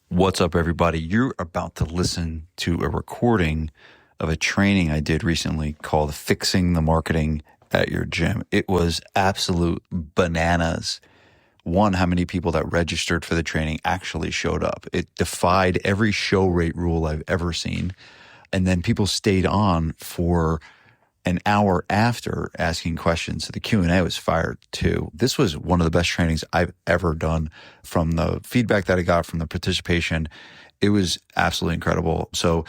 What's up, everybody? You're about to listen to a recording of a training I did recently called Fixing the Marketing at Your Gym. It was absolute bananas. One, how many people that registered for the training actually showed up. It defied every show rate rule I've ever seen. And then people stayed on for an hour after asking questions. So the Q&A was fired too. This was one of the best trainings I've ever done. From the feedback that I got from the participation, it was absolutely incredible. So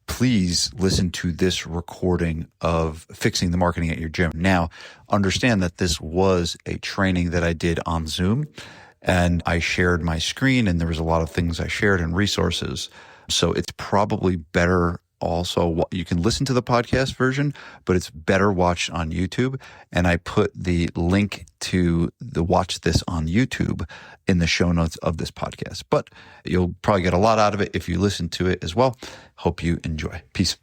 please listen to this recording of Fixing the Marketing at Your Gym. Now, understand that this was a training that I did on Zoom, and I shared my screen, and there was a lot of things I shared and resources. So it's probably better. Also, you can listen to the podcast version, but it's better watched on YouTube. And I put the link to the watch this on YouTube in the show notes of this podcast. But you'll probably get a lot out of it if you listen to it as well. Hope you enjoy. Peace.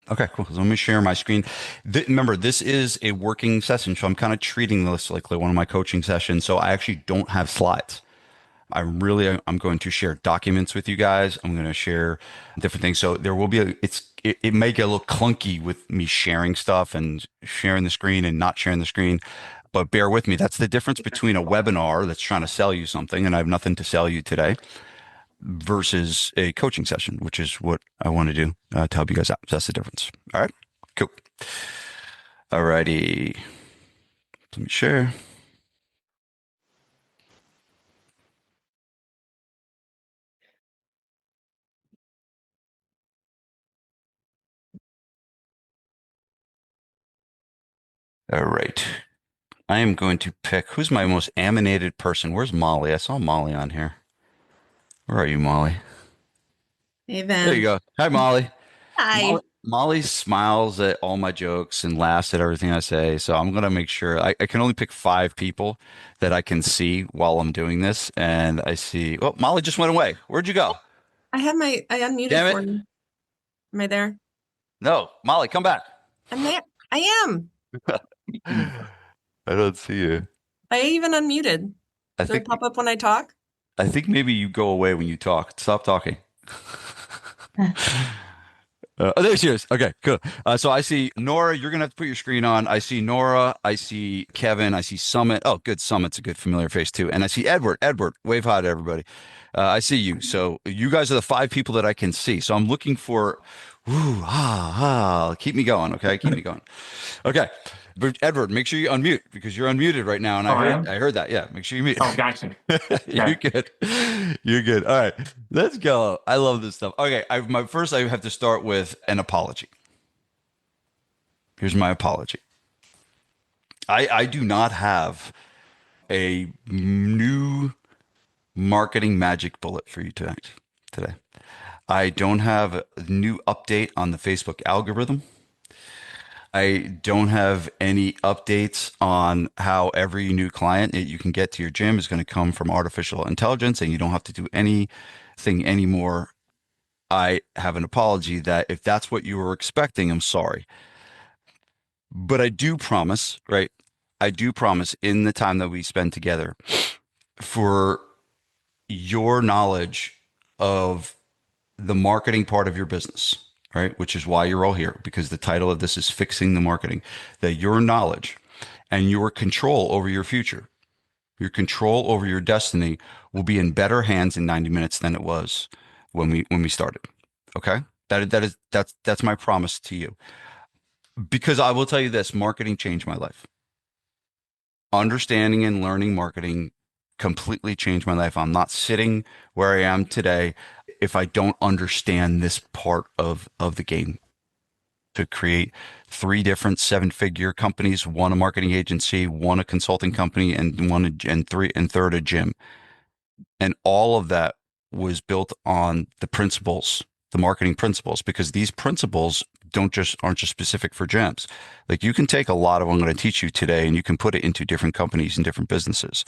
Okay, cool. So let me share my screen. Remember, this is a working session, so I'm kind of treating this like one of my coaching sessions. So I actually don't have slides. I'm going to share documents with you guys. I'm going to share different things. So there will be it may get a little clunky with me sharing stuff and sharing the screen and not sharing the screen, but bear with me. That's the difference between a webinar that's trying to sell you something, and I have nothing to sell you today, versus a coaching session, which is what I want to do to help you guys out. So that's the difference. All right, cool. All righty. Let me share. All right. I am going to pick, who's my most animated person? Where's Molly? I saw Molly on here. Where are you, Molly? Hey, There you Ben. go. Hi, Molly. Hi. Molly smiles at all my jokes and laughs at everything I say. So I'm going to make sure I can only pick 5 people that I can see while I'm doing this. And I see, oh, Molly just went away. Where'd you go? I unmuted Damn it. for you. Am I there? No, Molly, come back. I'm there. I am. I don't see you. I even unmuted. I Does it think pop up when I talk? I think maybe you go away when you talk. Stop talking. Oh, there she is. Okay, cool. So I see Nora. You're gonna have to put your screen on. I see Nora. I see Kevin. I see Summit. Oh, good. Summit's a good familiar face too. And I see Edward. Edward, wave hi to everybody. I see you. So you guys are the 5 people that I can see. So I'm looking for. Keep me going. Okay, keep me going. Okay, but Edward, make sure you unmute because you're unmuted right now. And I heard that. Yeah, make sure you mute. Oh, gotcha. You're good. You're good. All right, let's go. I love this stuff. Okay, I have to start with an apology. Here's my apology. I do not have a new marketing magic bullet for you today. I don't have a new update on the Facebook algorithm. I don't have any updates on how every new client that you can get to your gym is going to come from artificial intelligence and you don't have to do anything anymore. I have an apology that if that's what you were expecting, I'm sorry. But I do promise, right? I do promise in the time that we spend together for your knowledge of the marketing part of your business, right? Which is why you're all here, because the title of this is Fixing the Marketing, that your knowledge and your control over your future, your control over your destiny will be in better hands in 90 minutes than it was when we started. Okay? That's my promise to you. Because I will tell you this, marketing changed my life. Understanding and learning marketing completely changed my life. I'm not sitting where I am today if I don't understand this part of the game. To create 3 different 7-figure companies, one a marketing agency, one a consulting company, and third a gym. And all of that was built on the principles, the marketing principles, because these principles aren't just specific for gyms. Like you can take a lot of what I'm going to teach you today and you can put it into different companies and different businesses.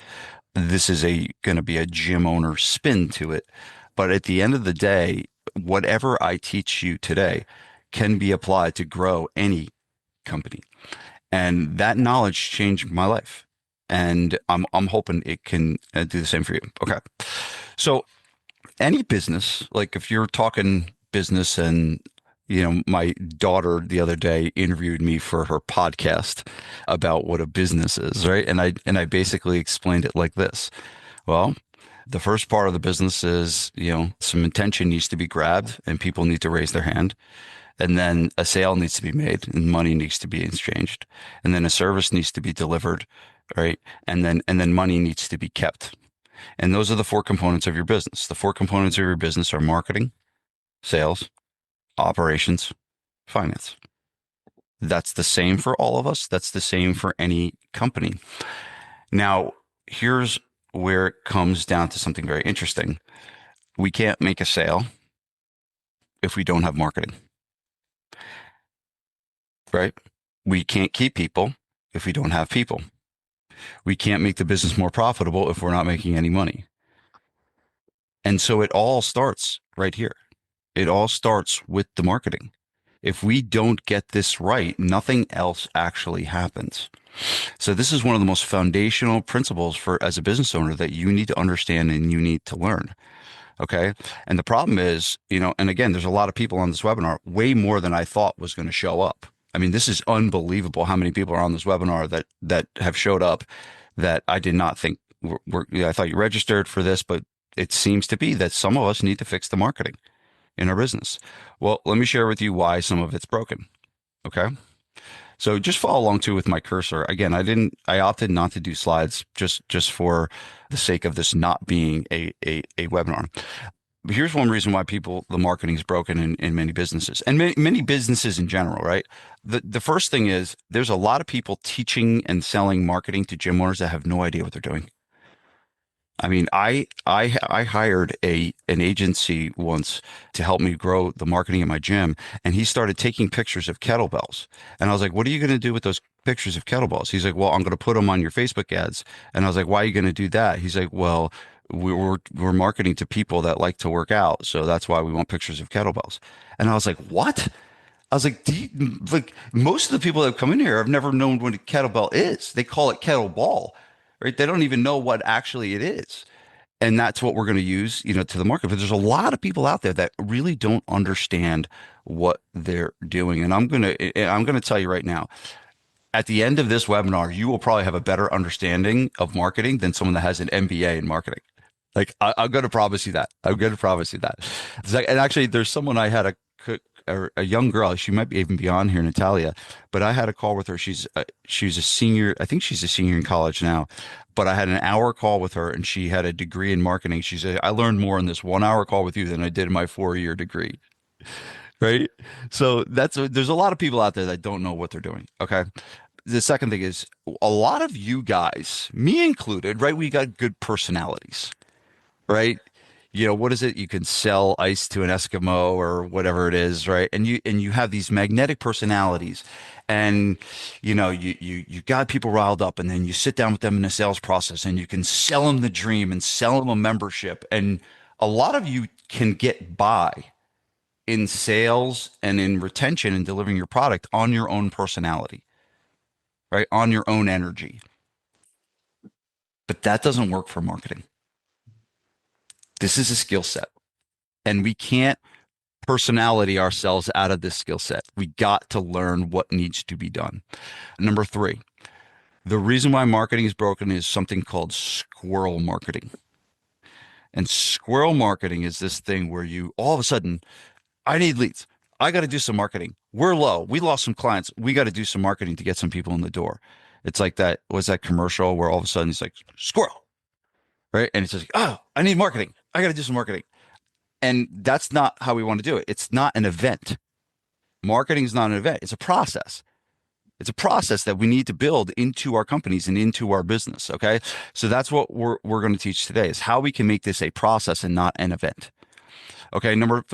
This is going to be a gym owner spin to it. But at the end of the day, whatever I teach you today can be applied to grow any company. And that knowledge changed my life. And I'm hoping it can do the same for you. Okay. So any business, like if you're talking business and my daughter the other day interviewed me for her podcast about what a business is, right? And I basically explained it like this. Well, the first part of the business is, some intention needs to be grabbed and people need to raise their hand. And then a sale needs to be made and money needs to be exchanged. And then a service needs to be delivered, right? And then money needs to be kept. And those are the four components of your business. The four components of your business are marketing, sales, operations, finance. That's the same for all of us. That's the same for any company. Now, here's where it comes down to something very interesting. We can't make a sale if we don't have marketing, right? We can't keep people if we don't have people. We can't make the business more profitable if we're not making any money. And so it all starts right here. It all starts with the marketing. If we don't get this right, nothing else actually happens. So this is one of the most foundational principles for as a business owner that you need to understand and you need to learn. Okay. And the problem is, and again, there's a lot of people on this webinar, way more than I thought was going to show up. I mean, this is unbelievable how many people are on this webinar that have showed up that I did not think I thought you registered for this, but it seems to be that some of us need to fix the marketing in our business. Well, let me share with you why some of it's broken. Okay. So just follow along too with my cursor. Again, I opted not to do slides just for the sake of this not being a webinar. But here's one reason why the marketing is broken in many businesses and many businesses in general, right? The first thing is there's a lot of people teaching and selling marketing to gym owners that have no idea what they're doing. I mean, I hired an agency once to help me grow the marketing at my gym, and he started taking pictures of kettlebells. And I was like, "What are you going to do with those pictures of kettlebells?" He's like, "Well, I'm going to put them on your Facebook ads." And I was like, "Why are you going to do that?" He's like, "Well, we're marketing to people that like to work out, so that's why we want pictures of kettlebells." And I was like, "What?" I was like, like most of the people that have come in here have never known what a kettlebell is. They call it kettleball, right? They don't even know what actually it is. And that's what we're going to use, to the market. But there's a lot of people out there that really don't understand what they're doing. And I'm going to tell you right now, at the end of this webinar, you will probably have a better understanding of marketing than someone that has an MBA in marketing. Like I'm going to promise you that. I'm going to promise you that. It's like, and actually, there's someone I had a young girl. She might even be on here, Natalia. But I had a call with her. She's a senior. I think she's a senior in college now. But I had an hour call with her, and she had a degree in marketing. She said, "I learned more in this 1 hour call with you than I did in my 4 year degree." Right. So there's a lot of people out there that don't know what they're doing. Okay. The second thing is a lot of you guys, me included, right? We got good personalities, right? What is it? You can sell ice to an Eskimo or whatever it is, right? And you have these magnetic personalities, and you got people riled up, and then you sit down with them in a sales process, and you can sell them the dream and sell them a membership, and a lot of you can get by in sales and in retention and delivering your product on your own personality, right? On your own energy, but that doesn't work for marketing. This is a skill set, and we can't personality ourselves out of this skill set. We got to learn what needs to be done. Number three, the reason why marketing is broken is something called squirrel marketing. And squirrel marketing is this thing where you all of a sudden, I need leads. I got to do some marketing. We're low. We lost some clients. We got to do some marketing to get some people in the door. It's like that was that commercial where all of a sudden it's like squirrel, right? And it's just, oh, I need marketing. I got to do some marketing. And that's not how we want to do it. It's not an event. Marketing is not an event. It's a process. It's a process that we need to build into our companies and into our business. Okay. So that's what we're going to teach today is how we can make this a process and not an event. Okay. Number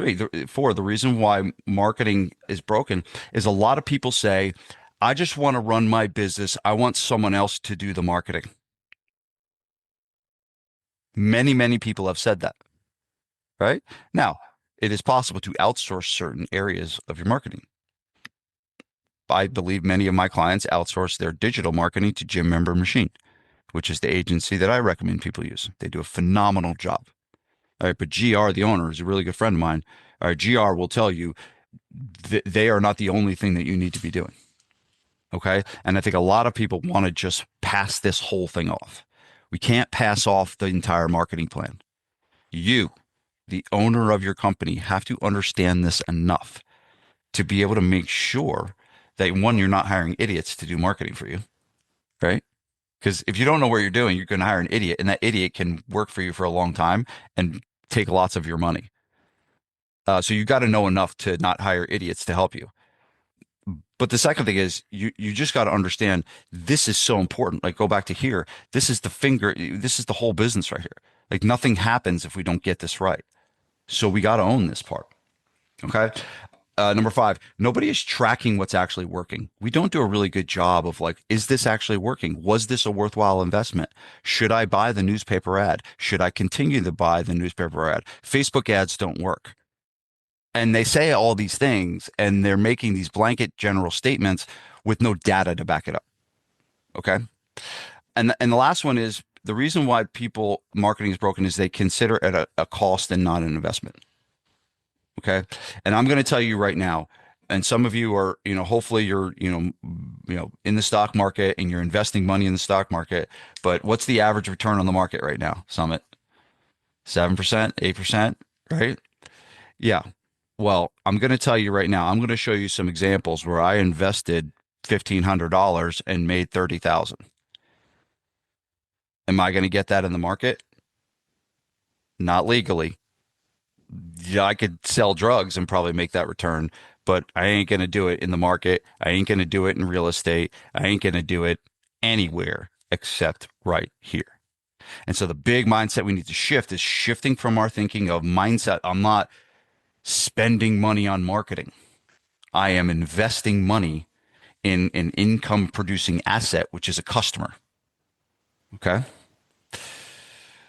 four, the reason why marketing is broken is a lot of people say, I just want to run my business. I want someone else to do the marketing. Many, many people have said that, right? Now, it is possible to outsource certain areas of your marketing. I believe many of my clients outsource their digital marketing to Gym Member Machine, which is the agency that I recommend people use. They do a phenomenal job. All right, but GR, the owner, is a really good friend of mine. All right, GR will tell you they are not the only thing that you need to be doing. Okay. And I think a lot of people want to just pass this whole thing off. We can't pass off the entire marketing plan. You, the owner of your company, have to understand this enough to be able to make sure that one, you're not hiring idiots to do marketing for you, right? Because if you don't know what you're doing, you're going to hire an idiot, and that idiot can work for you for a long time and take lots of your money. So you got to know enough to not hire idiots to help you. But the second thing is you just got to understand this is so important. Like go back to here. This is the finger. This is the whole business right here. Like nothing happens if we don't get this right. So we got to own this part. Okay. Number five, nobody is tracking what's actually working. We don't do a really good job of like, is this actually working? Was this a worthwhile investment? Should I buy the newspaper ad? Should I continue to buy the newspaper ad? Facebook ads don't work. And they say all these things and they're making these blanket general statements with no data to back it up. Okay. And the last one is the reason why people marketing is broken is they consider it a cost and not an investment. Okay. And I'm going to tell you right now, and some of you are, hopefully you're, in the stock market and you're investing money in the stock market. But what's the average return on the market right now, Summit? 7%, 8%, right? Yeah. Well, I'm going to tell you right now, I'm going to show you some examples where I invested $1,500 and made 30,000. Am I going to get that in the market? Not legally. Yeah, I could sell drugs and probably make that return, but I ain't going to do it in the market. I ain't going to do it in real estate. I ain't going to do it anywhere except right here. And so the big mindset we need to shift is shifting from our thinking of mindset. I'm not spending money on marketing. I am investing money in an income producing asset, which is a customer. Okay.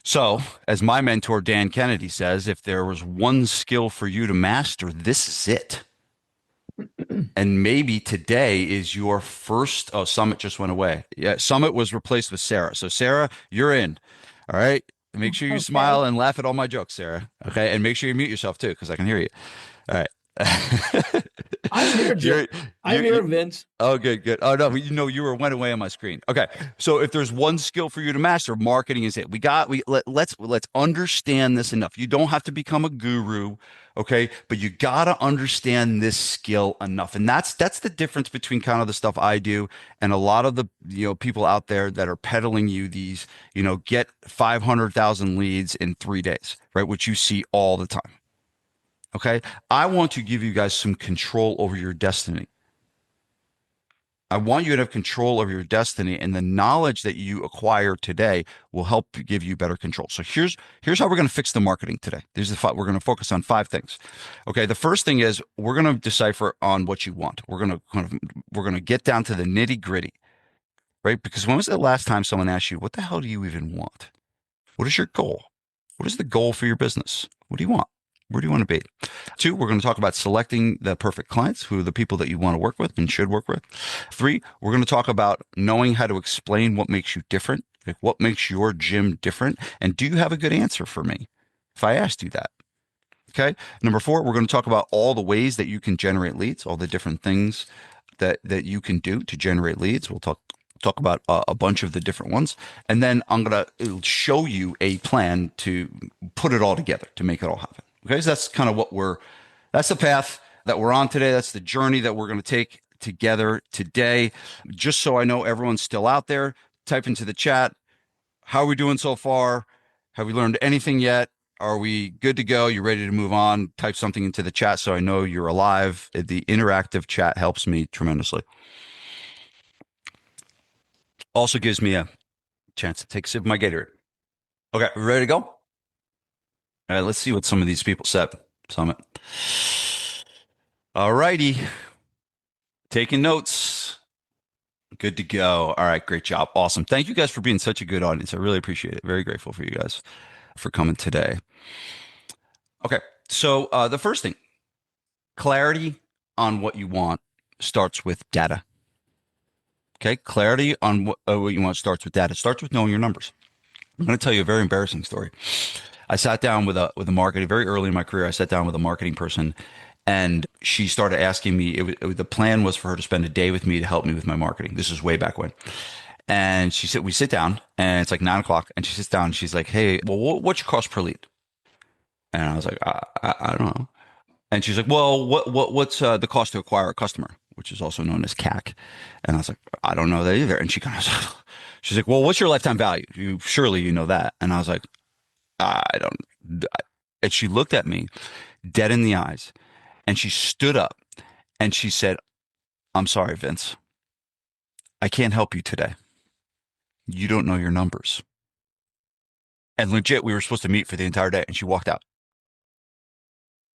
So, as my mentor, Dan Kennedy says, if there was one skill for you to master, this is it. And maybe today is your first. Oh, Summit just went away. Yeah, Summit was replaced with Sarah. So, Sarah, you're in. All right. Make sure you Okay. smile and laugh at all my jokes, Sarah. Okay. And make sure you mute yourself too, because I can hear you. All right. I'm here, Jim. you're, I'm you're, here, Vince. Oh, good, good. Oh no, went away on my screen. Okay, so if there's one skill for you to master, marketing is it. Let's understand this enough. You don't have to become a guru, okay? But you gotta understand this skill enough, and that's the difference between kind of the stuff I do and a lot of the people out there that are peddling you these get 500,000 leads in 3 days, right? Which you see all the time. Okay, I want to give you guys some control over your destiny. I want you to have control over your destiny, and the knowledge that you acquire today will help give you better control. So here's how we're going to fix the marketing today. We're going to focus on five things. Okay, the first thing is we're going to decipher on what you want. We're going to get down to the nitty gritty, right? Because when was the last time someone asked you, "What the hell do you even want? What is your goal? What is the goal for your business? What do you want? Where do you want to be?" Two, we're going to talk about selecting the perfect clients, who are the people that you want to work with and should work with. Three, we're going to talk about knowing how to explain what makes you different, like what makes your gym different. And do you have a good answer for me if I asked you that? Okay. Number four, we're going to talk about all the ways that you can generate leads, all the different things that you can do to generate leads. We'll talk about a bunch of the different ones, and then I'm gonna show you a plan to put it all together to make it all happen. Okay, so that's kind of that's the path that we're on today. That's the journey that we're going to take together today. Just so I know everyone's still out there, type into the chat. How are we doing so far? Have we learned anything yet? Are we good to go? You ready to move on? Type something into the chat so I know you're alive. The interactive chat helps me tremendously. Also gives me a chance to take a sip of my Gatorade. Okay, ready to go? All right, let's see what some of these people said. Summit. All righty. Taking notes. Good to go. All right, great job. Awesome. Thank you guys for being such a good audience. I really appreciate it. Very grateful for you guys for coming today. Okay, so the first thing, clarity on what you want starts with data. Okay, clarity on what you want starts with data. It starts with knowing your numbers. I'm going to tell you a very embarrassing story. I sat down with a marketing very early in my career. I sat down with a marketing person, and she started asking me. The plan was for her to spend a day with me to help me with my marketing. This is way back when. And she said, we sit down, and it's like 9 o'clock, and she sits down, and she's like, "Hey, well, what's your cost per lead?" And I was like, I don't know. And she's like, "Well, what's the cost to acquire a customer, which is also known as CAC?" And I was like, "I don't know that either." And she kind of, she's like, "Well, what's your lifetime value? Surely you know that." And I was like, "I don't." And she looked at me dead in the eyes, and she stood up and she said, "I'm sorry, Vince. I can't help you today. You don't know your numbers." And legit, we were supposed to meet for the entire day, and she walked out.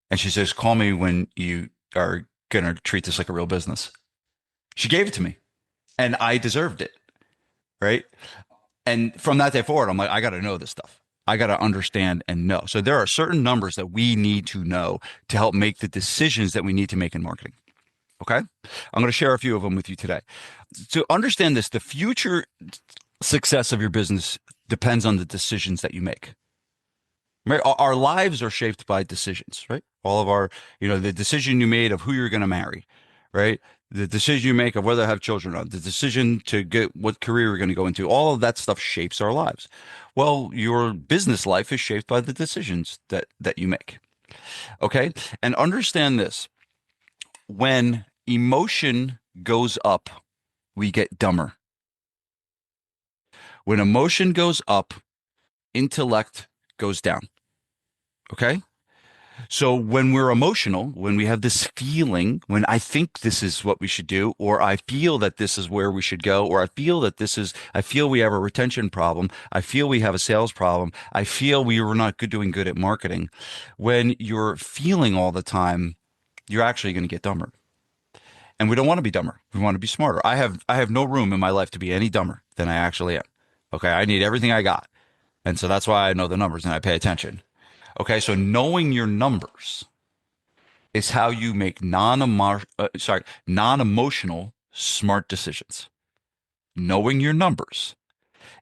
And she says, "Call me when you are gonna treat this like a real business." She gave it to me, and I deserved it, right? And from that day forward, I'm like, I got to know this stuff. I got to understand and know. So there are certain numbers that we need to know to help make the decisions that we need to make in marketing. Okay. I'm going to share a few of them with you today. To understand this, the future success of your business depends on the decisions that you make. Right? Our lives are shaped by decisions, right? All of our, the decision you made of who you're going to marry, right? The decision you make of whether to have children or not, the decision to get what career you're going to go into, all of that stuff shapes our lives. Well, your business life is shaped by the decisions that you make. Okay. And understand this: when emotion goes up, we get dumber. When emotion goes up, intellect goes down. Okay. So when we're emotional, when we have this feeling, when I think this is what we should do, or I feel that this is where we should go, or I feel we have a retention problem. I feel we have a sales problem. I feel we were not doing good at marketing. When you're feeling all the time, you're actually going to get dumber. And we don't want to be dumber. We want to be smarter. I have no room in my life to be any dumber than I actually am. Okay. I need everything I got. And so that's why I know the numbers and I pay attention. Okay. So knowing your numbers is how you make non-emotional smart decisions. Knowing your numbers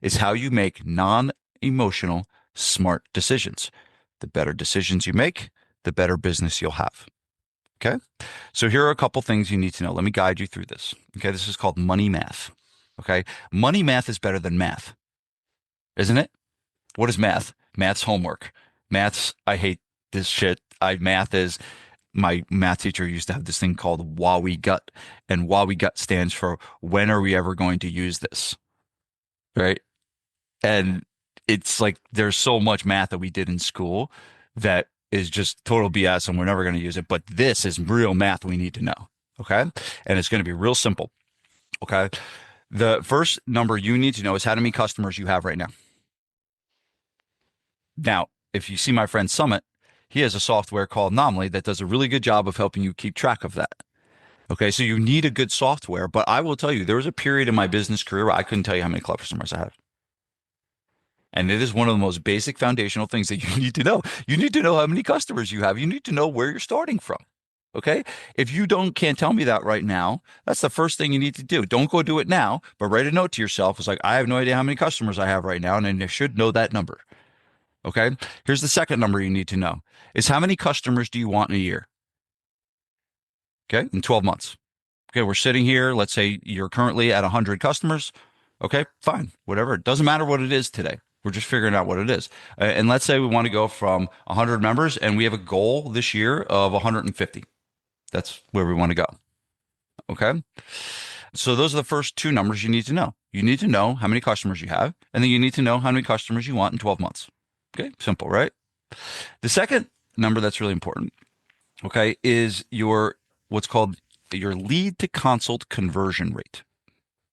is how you make non-emotional smart decisions. The better decisions you make, the better business you'll have. Okay. So here are a couple things you need to know. Let me guide you through this. Okay. This is called money math. Okay. Money math is better than math, isn't it? What is math? Math's homework. I hate this shit. Math is my math teacher used to have this thing called Wowie Gut, and Wowie Gut stands for when are we ever going to use this? Right? And it's like there's so much math that we did in school that is just total BS and we're never going to use it. But this is real math we need to know. Okay. And it's going to be real simple. Okay. The first number you need to know is how many customers you have right now. Now, if you see my friend Summit, he has a software called Nomly that does a really good job of helping you keep track of that. Okay, so you need a good software, but I will tell you, there was a period in my business career where I couldn't tell you how many customers I had. And it is one of the most basic foundational things that you need to know. You need to know how many customers you have. You need to know where you're starting from. Okay. If you can't tell me that right now, that's the first thing you need to do. Don't go do it now, but write a note to yourself. It's like, I have no idea how many customers I have right now, and then you should know that number. Okay. Here's the second number you need to know is how many customers do you want in a year? Okay. In 12 months. Okay. We're sitting here. Let's say you're currently at 100 customers. Okay. Fine. Whatever. It doesn't matter what it is today. We're just figuring out what it is. And let's say we want to go from 100 members and we have a goal this year of 150. That's where we want to go. Okay. So those are the first two numbers you need to know. You need to know how many customers you have, and then you need to know how many customers you want in 12 months. Okay. Simple, right? The second number that's really important, okay, is what's called your lead to consult conversion rate.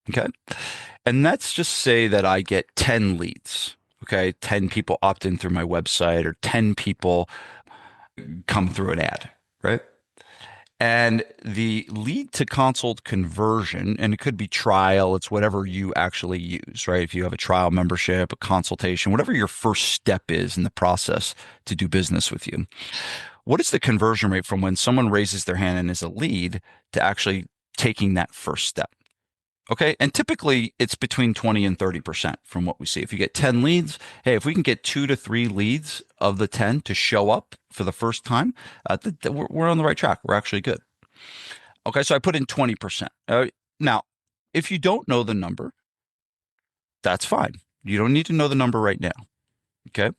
Okay. And that's just say that I get 10 leads. Okay. 10 people opt in through my website or 10 people come through an ad, right? And the lead to consult conversion, and it could be trial, it's whatever you actually use, right? If you have a trial membership, a consultation, whatever your first step is in the process to do business with you. What is the conversion rate from when someone raises their hand and is a lead to actually taking that first step? Okay. And typically it's between 20 and 30% from what we see. If you get 10 leads, hey, if we can get 2 to 3 leads of the 10 to show up for the first time, we're on the right track. We're actually good. Okay. So I put in 20%. Now, if you don't know the number, that's fine. You don't need to know the number right now. Okay.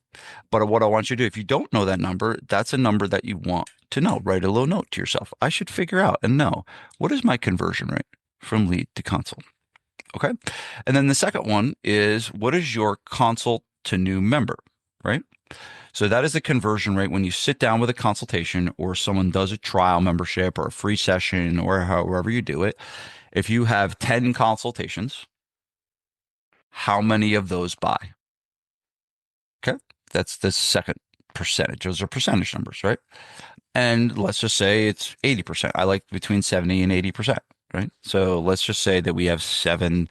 But what I want you to do, if you don't know that number, that's a number that you want to know. Write a little note to yourself. I should figure out and know what is my conversion rate from lead to consult. Okay. And then the second one is what is your consult to new member, right? So that is the conversion rate when you sit down with a consultation or someone does a trial membership or a free session or however you do it. If you have 10 consultations, how many of those buy? Okay. That's the second percentage. Those are percentage numbers, right? And let's just say it's 80%. I like between 70 and 80%, right? So let's just say that we have seven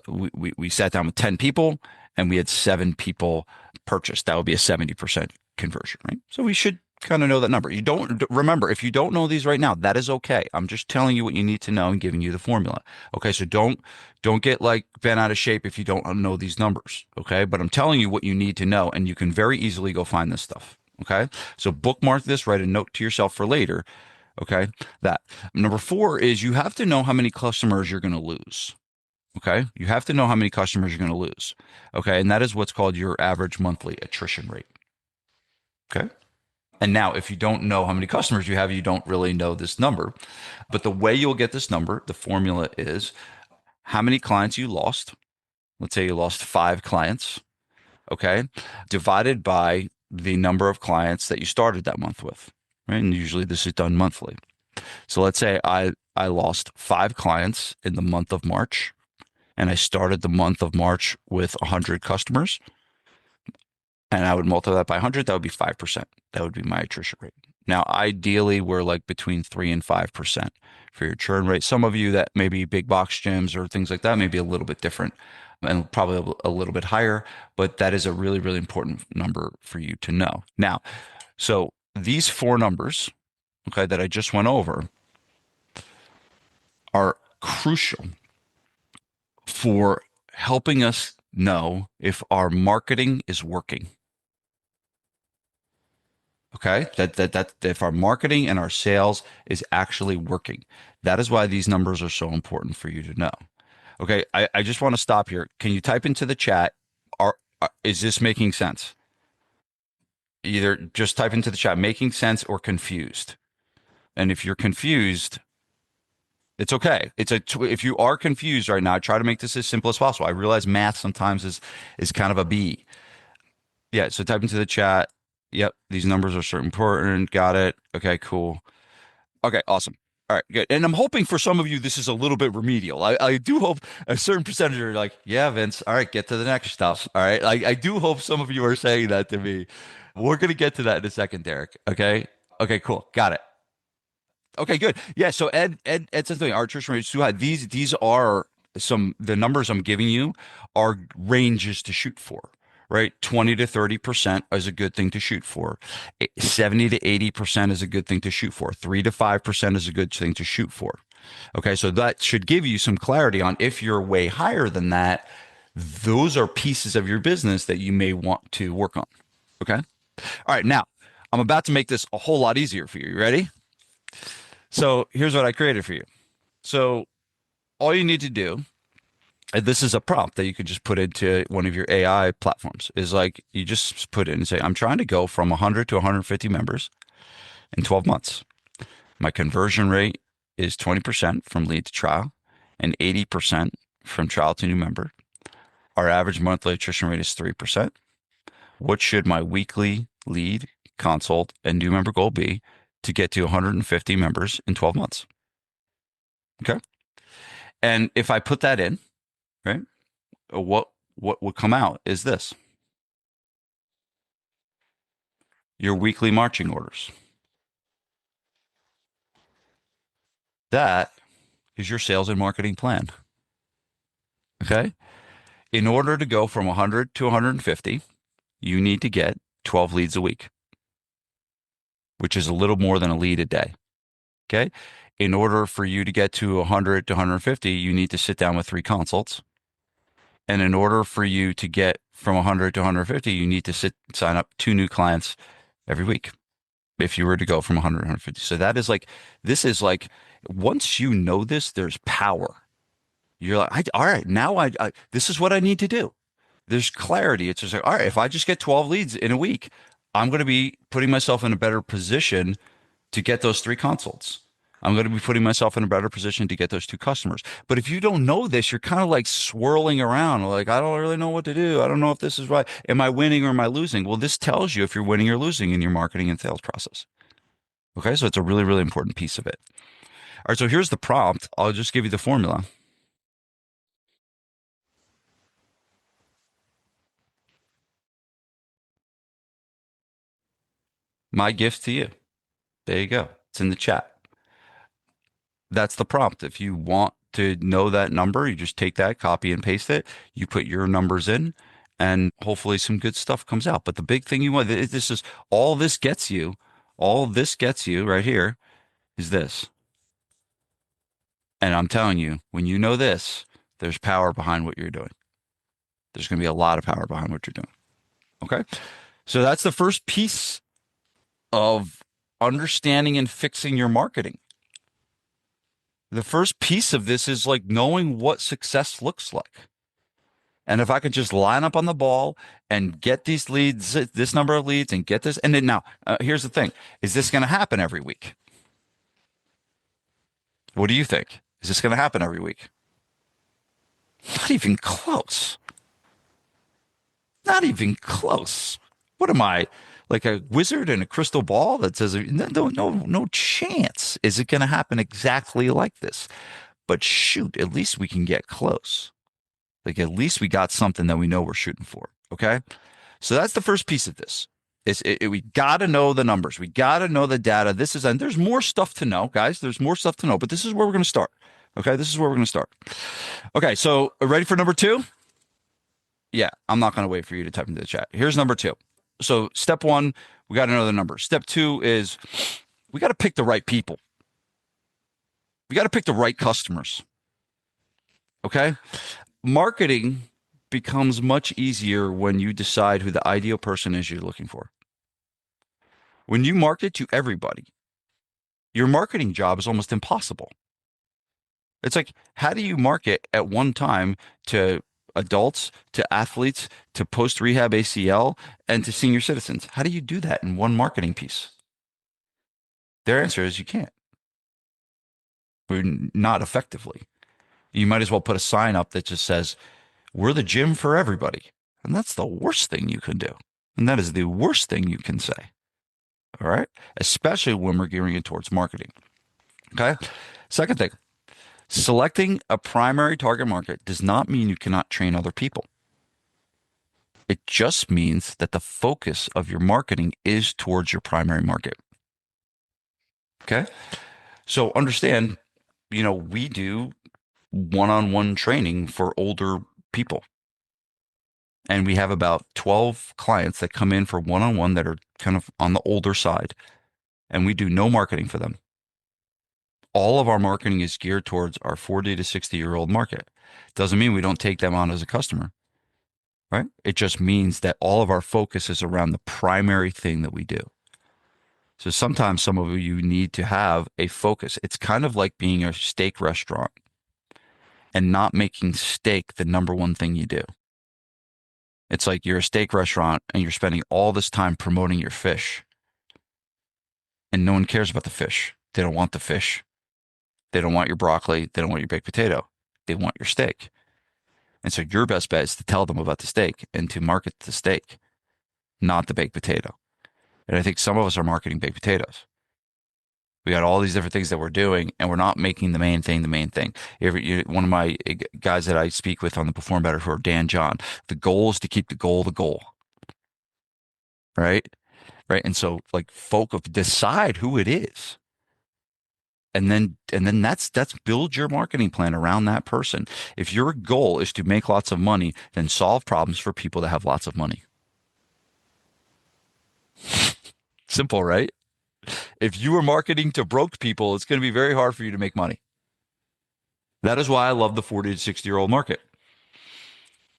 we sat down with 10 people and we had 7 people purchase. That would be a 70% conversion, right? So we should kind of know that number. You don't remember if you don't know these right now, that is okay. I'm just telling you what you need to know and giving you the formula. Okay. So don't get like bent out of shape if you don't know these numbers. Okay. But I'm telling you what you need to know and you can very easily go find this stuff. Okay. So bookmark this, write a note to yourself for later. Okay. That number 4 is you have to know how many customers you're going to lose. Okay. You have to know how many customers you're going to lose. Okay. And that is what's called your average monthly attrition rate. Okay. And now, if you don't know how many customers you have, you don't really know this number. But the way you'll get this number, the formula is how many clients you lost. Let's say you lost 5 clients. Okay. Divided by the number of clients that you started that month with. Right. And usually this is done monthly. So let's say I lost 5 clients in the month of March and I started the month of March with 100 customers, and I would multiply that by 100, that would be 5%. That would be my attrition rate. Now, ideally, we're like between 3 and 5% for your churn rate. Some of you that maybe big box gyms or things like that may be a little bit different and probably a little bit higher, but that is a really, really important number for you to know. Now, so these 4 numbers, okay, that I just went over are crucial for helping us know if our marketing is working. Okay, that if our marketing and our sales is actually working, that is why these numbers are so important for you to know. Okay, I just want to stop here. Can you type into the chat? Is this making sense? Either just type into the chat, making sense or confused. And if you're confused, it's okay. If you are confused right now, I try to make this as simple as possible. I realize math sometimes is kind of a B. Yeah, so type into the chat. Yep, these numbers are so important. Got it. Okay, cool. Okay, awesome. All right, good. And I'm hoping for some of you this is a little bit remedial. I do hope a certain percentage are like, yeah, Vince, all right, get to the next stuff. All right. I do hope some of you are saying that to me. We're gonna get to that in a second, Derek. Okay. Okay, cool. Got it. Okay, good. Yeah, so Ed says something. Our attrition rate is too high. These are some the numbers I'm giving you are ranges to shoot for, right? 20 to 30% is a good thing to shoot for. 70 to 80% is a good thing to shoot for. 3 to 5% is a good thing to shoot for. Okay, so that should give you some clarity on if you're way higher than that, those are pieces of your business that you may want to work on. Okay? All right, now I'm about to make this a whole lot easier for you. You ready? So here's what I created for you. So all you need to do, and this is a prompt that you could just put into one of your AI platforms, is like you just put in and say, I'm trying to go from 100 to 150 members in 12 months. My conversion rate is 20% from lead to trial and 80% from trial to new member. Our average monthly attrition rate is 3%. What should my weekly lead, consult, and new member goal be to get to 150 members in 12 months? Okay. And if I put that in, right, what would come out is this: your weekly marching orders. That is your sales and marketing plan. Okay. In order to go from 100 to 150, you need to get 12 leads a week, which is a little more than a lead a day. Okay. In order for you to get to 100 to 150, you need to sit down with 3 consults. And in order for you to get from 100 to 150, you need to sign up 2 new clients every week if you were to go from 100 to 150. So that is like, this is like, once you know this, there's power. You're like, all right, now this is what I need to do. There's clarity. It's just like, all right, if I just get 12 leads in a week, I'm going to be putting myself in a better position to get those 3 consults. I'm going to be putting myself in a better position to get those 2 customers. But if you don't know this, you're kind of like swirling around. Like, I don't really know what to do. I don't know if this is right. Am I winning or am I losing? Well, this tells you if you're winning or losing in your marketing and sales process. Okay. So it's a really, really important piece of it. All right. So here's the prompt. I'll just give you the formula. My gift to you. There you go. It's in the chat. That's the prompt. If you want to know that number, you just take that, copy and paste it. You put your numbers in, and hopefully some good stuff comes out. But the big thing you want, this is all this gets you right here is this. And I'm telling you, when you know this, there's power behind what you're doing. There's going to be a lot of power behind what you're doing. Okay. So that's the first piece of understanding and fixing your marketing. The first piece of this is like knowing what success looks like. And if I could just line up on the ball and get these leads, this number of leads, and get this, and then now, here's the thing: is this going to happen every week? What do you think? Is this going to happen every week? Not even close. Not even close. What am I, like a wizard in a crystal ball that says no chance? Is it going to happen exactly like this? But shoot, at least we can get close. Like at least we got something that we know we're shooting for. Okay. So that's the first piece of this. We got to know the numbers. We got to know the data. And there's more stuff to know, guys. There's more stuff to know, but this is where we're going to start. Okay. This is where we're going to start. Okay. So ready for number 2? Yeah. I'm not going to wait for you to type into the chat. Here's number 2. So step 1, we got to know the numbers. Step 2 is we got to pick the right people. We got to pick the right customers. Okay. Marketing becomes much easier when you decide who the ideal person is you're looking for. When you market to everybody, your marketing job is almost impossible. It's like, how do you market at one time to adults, to athletes, to post rehab ACL, and to senior citizens? How do you do that in one marketing piece? Their answer is you can't, or not effectively. You might as well put a sign up that just says, we're the gym for everybody. And that's the worst thing you can do. And that is the worst thing you can say. All right. Especially when we're gearing it towards marketing. Okay. Second thing, selecting a primary target market does not mean you cannot train other people. It just means that the focus of your marketing is towards your primary market. Okay. So understand, we do one-on-one training for older people. And we have about 12 clients that come in for one-on-one that are kind of on the older side. And we do no marketing for them. All of our marketing is geared towards our 40 to 60-year-old market. Doesn't mean we don't take them on as a customer, right? It just means that all of our focus is around the primary thing that we do. So sometimes some of you need to have a focus. It's kind of like being a steak restaurant and not making steak the number one thing you do. It's like you're a steak restaurant and you're spending all this time promoting your fish. And no one cares about the fish. They don't want the fish. They don't want your broccoli. They don't want your baked potato. They want your steak. And so your best bet is to tell them about the steak and to market the steak, not the baked potato. And I think some of us are marketing baked potatoes. We got all these different things that we're doing, and we're not making the main thing the main thing. One of my guys that I speak with on the Perform Better Tour, Dan John, the goal is to keep the goal, right? Right. And so like decide who it is. And then that's build your marketing plan around that person. If your goal is to make lots of money, then solve problems for people that have lots of money. Simple, right? If you are marketing to broke people, it's going to be very hard for you to make money. That is why I love the 40 to 60-year-old market.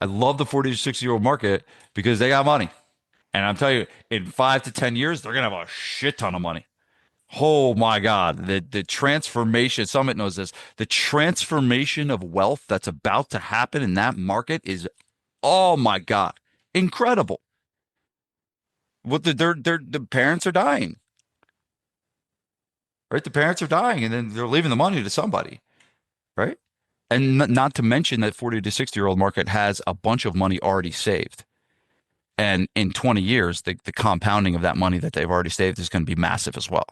I love the 40 to 60-year-old market because they got money. And I'm telling you, in 5 to 10 years, they're going to have a shit ton of money. Oh my God. The transformation, Summit knows this, the transformation of wealth that's about to happen in that market is, oh my God, incredible. What the parents are dying, right? The parents are dying and then they're leaving the money to somebody, right? And not to mention that 40 to 60-year-old market has a bunch of money already saved. And in 20 years, the compounding of that money that they've already saved is going to be massive as well,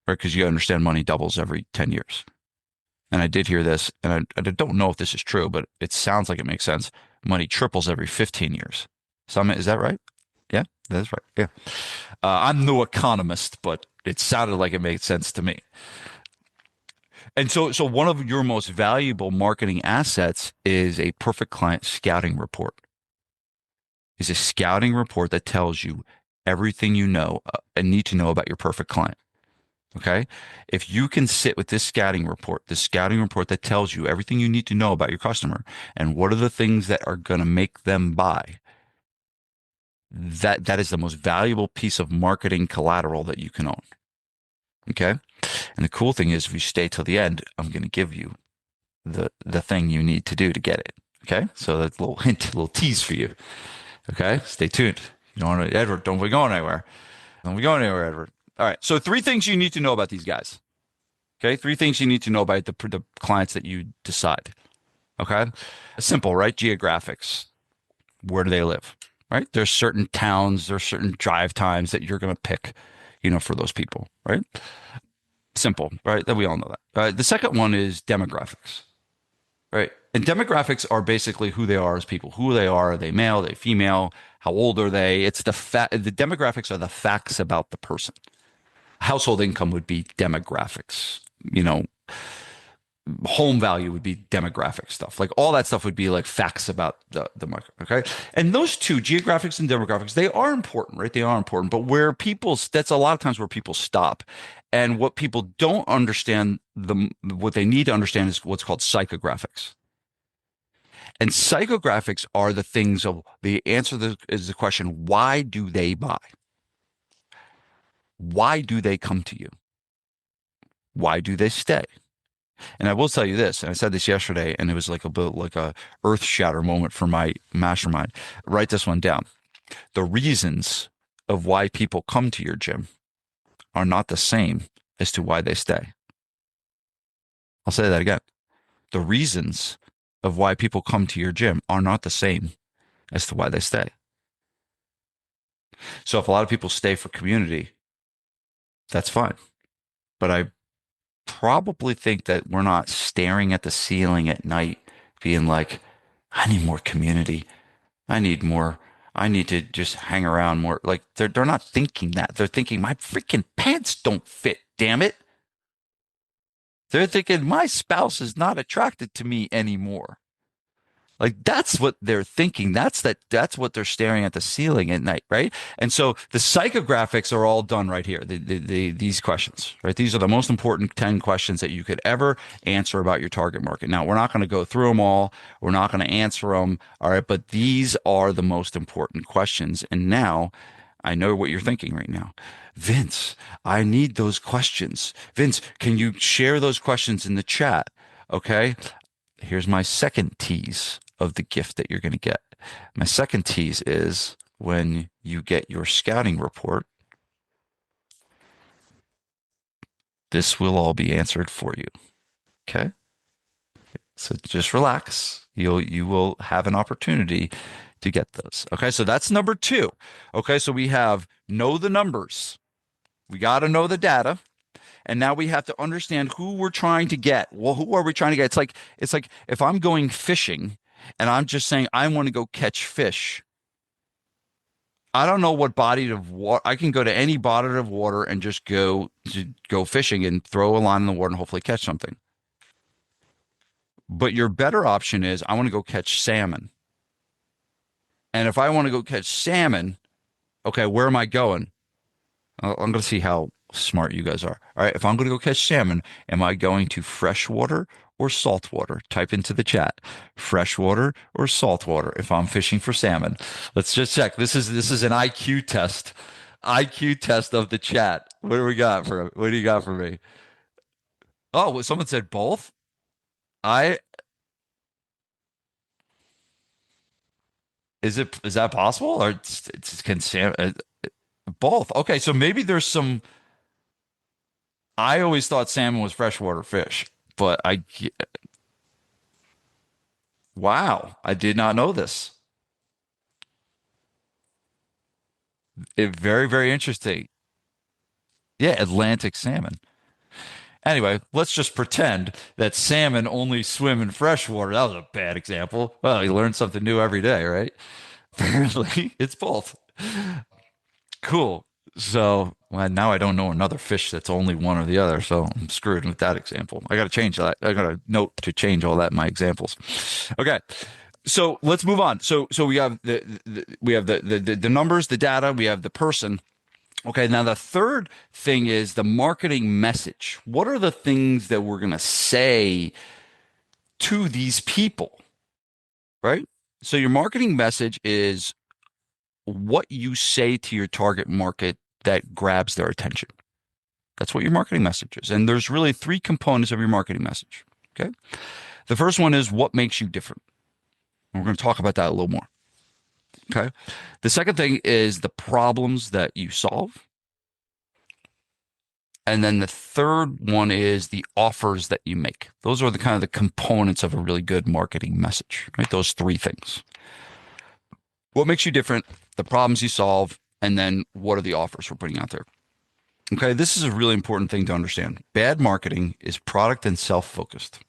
right? Because you understand money doubles every 10 years. And I did hear this, and I don't know if this is true, but it sounds like it makes sense. Money triples every 15 years. Summit, is that right? Yeah, that's right. Yeah. I'm no economist, but it sounded like it made sense to me. And so one of your most valuable marketing assets is a perfect client scouting report. Is a scouting report that tells you everything you know and need to know about your perfect client. Okay. If you can sit with this scouting report that tells you everything you need to know about your customer and what are the things that are going to make them buy, that is the most valuable piece of marketing collateral that you can own. Okay. And the cool thing is, if you stay till the end, I'm going to give you the thing you need to do to get it. Okay. So that's a little hint, a little tease for you. Okay. Stay tuned. You don't want to, Edward, don't be going anywhere. Don't be going anywhere, Edward. All right. So 3 things you need to know about these guys. Okay. 3 things you need to know about the clients that you decide. Okay. Simple, right? Geographics. Where do they live? Right. There's certain towns, there's certain drive times that you're going to pick, for those people. Right. Simple, right? That we all know that. The second one is demographics. Right. And demographics are basically who they are as people. Who they are they male? Are they female? How old are they? It's the demographics are the facts about the person. Household income would be demographics. Home value would be demographic stuff. Like all that stuff would be like facts about the market. Okay. And those two, geographics and demographics, they are important, right? They are important. But that's a lot of times where people stop. And what people don't understand, what they need to understand is what's called psychographics. And psychographics are the things of the answer is the question, why do they buy? Why do they come to you? Why do they stay? And I will tell you this, and I said this yesterday, and it was like a bit like a earth shatter moment for my mastermind. Write this one down. The reasons of why people come to your gym are not the same as to why they stay. I'll say that again. The reasons of why people come to your gym are not the same as to why they stay. So if a lot of people stay for community, that's fine. But I probably think that we're not staring at the ceiling at night being like, I need more community. I need more. I need to just hang around more. Like they're not thinking that. They're thinking my freaking pants don't fit, damn it. They're thinking my spouse is not attracted to me anymore. Like that's what they're thinking. That's what they're staring at the ceiling at night, right? And so the psychographics are all done right here. These questions, right? These are the most important 10 questions that you could ever answer about your target market. Now, we're not going to go through them all. We're not going to answer them. All right. But these are the most important questions. And now I know what you're thinking right now. Vince, I need those questions. Vince, can you share those questions in the chat? Okay. Here's my second tease of the gift that you're going to get. My second tease is when you get your scouting report, this will all be answered for you. Okay? So just relax. You will have an opportunity to get those. Okay? So that's number 2. Okay? So we have know the numbers. We got to know the data. And now we have to understand who we're trying to get. Well, who are we trying to get? It's like if I'm going fishing and I'm just saying I want to go catch fish. I don't know what body of water. I can go to any body of water and just go fishing and throw a line in the water and hopefully catch something. But your better option is I want to go catch salmon. And if I want to go catch salmon, okay, where am I going? I'm going to see how Smart you guys are. All right, if I'm going to go catch salmon, am I going to freshwater or saltwater? Type into the chat. Freshwater or saltwater if I'm fishing for salmon. Let's just check. This is an IQ test. IQ test of the chat. What do you got for me? Oh, well, someone said both. I is that possible or it's can salmon both? Okay, so maybe there's some. I always thought salmon was freshwater fish, but wow, I did not know this. Very, very interesting. Yeah, Atlantic salmon. Anyway, let's just pretend that salmon only swim in freshwater. That was a bad example. Well, you learn something new every day, right? Apparently, it's both. Cool. So well, now I don't know another fish that's only one or the other. So I'm screwed with that example. I got to change that. I got a note to change all that in my examples. Okay. So let's move on. So we have the numbers, the data, we have the person. Okay, now the third thing is the marketing message. What are the things that we're going to say to these people, right? So your marketing message is what you say to your target market that grabs their attention. That's what your marketing message is. And there's really three components of your marketing message. Okay. The first one is what makes you different. And we're going to talk about that a little more. Okay. The second thing is the problems that you solve. And then the third one is the offers that you make. Those are the kind of the components of a really good marketing message, right? Those three things. What makes you different, the problems you solve, and then what are the offers we're putting out there? Okay, this is a really important thing to understand. Bad marketing is product and self-focused.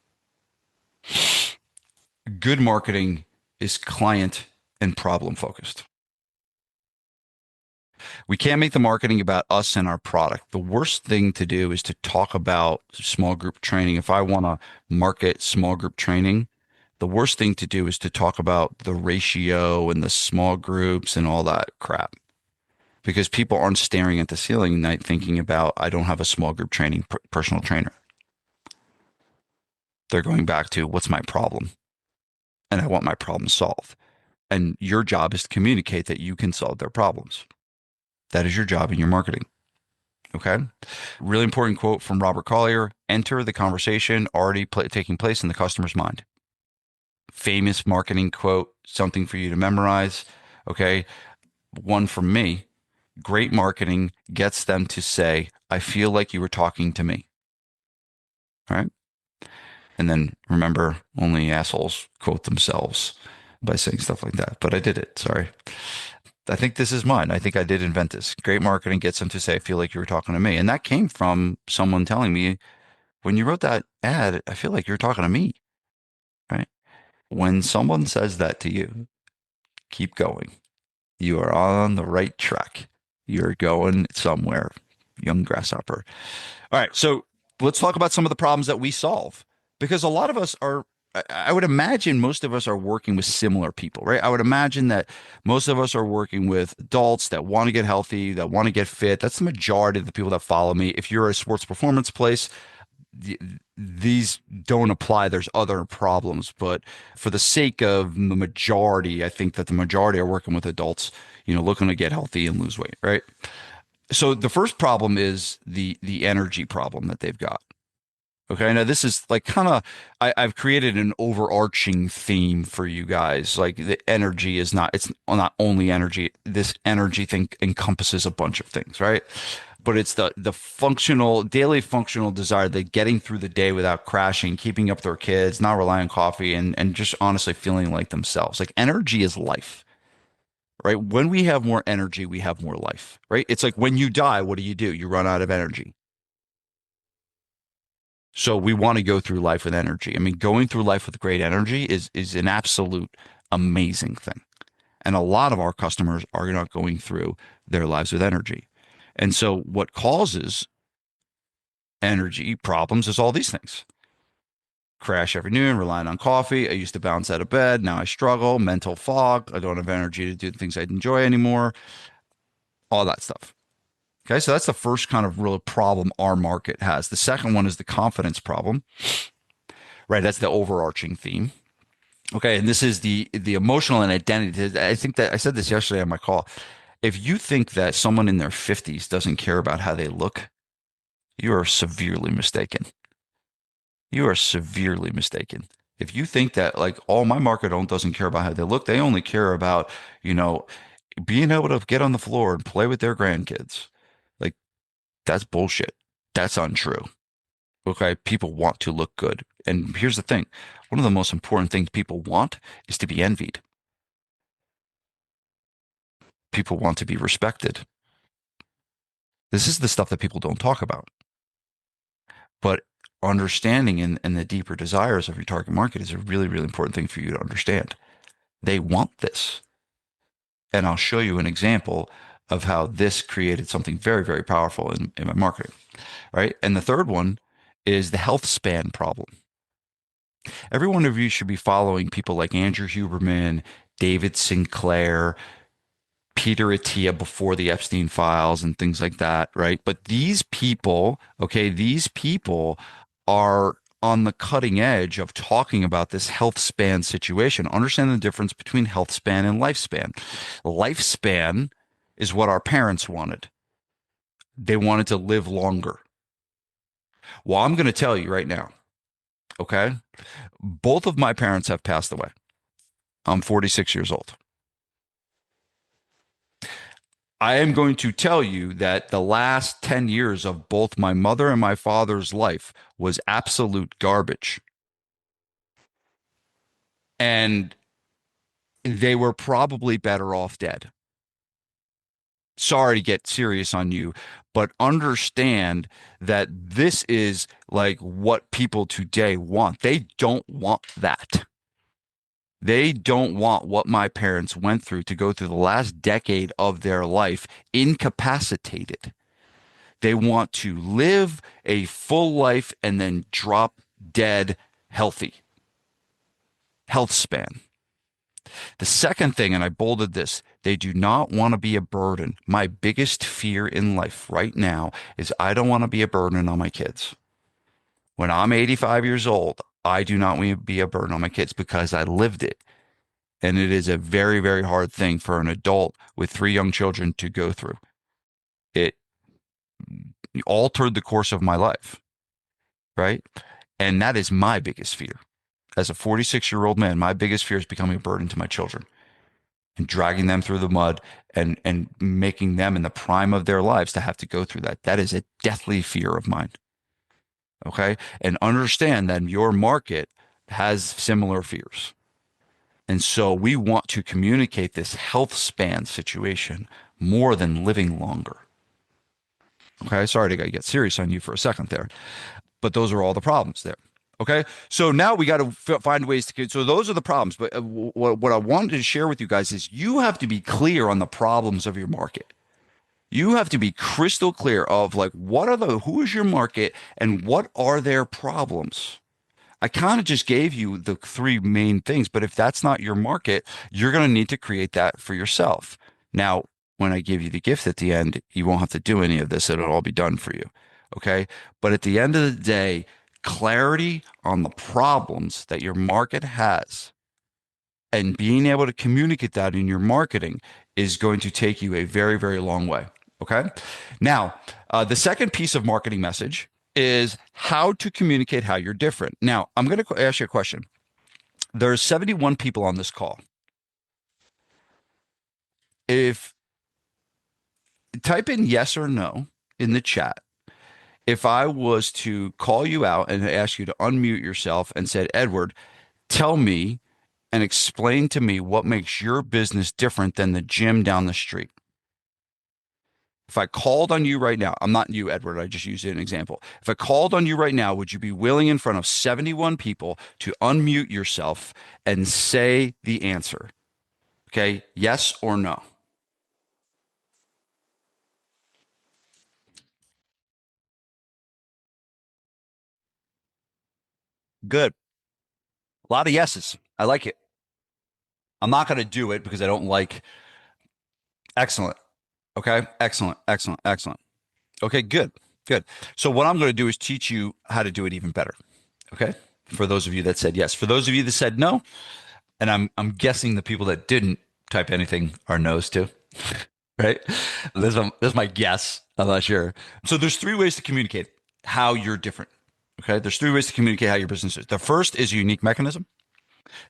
Good marketing is client and problem focused. We can't make the marketing about us and our product. The worst thing to do is to talk about small group training. If I want to market small group training, the worst thing to do is to talk about the ratio and the small groups and all that crap. Because people aren't staring at the ceiling at night thinking about, I don't have a small group training personal trainer. They're going back to what's my problem? And I want my problem solved. And your job is to communicate that you can solve their problems. That is your job in your marketing. Okay. Really important quote from Robert Collier: enter the conversation already taking place in the customer's mind. Famous marketing quote, something for you to memorize. Okay. One from me: great marketing gets them to say, I feel like you were talking to me. All right. And then remember, only assholes quote themselves by saying stuff like that. But I did it. Sorry. I think this is mine. I think I did invent this. Great marketing gets them to say, I feel like you were talking to me. And that came from someone telling me, when you wrote that ad, I feel like you're talking to me. Right. When someone says that to you, keep going. You are on the right track. You're going somewhere, young grasshopper. All right. So let's talk about some of the problems that we solve because a lot of us are, I would imagine most of us are working with similar people, right? I would imagine that most of us are working with adults that want to get healthy, that want to get fit. That's the majority of the people that follow me. If you're a sports performance place, these don't apply. There's other problems, but for the sake of the majority, I think that the majority are working with adults, looking to get healthy and lose weight, right? So the first problem is the energy problem that they've got. Okay, now this is like kind of I've created an overarching theme for you guys. Like the energy is not it's not only energy. This energy thing encompasses a bunch of things, right? But it's the functional daily functional desire, the getting through the day without crashing, keeping up their kids, not relying on coffee, and just honestly feeling like themselves. Like energy is life, right? When we have more energy, we have more life, right? It's like when you die, what do? You run out of energy. So we want to go through life with energy. I mean, going through life with great energy is an absolute amazing thing. And a lot of our customers are not going through their lives with energy. And so what causes energy problems is all these things. Crash every noon, relying on coffee. I used to bounce out of bed. Now I struggle. Mental fog. I don't have energy to do the things I enjoy anymore. All that stuff. Okay, so that's the first kind of real problem our market has. The second one is the confidence problem, right? That's the overarching theme. Okay, and this is the emotional and identity. I think that I said this yesterday on my call. If you think that someone in their 50s doesn't care about how they look, you are severely mistaken. You are severely mistaken. If you think that like all my market own doesn't care about how they look, they only care about, you know, being able to get on the floor and play with their grandkids. Like that's bullshit. That's untrue. Okay, people want to look good. And here's the thing. One of the most important things people want is to be envied. People want to be respected. This is the stuff that people don't talk about. But understanding and the deeper desires of your target market is a really, really important thing for you to understand. They want this. And I'll show you an example of how this created something very, very powerful in my marketing, right? And the third one is the health span problem. Every one of you should be following people like Andrew Huberman, David Sinclair, Peter Attia before the Epstein files and things like that, right? But these people, okay, these people are on the cutting edge of talking about this health span situation. Understand the difference between health span and lifespan. Lifespan is what our parents wanted. They wanted to live longer. Well, I'm going to tell you right now, okay? Both of my parents have passed away. I'm 46 years old. I am going to tell you that the last 10 years of both my mother and my father's life was absolute garbage. And they were probably better off dead. Sorry to get serious on you, but understand that this is like what people today want. They don't want that. They don't want what my parents went through to go through the last decade of their life incapacitated. They want to live a full life and then drop dead healthy. Health span. The second thing, and I bolded this, they do not want to be a burden. My biggest fear in life right now is I don't want to be a burden on my kids. When I'm 85 years old, I do not want to be a burden on my kids because I lived it. And it is a very, very hard thing for an adult with three young children to go through. It altered the course of my life, right? And that is my biggest fear. As a 46-year-old man, my biggest fear is becoming a burden to my children and dragging them through the mud and making them in the prime of their lives to have to go through that. That is a deathly fear of mine. Okay. And understand that your market has similar fears. And so we want to communicate this health span situation more than living longer. Okay. Sorry to get serious on you for a second there, but those are all the problems there. Okay. So now we got to find ways to, so those are the problems. But what I wanted to share with you guys is you have to be clear on the problems of your market. You have to be crystal clear of like, who is your market and what are their problems? I kind of just gave you the three main things, but if that's not your market, you're going to need to create that for yourself. Now, when I give you the gift at the end, you won't have to do any of this. It'll all be done for you. Okay. But at the end of the day, clarity on the problems that your market has and being able to communicate that in your marketing is going to take you a very, very long way. Okay. Now, the second piece of marketing message is how to communicate how you're different. Now, I'm going to ask you a question. There's 71 people on this call. If type in yes or no in the chat, if I was to call you out and ask you to unmute yourself and said, Edward, tell me and explain to me what makes your business different than the gym down the street. If I called on you right now, I'm not you, Edward, I just used an example. If I called on you right now, would you be willing in front of 71 people to unmute yourself and say the answer? Okay, yes or no? Good. A lot of yeses. I like it. I'm not going to do it because I don't like. Excellent. Okay, excellent, excellent, excellent. Okay, good. Good. So what I'm going to do is teach you how to do it even better. Okay? For those of you that said yes. For those of you that said no, and I'm guessing the people that didn't type anything are no's too, right? This is my guess. I'm not sure. So there's three ways to communicate how you're different. Okay? There's three ways to communicate how your business is. The first is a unique mechanism.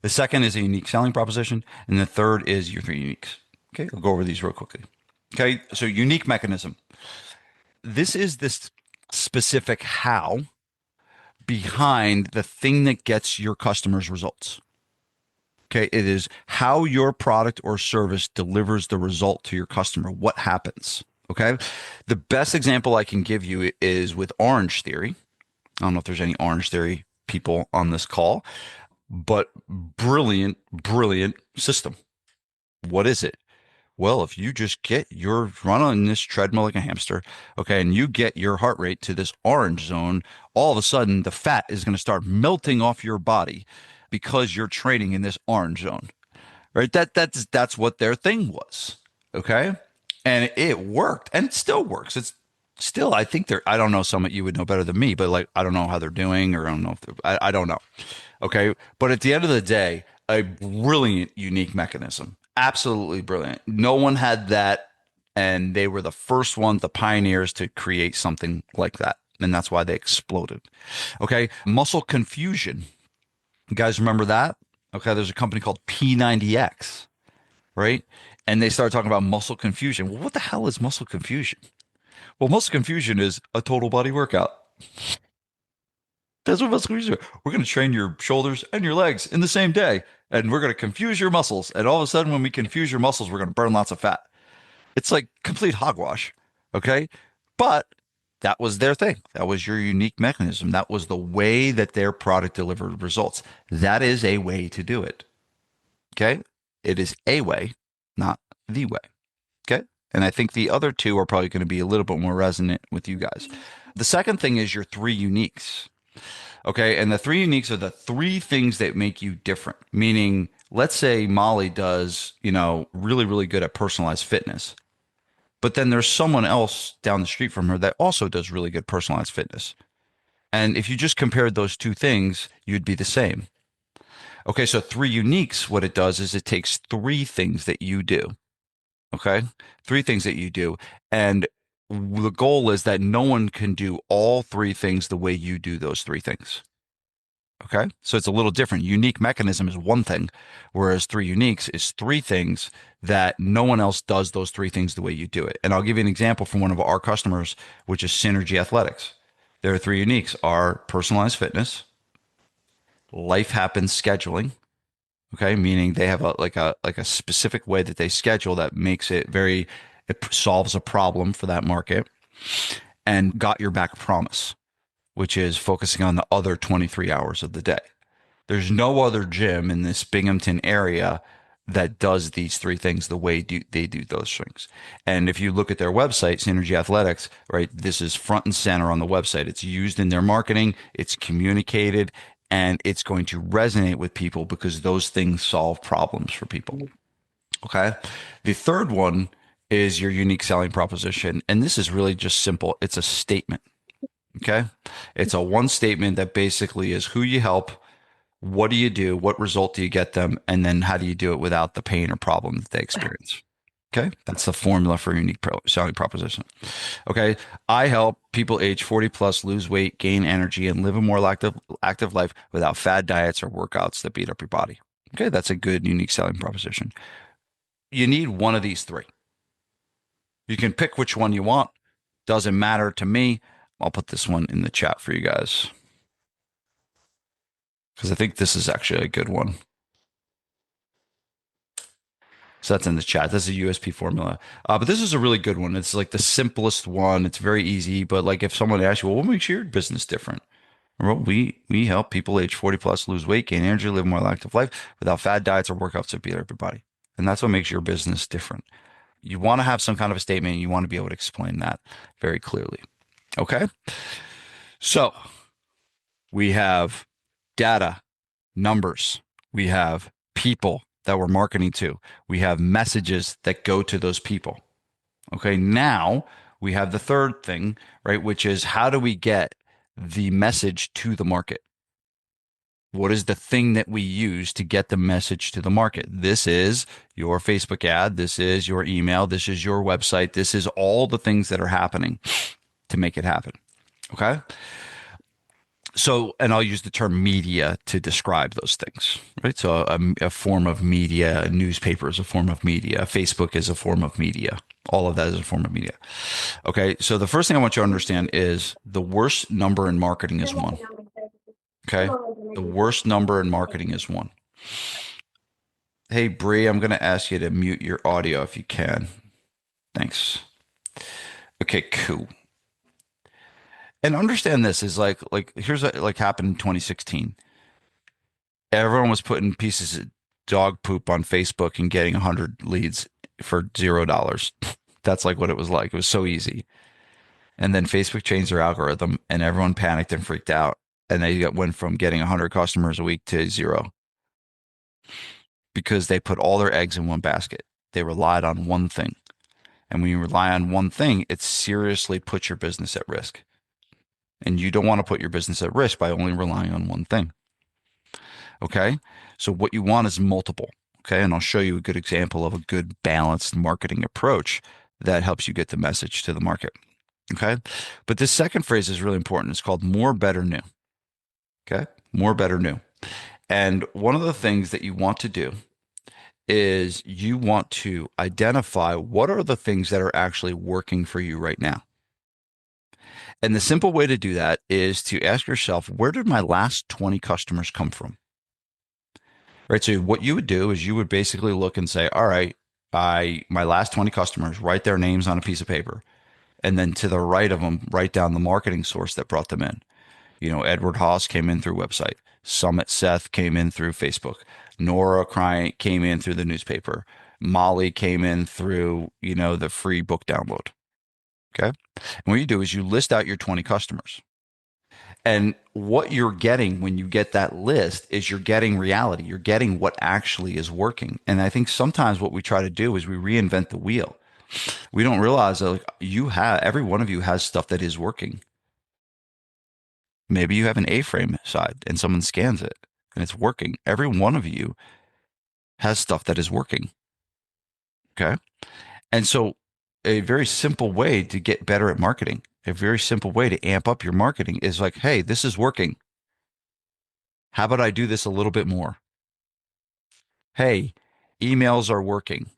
The second is a unique selling proposition, and the third is your three uniques. Okay, I'll go over these real quickly. Okay, so unique mechanism. This is this specific how behind the thing that gets your customers results. Okay, it is how your product or service delivers the result to your customer. What happens? Okay, the best example I can give you is with Orange Theory. I don't know if there's any Orange Theory people on this call, but brilliant, brilliant system. What is it? Well, if you just get your run on this treadmill like a hamster, okay, and you get your heart rate to this orange zone, all of a sudden the fat is going to start melting off your body because you're training in this orange zone, right? That's what their thing was, okay, and it worked, and it still works. It's still, I think they're. I don't know. Some of you would know better than me, but like I don't know how they're doing, or I don't know if I don't know. Okay. But at the end of the day, a brilliant, unique mechanism. Absolutely brilliant. No one had that. And they were the first ones, the pioneers to create something like that. And that's why they exploded. Okay. Muscle confusion. You guys remember that? Okay. There's a company called P90X, right? And they started talking about muscle confusion. Well, what the hell is muscle confusion? Well, muscle confusion is a total body workout. That's what muscle confusion is. We're going to train your shoulders and your legs in the same day, and we're going to confuse your muscles. And all of a sudden, when we confuse your muscles, we're going to burn lots of fat. It's like complete hogwash. Okay. But that was their thing. That was your unique mechanism. That was the way that their product delivered results. That is a way to do it. Okay. It is a way, not the way. Okay. And I think the other two are probably going to be a little bit more resonant with you guys. The second thing is your three uniques. Okay. And the three uniques are the three things that make you different. Meaning, let's say Molly does, really, really good at personalized fitness, but then there's someone else down the street from her that also does really good personalized fitness. And if you just compared those two things, you'd be the same. Okay. So three uniques, what it does is it takes three things that you do. Okay. Three things that you do. And the goal is that no one can do all three things the way you do those three things. Okay. So it's a little different. Unique mechanism is one thing, whereas three uniques is three things that no one else does those three things the way you do it. And I'll give you an example from one of our customers, which is Synergy Athletics. Their three uniques are personalized fitness, life happens scheduling. Okay. Meaning they have a specific way that they schedule that makes it it solves a problem for that market, and got your back promise, which is focusing on the other 23 hours of the day. There's no other gym in this Binghamton area that does these three things the way they do those things. And if you look at their website, Synergy Athletics, right, this is front and center on the website. It's used in their marketing, it's communicated, and it's going to resonate with people because those things solve problems for people. Okay. The third one is your unique selling proposition. And this is really just simple. It's a statement. Okay. It's a one statement that basically is who you help, what do you do, what result do you get them, and then how do you do it without the pain or problem that they experience. Okay. That's the formula for unique selling proposition. Okay. I help people age 40 plus lose weight, gain energy, and live a more active life without fad diets or workouts that beat up your body. Okay. That's a good unique selling proposition. You need one of these three. You can pick which one you want. Doesn't matter to me. I'll put this one in the chat for you guys because I think this is actually a good one. So that's in the chat. This is a USP formula. But this is a really good one. It's like the simplest one. It's very easy. But like if someone asks you, well, what makes your business different? Well, we help people age 40 plus lose weight, gain energy, live a more active life without fad diets or workouts that beat everybody. And that's what makes your business different. You want to have some kind of a statement. You want to be able to explain that very clearly. Okay. So we have data, numbers, we have people that we're marketing to, we have messages that go to those people. Okay. Now We have the third thing, right, which is how do we get the message to the market? What is the thing that we use to get the message to the market? This is your Facebook ad. This is your email. This is your website. This is all the things that are happening to make it happen. Okay. So, and I'll use the term media to describe those things, right? So, a form of media, a newspaper is a form of media, Facebook is a form of media. All of that is a form of media. Okay. So, the first thing I want you to understand is the worst number in marketing is one. Okay. The worst number in marketing is one. Hey, Bree, I'm going to ask you to mute your audio if you can. Thanks. Okay, cool. And understand this is like here's what like happened in 2016. Everyone was putting pieces of dog poop on Facebook and getting 100 leads for $0. That's like what it was like. It was so easy. And then Facebook changed their algorithm and everyone panicked and freaked out. And went from getting 100 customers a week to zero because they put all their eggs in one basket. They relied on one thing. And when you rely on one thing, it seriously puts your business at risk. And you don't want to put your business at risk by only relying on one thing. Okay. So what you want is multiple. Okay. And I'll show you a good example of a good balanced marketing approach that helps you get the message to the market. Okay. But this second phrase is really important. It's called more, better, new. Okay. More, better, new. And one of the things that you want to do is you want to identify what are the things that are actually working for you right now. And the simple way to do that is to ask yourself, where did my last 20 customers come from? Right. So what you would do is you would basically look and say, all right, my last 20 customers, write their names on a piece of paper. And then to the right of them, write down the marketing source that brought them in. You know, Edward Haas came in through website. Summit Seth came in through Facebook. Nora came in through the newspaper. Molly came in through, the free book download. Okay. And what you do is you list out your 20 customers. And what you're getting when you get that list is you're getting reality. You're getting what actually is working. And I think sometimes what we try to do is we reinvent the wheel. We don't realize that every one of you has stuff that is working. Maybe you have an A-frame side and someone scans it and it's working. Every one of you has stuff that is working. Okay. And so a very simple way to get better at marketing, a very simple way to amp up your marketing is like, hey, this is working. How about I do this a little bit more? Hey, emails are working.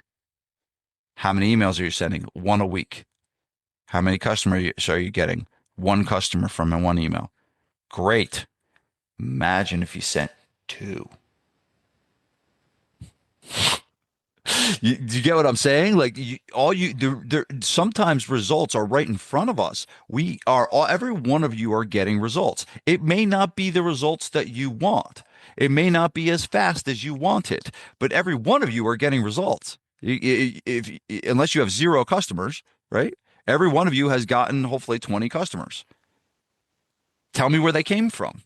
How many emails are you sending? One a week. How many customers are you getting? One customer from one email. Great. Imagine if you sent two. Do you get what I'm saying? Like sometimes results are right in front of us. Every one of you are getting results. It may not be the results that you want. It may not be as fast as you want it, but every one of you are getting results. Unless you have zero customers, right? Every one of you has gotten hopefully 20 customers. Tell me where they came from.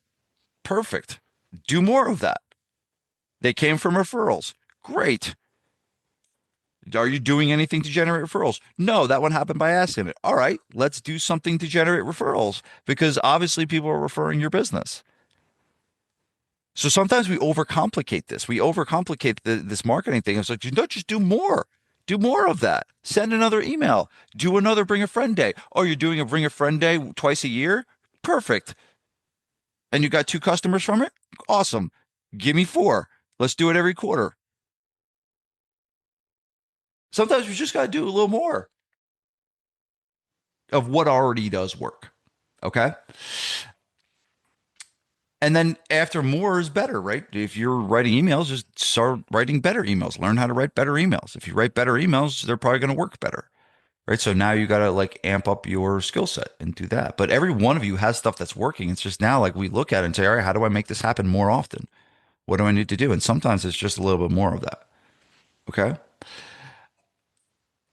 Perfect. Do more of that. They came from referrals. Great. Are you doing anything to generate referrals? No, that one happened by accident. All right, let's do something to generate referrals because obviously people are referring your business. So sometimes we overcomplicate this. We overcomplicate this marketing thing. It's like, just do more. Do more of that. Send another email. Do another bring a friend day. Oh, you're doing a bring a friend day twice a year? Perfect. And you got 2 customers from it? Awesome. Give me 4. Let's do it every quarter. Sometimes we just got to do a little more of what already does work. Okay. And then after more is better, right? If you're writing emails, just start writing better emails. Learn how to write better emails. If you write better emails, they're probably going to work better. Right. So now you got to like amp up your skill set and do that. But every one of you has stuff that's working. It's just now like we look at it and say, all right, how do I make this happen more often? What do I need to do? And sometimes it's just a little bit more of that. Okay.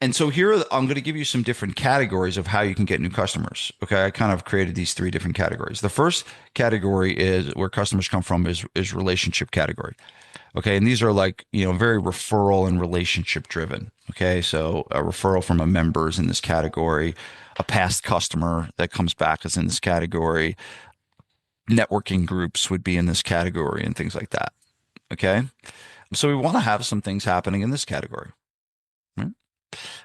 And so here I'm going to give you some different categories of how you can get new customers. Okay, I kind of created these 3 different categories. The first category is where customers come from is relationship category. Okay, and these are like, very referral and relationship driven. Okay, so a referral from a member is in this category. a past customer that comes back is in this category. Networking groups would be in this category and things like that. Okay. So we want to have some things happening in this category. Right?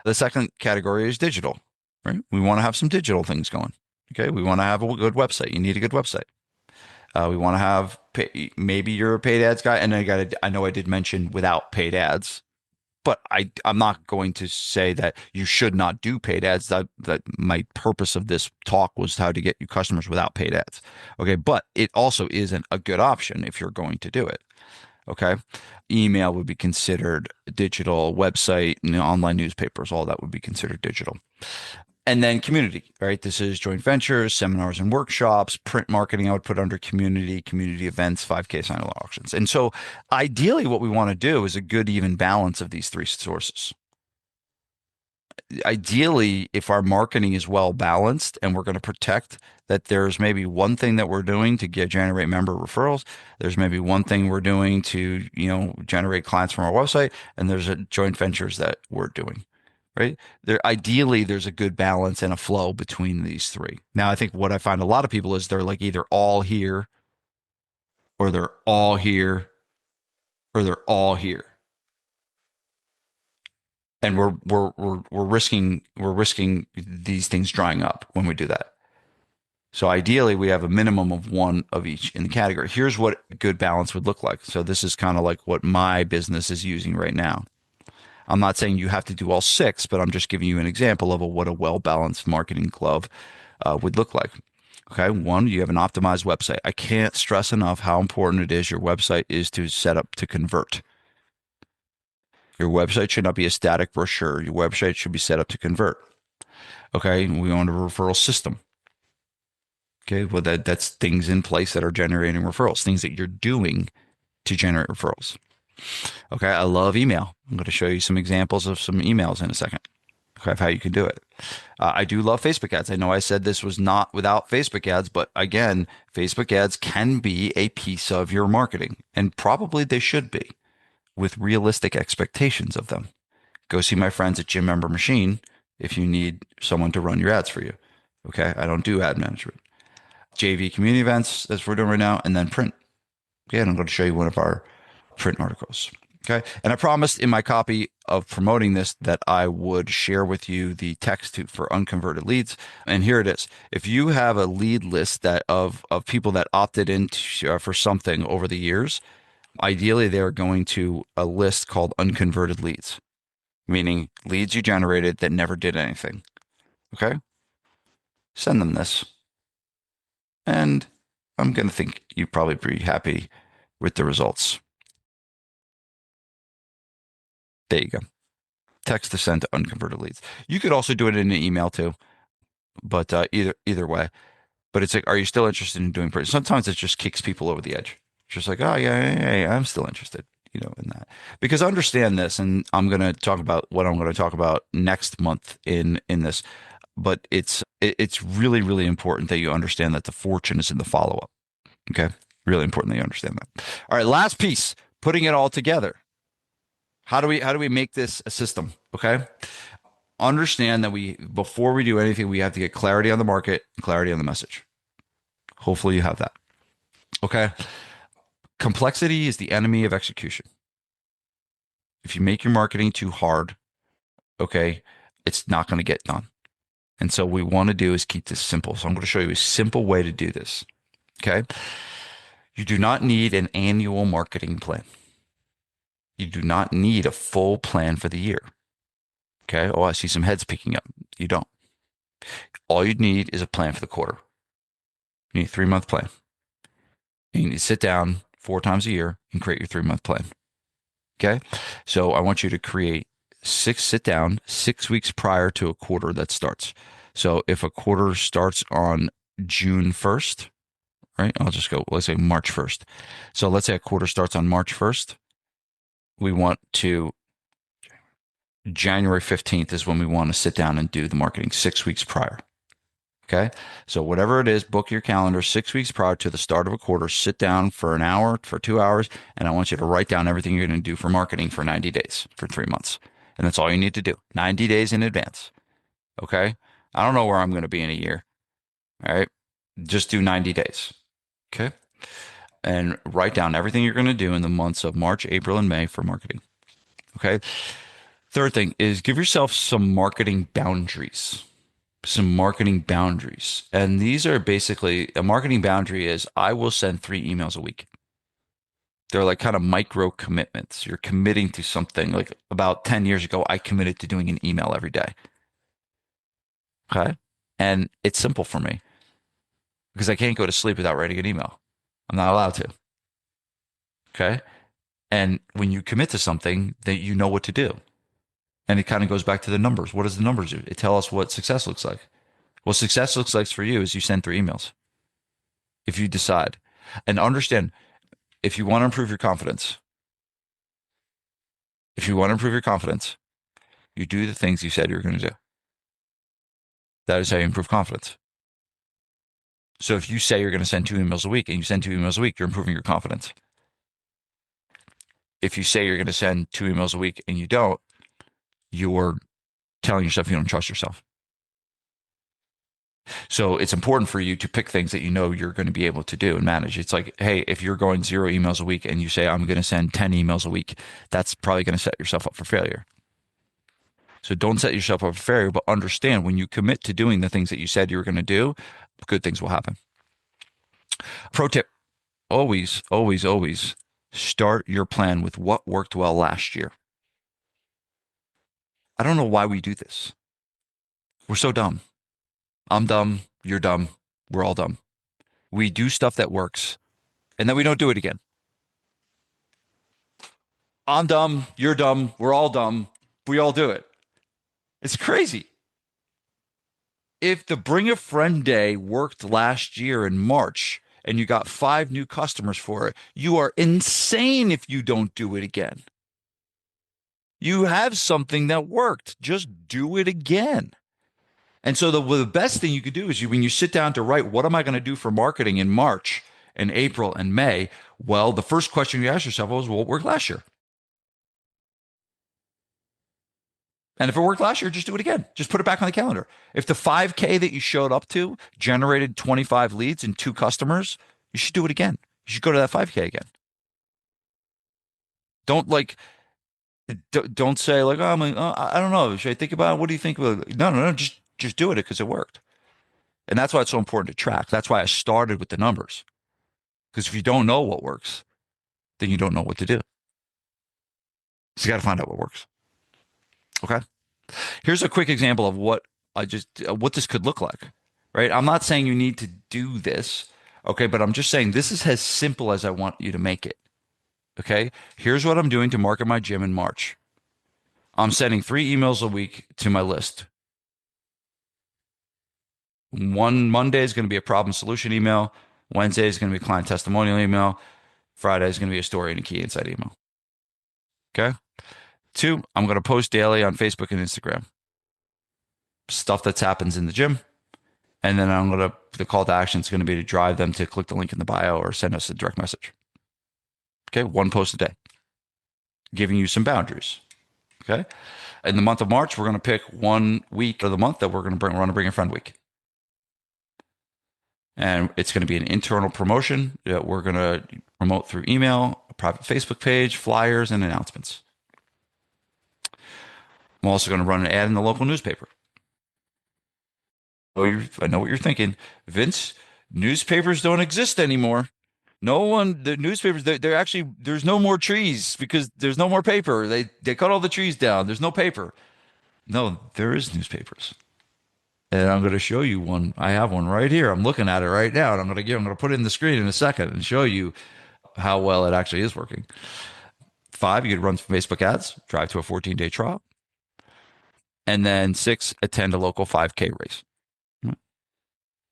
The second category is digital, right? We want to have some digital things going. Okay. We want to have a good website. You need a good website. We want to have maybe you're a paid ads guy. And I know I did mention without paid ads, but I'm not going to say that you should not do paid ads. That my purpose of this talk was how to get you customers without paid ads. Okay. But it also isn't a good option if you're going to do it. Okay. Email would be considered digital, website, online newspapers, all that would be considered digital. And then community, right? This is joint ventures, seminars and workshops, print marketing. I would put under community events, 5K sign auctions. And so ideally what we want to do is a good even balance of these three sources. Ideally, if our marketing is well balanced and we're going to protect that there's maybe one thing that we're doing to generate member referrals, there's maybe one thing we're doing to, generate clients from our website, and there's a joint ventures that we're doing, right? Ideally, there's a good balance and a flow between these three. Now, I think what I find a lot of people is they're like either all here or they're all here or they're all here. And we're risking these things drying up when we do that. So ideally, we have a minimum of one of each in the category. Here's what good balance would look like. So this is kind of like what my business is using right now. I'm not saying you have to do all six, but I'm just giving you an example of what a well-balanced marketing glove would look like. Okay, one, you have an optimized website. I can't stress enough how important it is your website is to set up to convert. Your website should not be a static brochure. Your website should be set up to convert. Okay, we want a referral system. Okay, well that's things in place that are generating referrals, things that you're doing to generate referrals. Okay, I love email. I'm going to show you some examples of some emails in a second. Okay, of how you can do it. I do love Facebook ads. I know I said this was not without Facebook ads, but again, Facebook ads can be a piece of your marketing, and probably they should be with realistic expectations of them. Go see my friends at Gym Member Machine if you need someone to run your ads for you. Okay, I don't do ad management. JV community events, that's what we're doing right now, and then print. Okay, and I'm going to show you one of our print articles. Okay. And I promised in my copy of promoting this that I would share with you the text for unconverted leads. And here it is. If you have a lead list of people that opted in for something over the years, ideally they're going to a list called unconverted leads, meaning leads you generated that never did anything. Okay. Send them this. And I'm going to think you'd probably be happy with the results. There you go. Text to send to unconverted leads. You could also do it in an email too, but either way. But it's like, are you still interested in doing print? Sometimes it just kicks people over the edge. It's just like, oh yeah, I'm still interested, in that. Because understand this, and I'm going to talk about what I'm going to talk about next month in this. But it's really, really important that you understand that the fortune is in the follow up. Okay, really important that you understand that. All right, last piece, putting it all together. How do we make this a system? Okay. Understand that before we do anything, we have to get clarity on the market, clarity on the message. Hopefully you have that. Okay. Complexity is the enemy of execution. If you make your marketing too hard, okay, it's not going to get done. And so what we want to do is keep this simple. So I'm going to show you a simple way to do this. Okay. You do not need an annual marketing plan. You do not need a full plan for the year. Okay. Oh, I see some heads picking up. You don't. All you need is a plan for the quarter. You need a 3-month plan. You need to sit down 4 times a year and create your 3-month plan. Okay. So I want you to sit down 6 weeks prior to a quarter that starts. So if a quarter starts on June 1st, right? Let's say March 1st. So let's say a quarter starts on March 1st. We want to January 15th is when we want to sit down and do the marketing 6 weeks prior. Okay. So whatever it is, book your calendar 6 weeks prior to the start of a quarter, sit down for an hour, for 2 hours, and I want you to write down everything you're going to do for marketing for 90 days, for 3 months. And that's all you need to do. 90 days in advance. Okay. I don't know where I'm going to be in a year. All right. Just do 90 days. Okay. And write down everything you're going to do in the months of March, April, and May for marketing. Okay. Third thing is give yourself some marketing boundaries. Some marketing boundaries. And these are basically a marketing boundary is I will send 3 emails a week. They're like kind of micro commitments. You're committing to something. Like about 10 years ago, I committed to doing an email every day. Okay. And it's simple for me because I can't go to sleep without writing an email. I'm not allowed to. Okay. And when you commit to something, that you know what to do. And it kind of goes back to the numbers. What does the numbers do? It tell us what success looks like. What success looks like for you is you send 3 emails. If you decide and understand, if you want to improve your confidence, if you want to improve your confidence, you do the things you said you were going to do. That is how you improve confidence. So if you say you're going to send 2 emails a week and you send 2 emails a week, you're improving your confidence. If you say you're going to send 2 emails a week and you don't, you're telling yourself you don't trust yourself. So it's important for you to pick things that you know you're going to be able to do and manage. It's like, hey, if you're going 0 emails a week and you say, I'm going to send 10 emails a week, that's probably going to set yourself up for failure. So don't set yourself up for failure, but understand when you commit to doing the things that you said you were going to do, good things will happen. Pro tip, always, always, always start your plan with what worked well last year. I don't know why we do this. We're so dumb. I'm dumb. You're dumb. We're all dumb. We do stuff that works and then we don't do it again. I'm dumb. You're dumb. We're all dumb. We all do it. It's crazy. If the Bring a Friend Day worked last year in March and you got 5 new customers for it, you are insane if you don't do it again. You have something that worked. Just do it again. And so the best thing you could do is when you sit down to write, what am I going to do for marketing in March and April and May? Well, the first question you ask yourself was, well, what worked last year? And if it worked last year, just do it again. Just put it back on the calendar. If the 5K that you showed up to generated 25 leads and 2 customers, you should do it again. You should go to that 5K again. Don't like, don't say like, oh, I don't know. Should I think about it? What do you think? No, no, no. Just do it because it worked. And that's why it's so important to track. That's why I started with the numbers. Because if you don't know what works, then you don't know what to do. So you got to find out what works. Okay. Here's a quick example of what this could look like, right? I'm not saying you need to do this, okay, but I'm just saying this is as simple as I want you to make it. Okay? Here's what I'm doing to market my gym in March. I'm sending 3 emails a week to my list. One Monday is going to be a problem solution email. Wednesday is going to be a client testimonial email. Friday is going to be a story and a key insight email. Okay? 2, I'm going to post daily on Facebook and Instagram. Stuff that happens in the gym. And then the call to action is going to be to drive them to click the link in the bio or send us a direct message. Okay. 1 post a day, giving you some boundaries. Okay. In the month of March, we're going to pick 1 week of the month that we're going to run a Bring a Friend week. And it's going to be an internal promotion that we're going to promote through email, a private Facebook page, flyers, and announcements. I'm also going to run an ad in the local newspaper. I know what you're thinking. Vince, newspapers don't exist anymore. The newspapers, they're actually, there's no more trees because there's no more paper. They cut all the trees down. There's no paper. No, there is newspapers. And I'm going to show you one. I have one right here. I'm looking at it right now. And I'm going to put it in the screen in a second and show you how well it actually is working. 5, you could run Facebook ads, drive to a 14-day trial. And then 6, attend a local 5K race.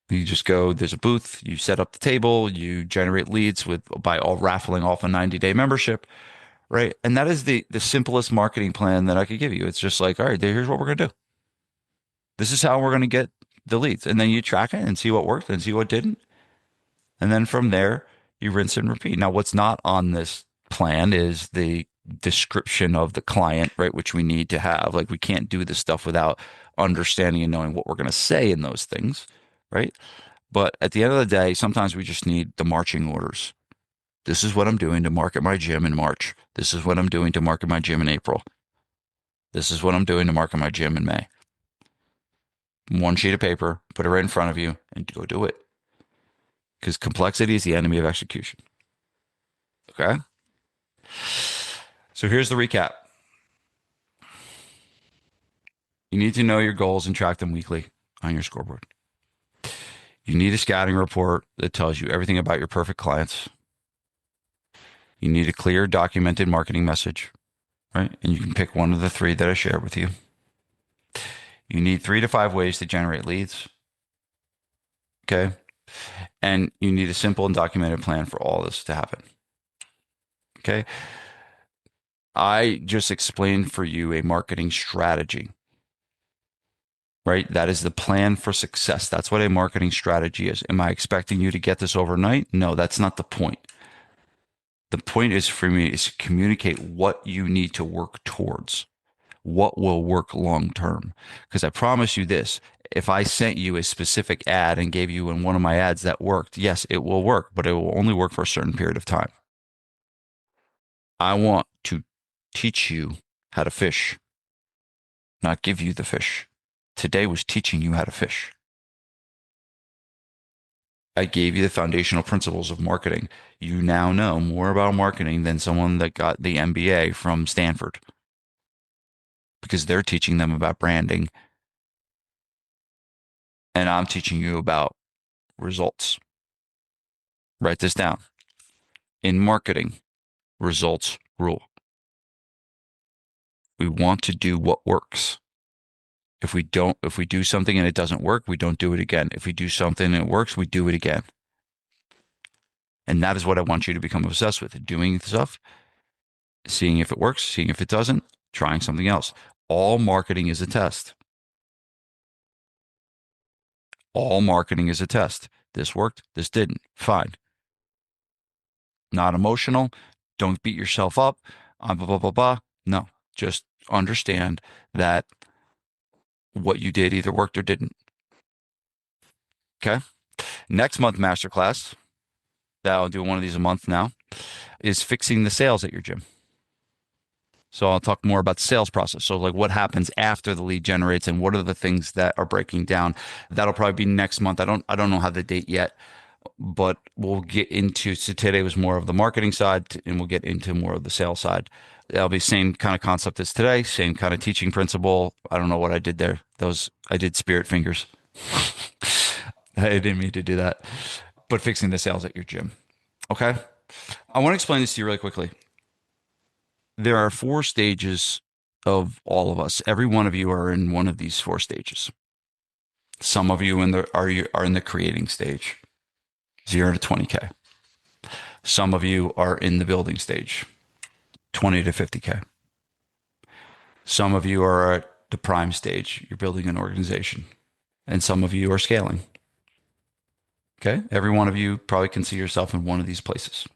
You just go, there's a booth, you set up the table, you generate leads by all raffling off a 90-day membership, right? And that is the simplest marketing plan that I could give you. It's just like, all right, here's what we're going to do. This is how we're going to get the leads. And then you track it and see what worked and see what didn't. And then from there, you rinse and repeat. Now, what's not on this plan is the description of the client, right? Which we need to have. Like we can't do this stuff without understanding and knowing what we're going to say in those things, right? But at the end of the day, sometimes we just need the marching orders. This is what I'm doing to market my gym in March. This is what I'm doing to market my gym in April. This is what I'm doing to market my gym in May. One sheet of paper, put it right in front of you, and go do it. Because complexity is the enemy of execution. Okay? So here's the recap. You need to know your goals and track them weekly on your scoreboard. You need a scouting report that tells you everything about your perfect clients. You need a clear, documented marketing message, right? And you can pick one of the three that I shared with you. You need 3 to 5 ways to generate leads. Okay. And you need a simple and documented plan for all this to happen. Okay. I just explained for you a marketing strategy, right? That is the plan for success. That's what a marketing strategy is. Am I expecting you to get this overnight? No, that's not the point. The point is for me is to communicate what you need to work towards, what will work long term. Because I promise you this, if I sent you a specific ad and gave you in one of my ads that worked, yes, it will work, but it will only work for a certain period of time. I want to teach you how to fish, not give you the fish. Today was teaching you how to fish. I gave you the foundational principles of marketing. You now know more about marketing than someone that got the MBA from Stanford because they're teaching them about branding. And I'm teaching you about results. Write this down. In marketing, results rule. We want to do what works. If we do something and it doesn't work, we don't do it again. If we do something and it works, we do it again. And that is what I want you to become obsessed with, doing stuff, seeing if it works, seeing if it doesn't, trying something else. All marketing is a test. All marketing is a test. This worked, this didn't. Fine. Not emotional. Don't beat yourself up. Blah, blah, blah, blah. No, just understand that what you did either worked or didn't. Okay. Next month, masterclass, that I'll do one of these a month now, is fixing the sales at your gym. So I'll talk more about the sales process. So like what happens after the lead generates and what are the things that are breaking down. That'll probably be next month. I don't know how the date yet, but we'll get into, so today was more of the marketing side and we'll get into more of the sales side. That'll be same kind of concept as today, same kind of teaching principle. I don't know what I did there. I did spirit fingers. I didn't mean to do that, but fixing the sales at your gym. Okay. I want to explain this to you really quickly. There are 4 stages of all of us. Every one of you are in one of these 4 stages. Some of you are in the creating stage, 0 to 20K. Some of you are in the building stage, 20 to 50K. Some of you are at the prime stage. You're building an organization. And some of you are scaling. Okay. Every one of you probably can see yourself in one of these places.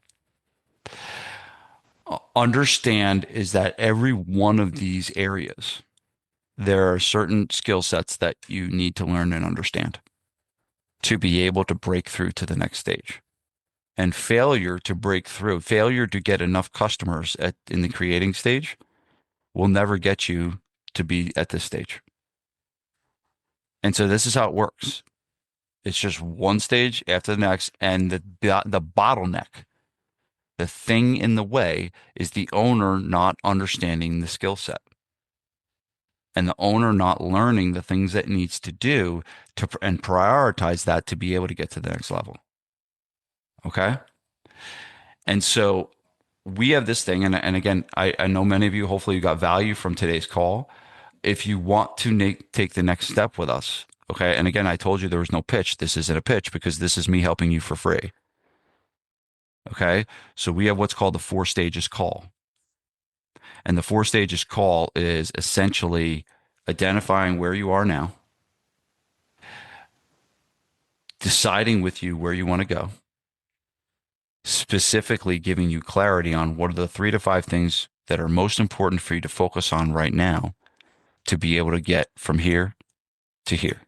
Understand is that every one of these areas, there are certain skill sets that you need to learn and understand to be able to break through to the next stage. And failure to break through, failure to get enough customers in the creating stage will never get you to be at this stage. And so this is how it works. It's just one stage after the next, and the bottleneck, the thing in the way is the owner not understanding the skill set and the owner not learning the things that it needs to do and prioritize that to be able to get to the next level. Okay. And so we have this thing. And again, I know many of you, hopefully you got value from today's call. If you want to take the next step with us, okay. And again, I told you there was no pitch. This isn't a pitch because this is me helping you for free. Okay. So we have what's called the 4 stages call. And the 4 stages call is essentially identifying where you are now, deciding with you where you want to go, specifically giving you clarity on what are the 3 to 5 things that are most important for you to focus on right now to be able to get from here to here,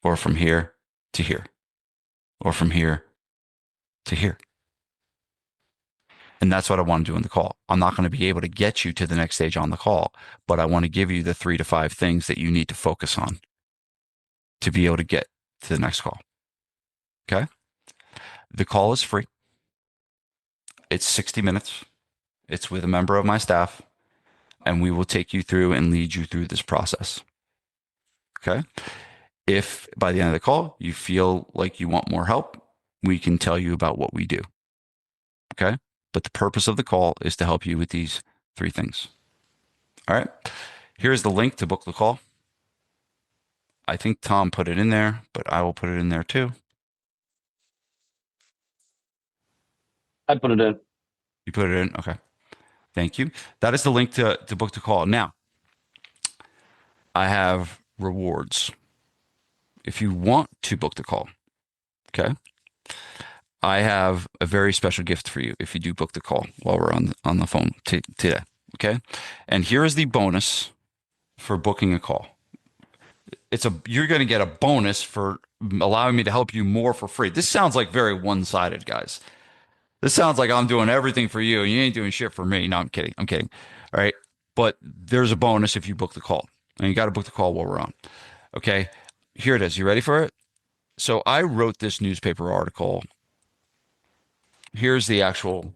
or from here to here, or from here to here. And that's what I want to do in the call. I'm not going to be able to get you to the next stage on the call, but I want to give you the 3 to 5 things that you need to focus on to be able to get to the next call. Okay. The call is free. It's 60 minutes. It's with a member of my staff, and we will take you through and lead you through this process. Okay. If by the end of the call you feel like you want more help, we can tell you about what we do. Okay. But the purpose of the call is to help you with these 3 things. All right. Here's the link to book the call. I think Tom put it in there, but I will put it in there too. I put it in. You put it in? Okay. Thank you. That is the link to book the call. Now, I have rewards. If you want to book the call, okay, I have a very special gift for you if you do book the call while we're on the phone today, okay? And here is the bonus for booking a call. You're going to get a bonus for allowing me to help you more for free. This sounds like very one-sided, guys. This sounds like I'm doing everything for you and you ain't doing shit for me. No, I'm kidding. I'm kidding. All right. But there's a bonus if you book the call. And you got to book the call while we're on. Okay. Here it is. You ready for it? So I wrote this newspaper article. Here's the actual.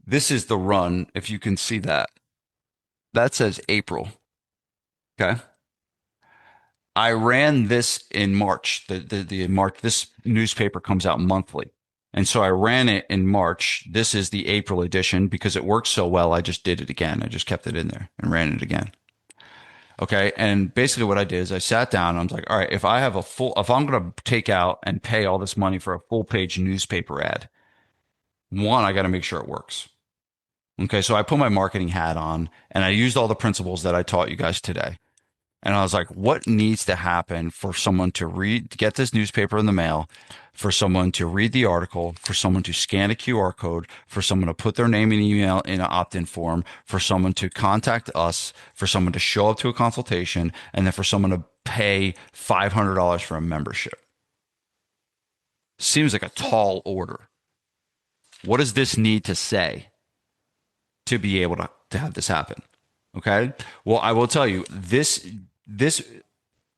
This is the run. If you can see that, that says April. Okay. I ran this in March. The March, this newspaper comes out monthly. And so I ran it in March. This is the April edition because it works so well. I just did it again. I just kept it in there and ran it again. Okay. And basically what I did is I sat down and I was like, all right, if I'm going to take out and pay all this money for a full page newspaper ad, one, I got to make sure it works. Okay. So I put my marketing hat on and I used all the principles that I taught you guys today. And I was like, what needs to happen for someone to get this newspaper in the mail, for someone to read the article, for someone to scan a QR code, for someone to put their name and email in an opt-in form, for someone to contact us, for someone to show up to a consultation, and then for someone to pay $500 for a membership? Seems like a tall order. What does this need to say to be able to have this happen? Okay. Well, I will tell you this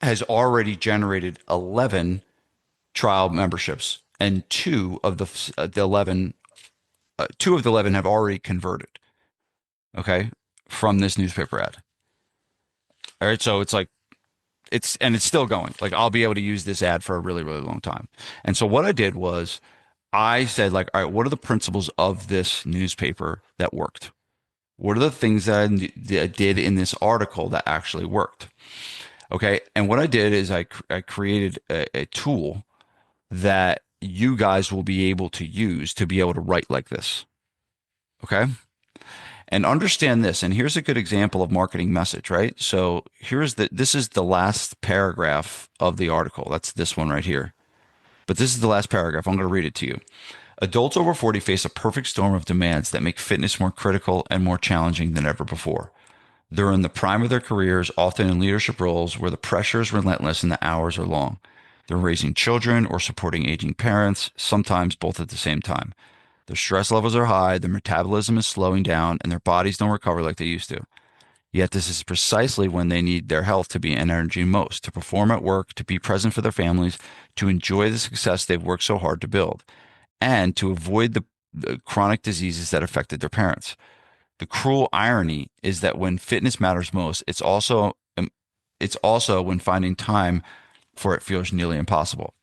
has already generated 11 trial memberships, and two of the 11 have already converted. Okay, from this newspaper ad. All right, so it's like it's still going. Like I'll be able to use this ad for a really, really long time. And so what I did was I said like, all right, what are the principles of this newspaper that worked? What are the things that I did in this article that actually worked? Okay. And what I did is I created a tool that you guys will be able to use to be able to write like this. Okay. And understand this. And here's a good example of marketing message, right? So this is the last paragraph of the article. That's this one right here. But this is the last paragraph. I'm going to read it to you. Adults over 40 face a perfect storm of demands that make fitness more critical and more challenging than ever before. They're in the prime of their careers, often in leadership roles where the pressure is relentless and the hours are long. They're raising children or supporting aging parents, sometimes both at the same time. Their stress levels are high, their metabolism is slowing down, and their bodies don't recover like they used to. Yet this is precisely when they need their health to be in energy most, to perform at work, to be present for their families, to enjoy the success they've worked so hard to build, and to avoid the chronic diseases that affected their parents. The cruel irony is that when fitness matters most, it's also when finding time for it feels nearly impossible.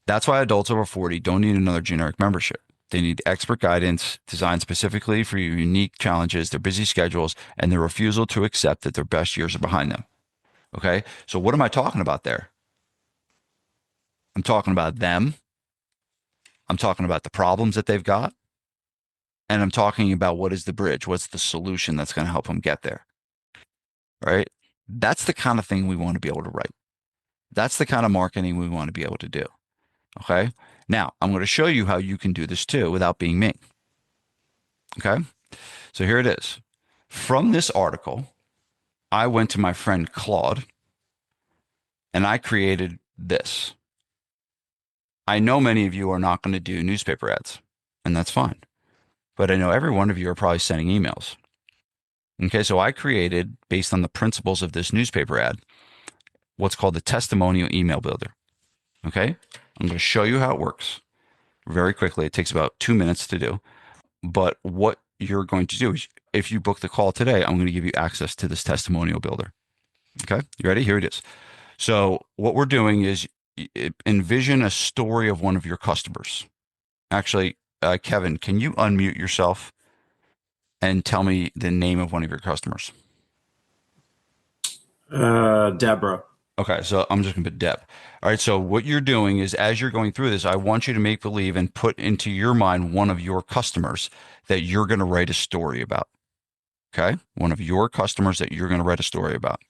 That's why adults over 40 don't need another generic membership. They need expert guidance designed specifically for your unique challenges, their busy schedules, and their refusal to accept that their best years are behind them. Okay. So what am I talking about there? I'm talking about them. I'm talking about the problems that they've got. And I'm talking about what is the bridge? What's the solution that's going to help them get there? Right? That's the kind of thing we want to be able to write. That's the kind of marketing we want to be able to do. Okay. Now I'm going to show you how you can do this too without being me. Okay. So here it is. From this article, I went to my friend Claude and I created this. I know many of you are not going to do newspaper ads, and that's fine. But I know every one of you are probably sending emails. Okay. So I created, based on the principles of this newspaper ad, what's called the testimonial email builder. Okay. I'm going to show you how it works very quickly. It takes about 2 minutes to do. But what you're going to do is if you book the call today, I'm going to give you access to this testimonial builder. Okay. You ready? Here it is. So what we're doing is envision a story of one of your customers. Actually, Kevin, can you unmute yourself and tell me the name of one of your customers? Deborah. Okay, so I'm just going to put Deb. All right, so what you're doing is as you're going through this, I want you to make believe and put into your mind one of your customers that you're going to write a story about. Okay, one of your customers that you're going to write a story about.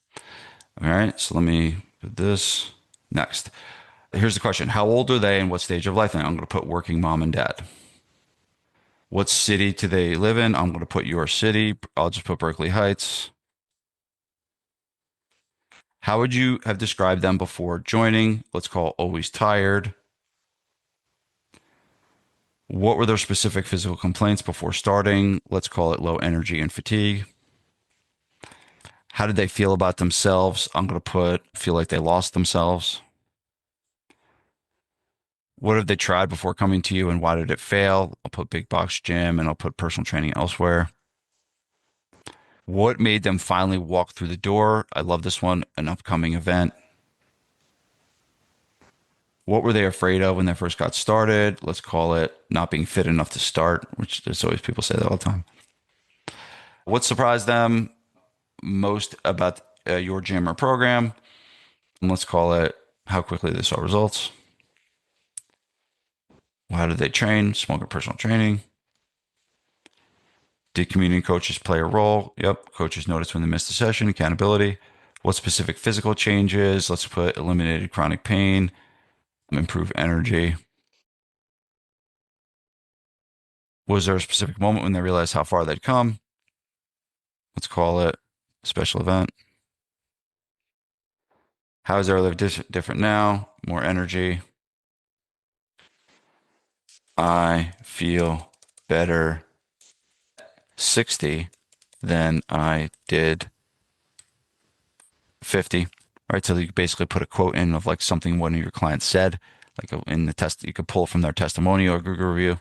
All right, so let me put this next. Here's the question. How old are they and what stage of life? And I'm going to put working mom and dad. What city do they live in? I'm going to put your city. I'll just put Berkeley Heights. How would you have described them before joining? Let's call always tired. What were their specific physical complaints before starting? Let's call it low energy and fatigue. How did they feel about themselves? I'm going to put feel like they lost themselves. What have they tried before coming to you and why did it fail? I'll put big box gym and I'll put personal training elsewhere. What made them finally walk through the door? I love this one, an upcoming event. What were they afraid of when they first got started? Let's call it not being fit enough to start, which there's always people say that all the time. What surprised them most about your gym or program? And let's call it how quickly they saw results. How did they train? Small group personal training. Did community coaches play a role? Yep. Coaches noticed when they missed a session. Accountability. What specific physical changes? Let's put eliminated chronic pain, improve energy. Was there a specific moment when they realized how far they'd come? Let's call it a special event. How is their life different now? More energy. I feel better 60 than I did 50. All right. So you basically put a quote in of like something one of your clients said, like in the test, you could pull from their testimonial or Google review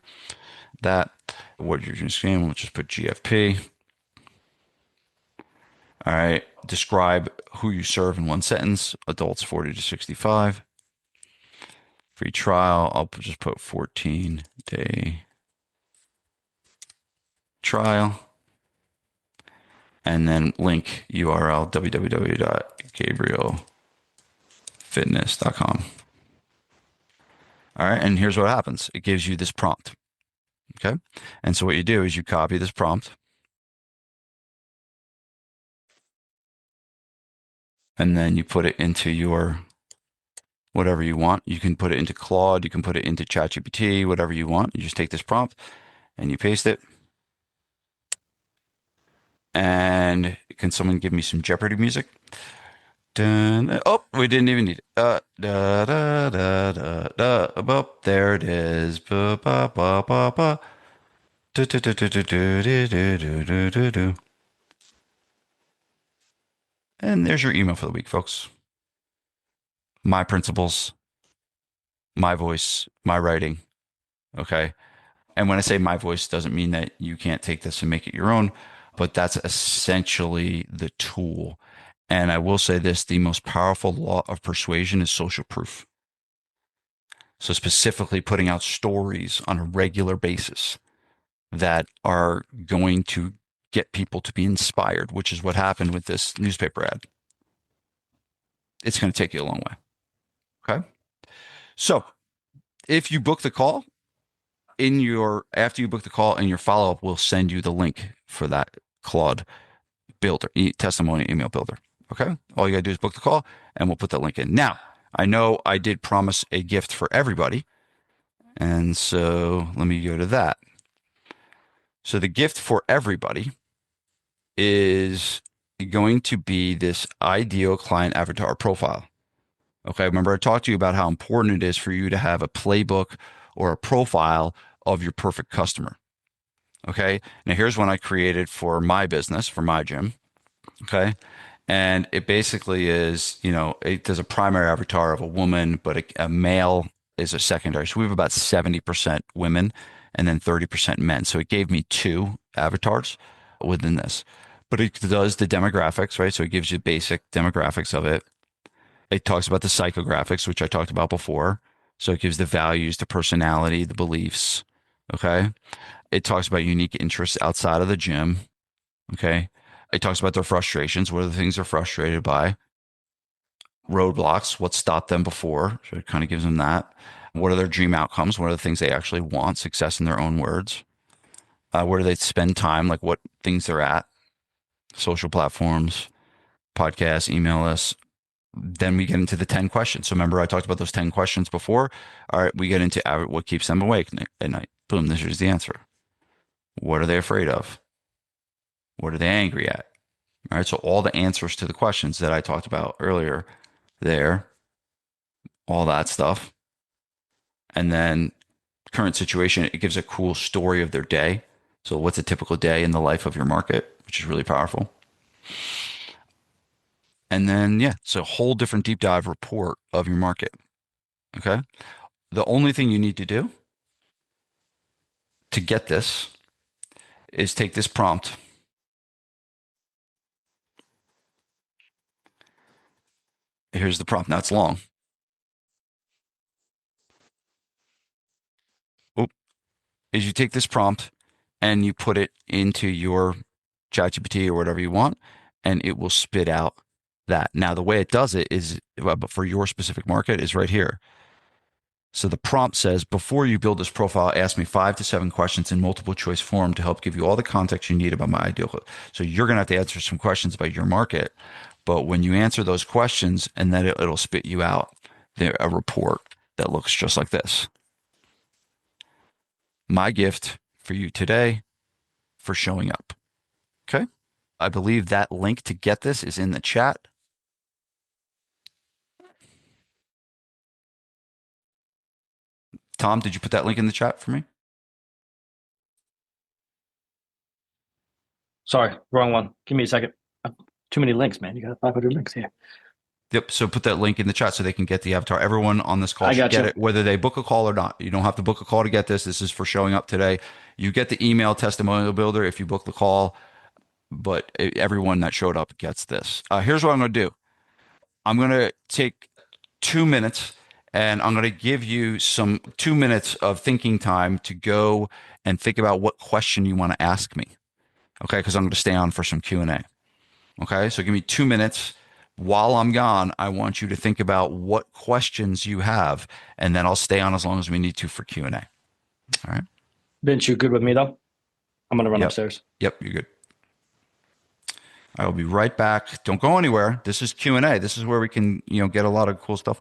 that. What you're going to scan, we'll just put GFP. All right. Describe who you serve in one sentence. Adults 40 to 65. Free trial. I'll just put 14-day trial. And then link URL www.gabrielfitness.com. All right. And here's what happens. It gives you this prompt. Okay. And so what you do is you copy this prompt. And then you put it into your whatever you want. You can put it into Claude. You can put it into ChatGPT, whatever you want. You just take this prompt and you paste it. And can someone give me some Jeopardy music? Dun, oh, we didn't even need it. Da, da, da, da, da, there it is. Ba, ba, ba, ba, ba. Do, do, do, do, do, do, do, do, do, do, do. And there's your email for the week, folks. My principles, my voice, my writing. Okay. And when I say my voice, doesn't mean that you can't take this and make it your own, but that's essentially the tool. And I will say this, the most powerful law of persuasion is social proof. So specifically putting out stories on a regular basis that are going to get people to be inspired, which is what happened with this newspaper ad. It's going to take you a long way. Okay. So if you book the call, after you book the call in your follow-up, we'll send you the link for that Claude builder, testimony email builder. Okay. All you got to do is book the call and we'll put that link in. Now, I know I did promise a gift for everybody. And so let me go to that. So the gift for everybody is going to be this ideal client avatar profile. Okay. Remember, I talked to you about how important it is for you to have a playbook or a profile of your perfect customer. Okay. Now, here's one I created for my business, for my gym. Okay. And it basically is, there's a primary avatar of a woman, but a male is a secondary. So we have about 70% women and then 30% men. So it gave me two avatars within this. But it does the demographics, right? So it gives you basic demographics of it. It talks about the psychographics, which I talked about before. So it gives the values, the personality, the beliefs. Okay. It talks about unique interests outside of the gym. Okay. It talks about their frustrations. What are the things they're frustrated by? Roadblocks, what stopped them before. So it kind of gives them that. What are their dream outcomes? What are the things they actually want? Success in their own words. Where do they spend time? Like what things they're at, social platforms, podcasts, email lists. Then we get into the 10 questions. So remember, I talked about those 10 questions before. All right, we get into what keeps them awake at night. Boom, this is the answer. What are they afraid of? What are they angry at? All right, so all the answers to the questions that I talked about earlier there, all that stuff. And then current situation, it gives a cool story of their day. So, what's a typical day in the life of your market, which is really powerful. And then, yeah, it's a whole different deep dive report of your market. Okay. The only thing you need to do to get this is take this prompt. Here's the prompt. Now it's long. Oop. Is you take this prompt and you put it into your ChatGPT or whatever you want, and it will spit out that. Now, the way it does it is, but for your specific market, is right here. So the prompt says, before you build this profile, ask me 5 to 7 questions in multiple choice form to help give you all the context you need about my ideal. So you're going to have to answer some questions about your market. But when you answer those questions, and then it'll spit you out a report that looks just like this. My gift for you today for showing up. Okay. I believe that link to get this is in the chat. Tom, did you put that link in the chat for me? Sorry, wrong one. Give me a second. Too many links, man. You got 500 links here. Yep. So put that link in the chat so they can get the avatar. Everyone on this call I should got get you. it, whether they book a call or not. You don't have to book a call to get this. This is for showing up today. You get the email testimonial builder if you book the call, but everyone that showed up gets this. Here's what I'm going to do. I'm going to take 2 minutes and I'm going to give you some 2 minutes of thinking time to go and think about what question you want to ask me. Okay. Because I'm going to stay on for some Q&A. Okay. So give me 2 minutes. While I'm gone, I want you to think about what questions you have, and then I'll stay on as long as we need to for Q&A. All right. Vince, you good with me though? I'm gonna run Yep. upstairs. Yep. You're good. I will be right back. Don't go anywhere. This is Q&A. This is where we can, get a lot of cool stuff.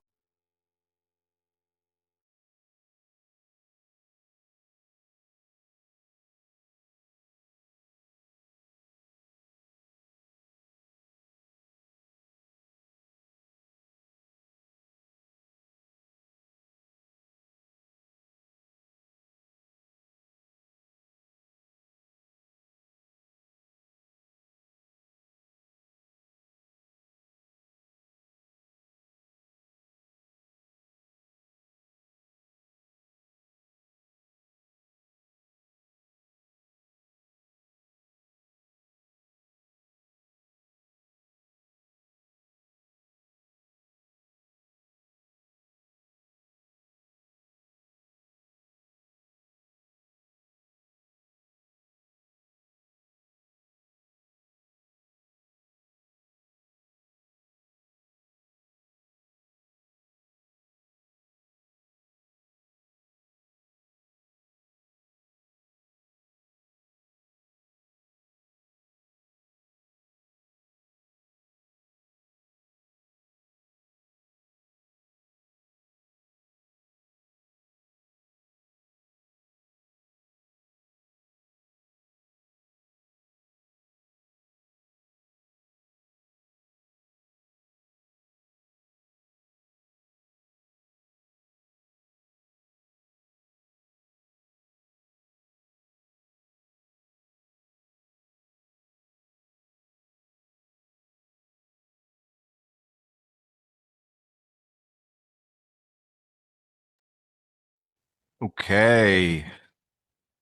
Okay.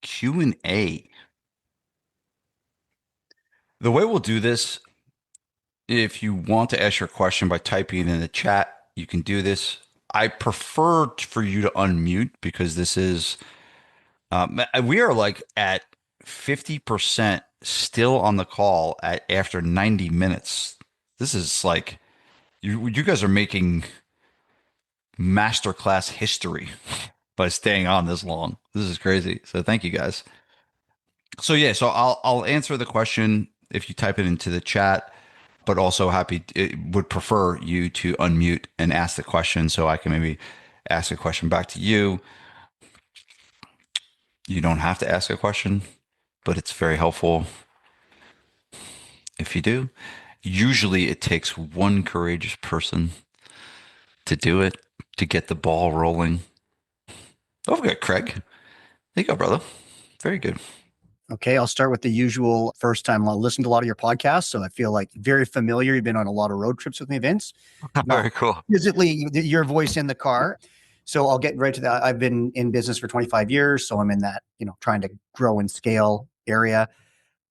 Q&A. The way we'll do this, if you want to ask your question by typing it in the chat, you can do this. I prefer for you to unmute because this is, we are like at 50% still on the call at after 90 minutes. This is like, you guys are making masterclass history by staying on this long. This is crazy. So thank you guys. So yeah, so I'll answer the question if you type it into the chat, but also would prefer you to unmute and ask the question so I can maybe ask a question back to you. You don't have to ask a question, but it's very helpful if you do. Usually it takes one courageous person to do it, to get the ball rolling. Oh, we got Craig. There you go, brother. Very good. Okay, I'll start with the usual first time. I'll listen to a lot of your podcasts, so I feel like very familiar. You've been on a lot of road trips with me, Vince. Very cool. Physically, your voice in the car. So I'll get right to that. I've been in business for 25 years, so I'm in that, trying to grow and scale area.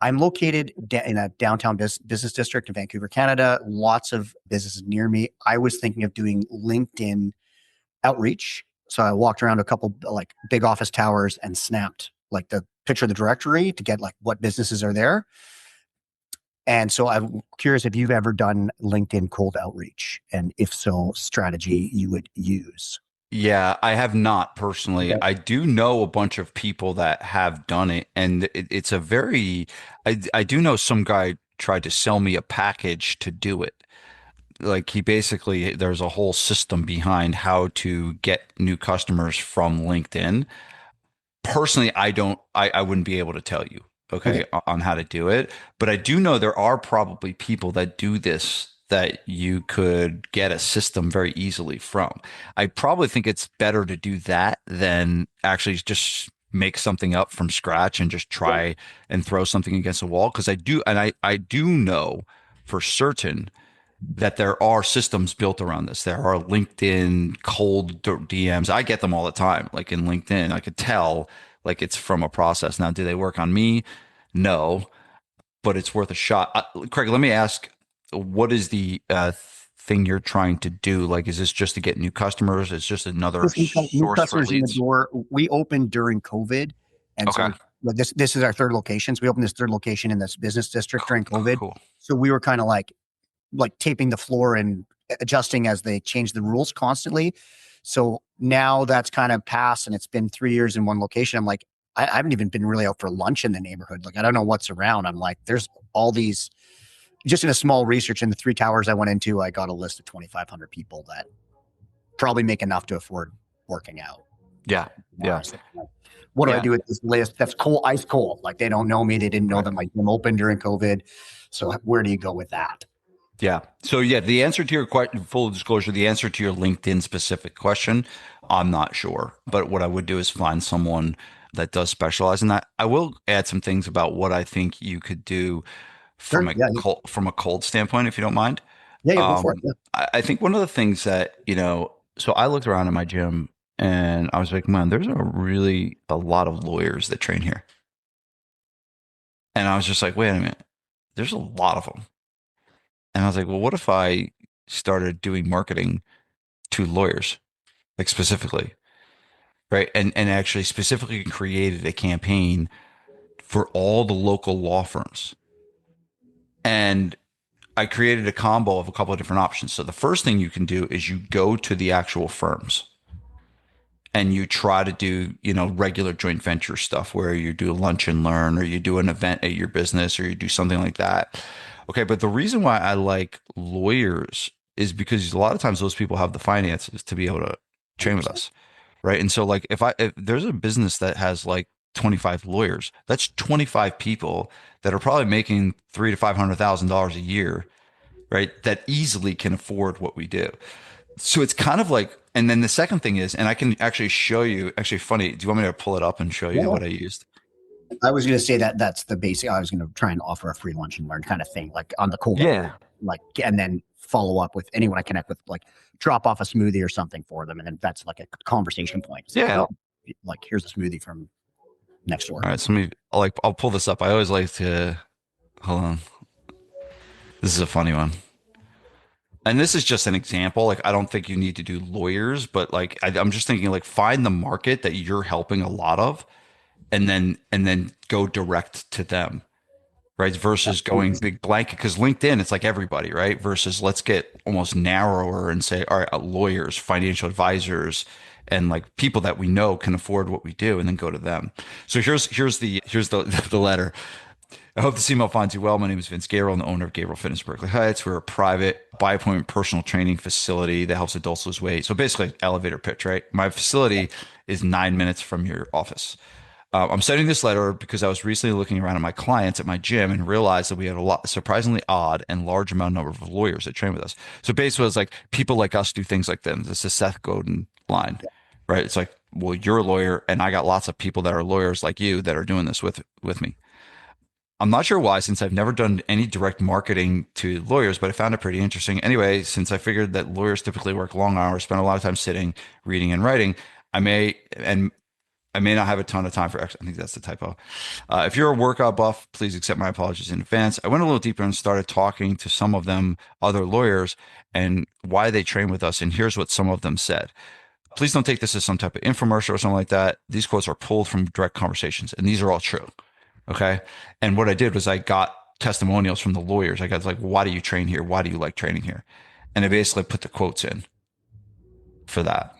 I'm located in a downtown business district in Vancouver, Canada. Lots of businesses near me. I was thinking of doing LinkedIn outreach. So I walked around a couple like big office towers and snapped like the picture of the directory to get like what businesses are there. And so I'm curious if you've ever done LinkedIn cold outreach, and if so, strategy you would use. Yeah, I have not personally. Okay. I do know a bunch of people that have done it, and it's a very, I do know some guy tried to sell me a package to do it. Like he basically, there's a whole system behind how to get new customers from LinkedIn. Personally, I wouldn't be able to tell you, Okay. okay, on how to do it. But I do know there are probably people that do this that you could get a system very easily from. I probably think it's better to do that than actually just make something up from scratch and just Yeah. try and throw something against a wall. Because I do know for certain that there are systems built around this. There are LinkedIn cold DMs. I get them all the time. Like in LinkedIn, I could tell like it's from a process. Now, do they work on me? No, but it's worth a shot. Craig, let me ask, what is the thing you're trying to do? Like, is this just to get new customers? It's just another Just new source for customers in the leads? door. We opened during COVID, and Okay, so this is our third location. So we opened this third location in this business district during COVID. cool. So we were kind of like taping the floor and adjusting as they change the rules constantly. So now that's kind of passed, and it's been 3 years in one location. I'm like, I haven't even been really out for lunch in the neighborhood. Like, I don't know what's around. I'm like, there's all these. Just in a small research in the three towers I went into, I got a list of 2,500 people that probably make enough to afford working out. Yeah, yeah, So, what do I yeah. do with this list? That's cold, ice cold. Like, they don't know me. They didn't know Right. that my gym opened during COVID. So where do you go with that? Yeah. So yeah, the answer to your question, full disclosure, the answer to your LinkedIn specific question, I'm not sure. But what I would do is find someone that does specialize in that. I will add some things about what I think you could do Sure. from a Yeah. cold standpoint, if you don't mind. Yeah. Yeah. Go for it. Yeah. I think one of the things that, so I looked around in my gym and I was like, man, there's a lot of lawyers that train here. And I was just like, wait a minute, there's a lot of them. And I was like, well, what if I started doing marketing to lawyers, like specifically, right? And actually specifically created a campaign for all the local law firms. And I created a combo of a couple of different options. So the first thing you can do is you go to the actual firms and you try to do, regular joint venture stuff where you do lunch and learn or you do an event at your business or you do something like that. Okay. But the reason why I like lawyers is because a lot of times those people have the finances to be able to train with 100%. us. Right. And so like if there's a business that has like 25 lawyers, that's 25 people that are probably making three to $500,000 a year, right? That easily can afford what we do. So it's kind of like, and then the second thing is, and I can actually show you, actually funny. Do you want me to pull it up and show you Yeah. what I used? I was going to say that's the basic. I was going to try and offer a free lunch and learn kind of thing, like on the cold, Yeah. like, and then follow up with anyone I connect with, like drop off a smoothie or something for them. And then that's like a conversation point. It's like, Yeah. oh, like, here's a smoothie from next door. All right, so I'll pull this up. I always like to hold on. This is a funny one. And this is just an example. Like, I don't think you need to do lawyers, but like, I'm just thinking, like, find the market that you're helping a lot of, and then go direct to them, right? Versus going big blanket, because LinkedIn, it's like everybody, right? Versus let's get almost narrower and say, all right, lawyers, financial advisors, and like people that we know can afford what we do, and then go to them. So here's the the letter. I hope this email finds you well. My name is Vince Gabriel. I'm the owner of Gabriel Fitness Berkeley Heights. We're a private by appointment personal training facility that helps adults lose weight. So basically, elevator pitch, right? My facility is 9 minutes from your office. I'm sending this letter because I was recently looking around at my clients at my gym and realized that we had a lot, surprisingly odd and large amount number of lawyers that train with us. So basically, it's like people like us do things like them. This is Seth Godin line, right? It's like, well, you're a lawyer, and I got lots of people that are lawyers like you that are doing this with me. I'm not sure why, since I've never done any direct marketing to lawyers, but I found it pretty interesting. Anyway, since I figured that lawyers typically work long hours, spend a lot of time sitting, reading, and writing, I may not have a ton of time for. I think that's the typo. If you're a workout buff, please accept my apologies in advance. I went a little deeper and started talking to some of them, other lawyers, and why they train with us. And here's what some of them said. Please don't take this as some type of infomercial or something like that. These quotes are pulled from direct conversations, and these are all true. Okay. And what I did was I got testimonials from the lawyers. I got like, why do you train here? Why do you like training here? And I basically put the quotes in for that.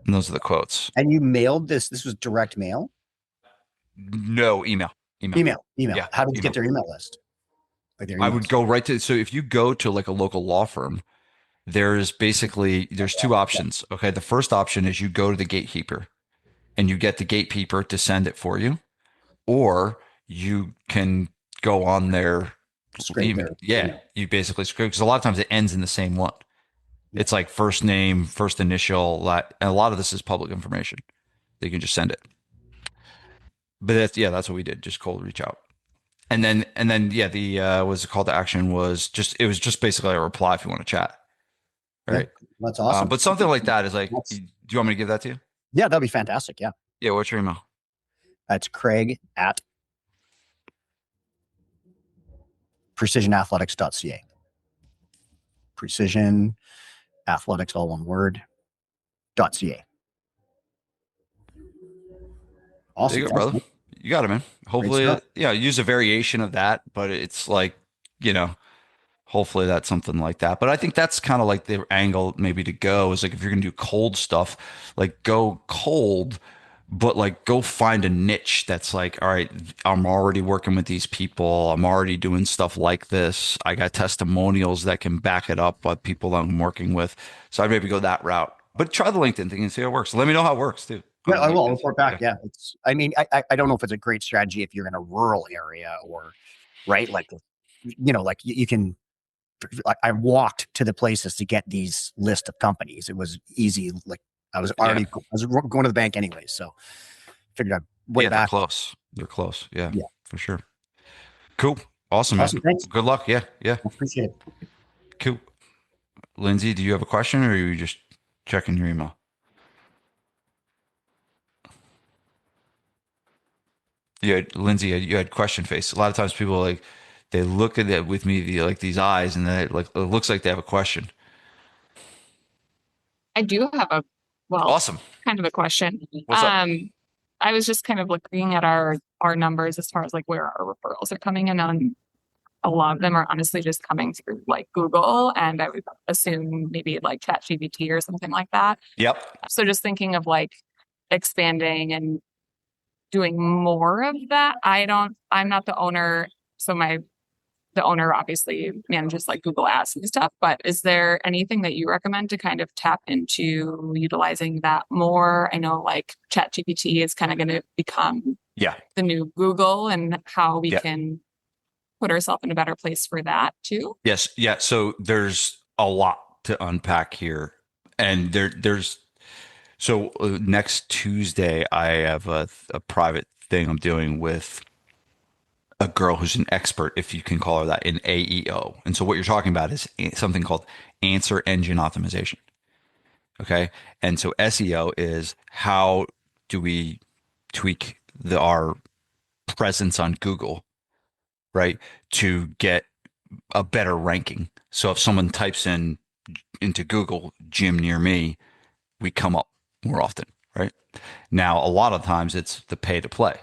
And those are the quotes. And you mailed this. This was direct mail? No, email. Email. Yeah, How did you email. get their email list? Like their I would emails? go right to, so if you go to like a local law firm, there's two options. Okay. The first option is you go to the gatekeeper and you get the gatekeeper to send it for you, or you can go on their Scrape email. their Yeah. email. You basically scrape, because a lot of times it ends in the same one. It's like first name, first initial, and a lot of this is public information. They can just send it. But that's what we did. Just cold reach out. And then the was the call to action was just basically a reply if you want to chat. Right. That's awesome. But something like that is like, do you want me to give that to you? Yeah, that'd be fantastic. Yeah. Yeah. What's your email? That's Craig at precisionathletics.ca. Precision athletics, all one word, .ca. Awesome. There you go, brother. You got it, man. Hopefully, stuff. use a variation of that, but it's like, hopefully that's something like that. But I think that's kind of like the angle maybe to go is like, if you're going to do cold stuff, like go cold, but like go find a niche that's like, all right, I'm already working with these people. I'm already doing stuff like this. I got testimonials that can back it up by people that I'm working with. So I'd maybe go that route, but try the LinkedIn thing and see how it works. Let me know how it works too. Yeah, I will. I'll report back. Yeah. I don't know if it's a great strategy if you're in a rural area or, right? Like, like you can, I walked to the places to get these list of companies. It was easy. Like I was going to the bank anyway. So figured I'd way They're back. close. They're close. Yeah, Yeah. for sure. Cool. Awesome, man. Thanks. Good luck. Yeah. I appreciate it. Cool. Lindsay, do you have a question or are you just checking your email? Yeah, Lindsay, you had question face. A lot of times people like they look at it with me like these eyes, and then it looks like they have a question. I do have Awesome. kind of a question. What's up? I was just kind of looking at our numbers as far as like where our referrals are coming in on. A lot of them are honestly just coming through like Google, and I would assume maybe like ChatGPT or something like that. Yep. So just thinking of like expanding and doing more of that. I'm not the owner, so the owner obviously manages like Google Ads and stuff, but is there anything that you recommend to kind of tap into utilizing that more? I know like ChatGPT is kind of going to become the new Google, and how we can put ourselves in a better place for that too. Yes. Yeah. So there's a lot to unpack here. And next Tuesday, I have a private thing I'm doing with a girl who's an expert, if you can call her that, in AEO. And so what you're talking about is something called answer engine optimization. Okay. And so SEO is how do we tweak our presence on Google, right, to get a better ranking? So if someone types into Google gym near me, we come up more often, right? Now, a lot of times it's the pay to play,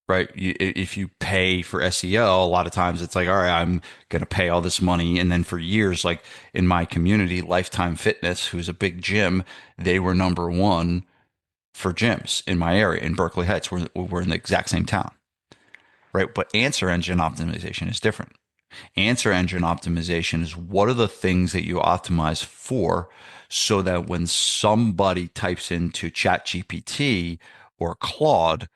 right? If you pay for SEO, a lot of times it's like, all right, I'm going to pay all this money. And then for years, like in my community, Lifetime Fitness, who's a big gym, they were number one for gyms in my area in Berkeley Heights. We're in the exact same town, right? But answer engine optimization is different. Answer engine optimization is what are the things that you optimize for so that when somebody types into ChatGPT or Claude,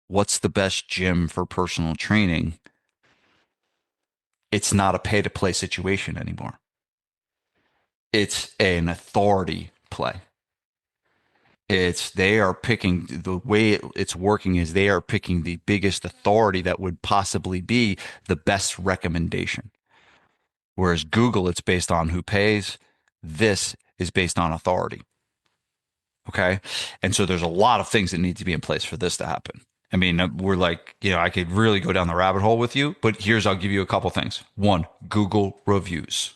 what's the best gym for personal training? It's not a pay to play situation anymore. It's an authority play. It's they are picking the way it's working is they are picking the biggest authority that would possibly be the best recommendation. Whereas Google, it's based on who pays. This is based on authority. Okay. And so there's a lot of things that need to be in place for this to happen. I mean, we're like, I could really go down the rabbit hole with you, but I'll give you a couple things. One, Google reviews.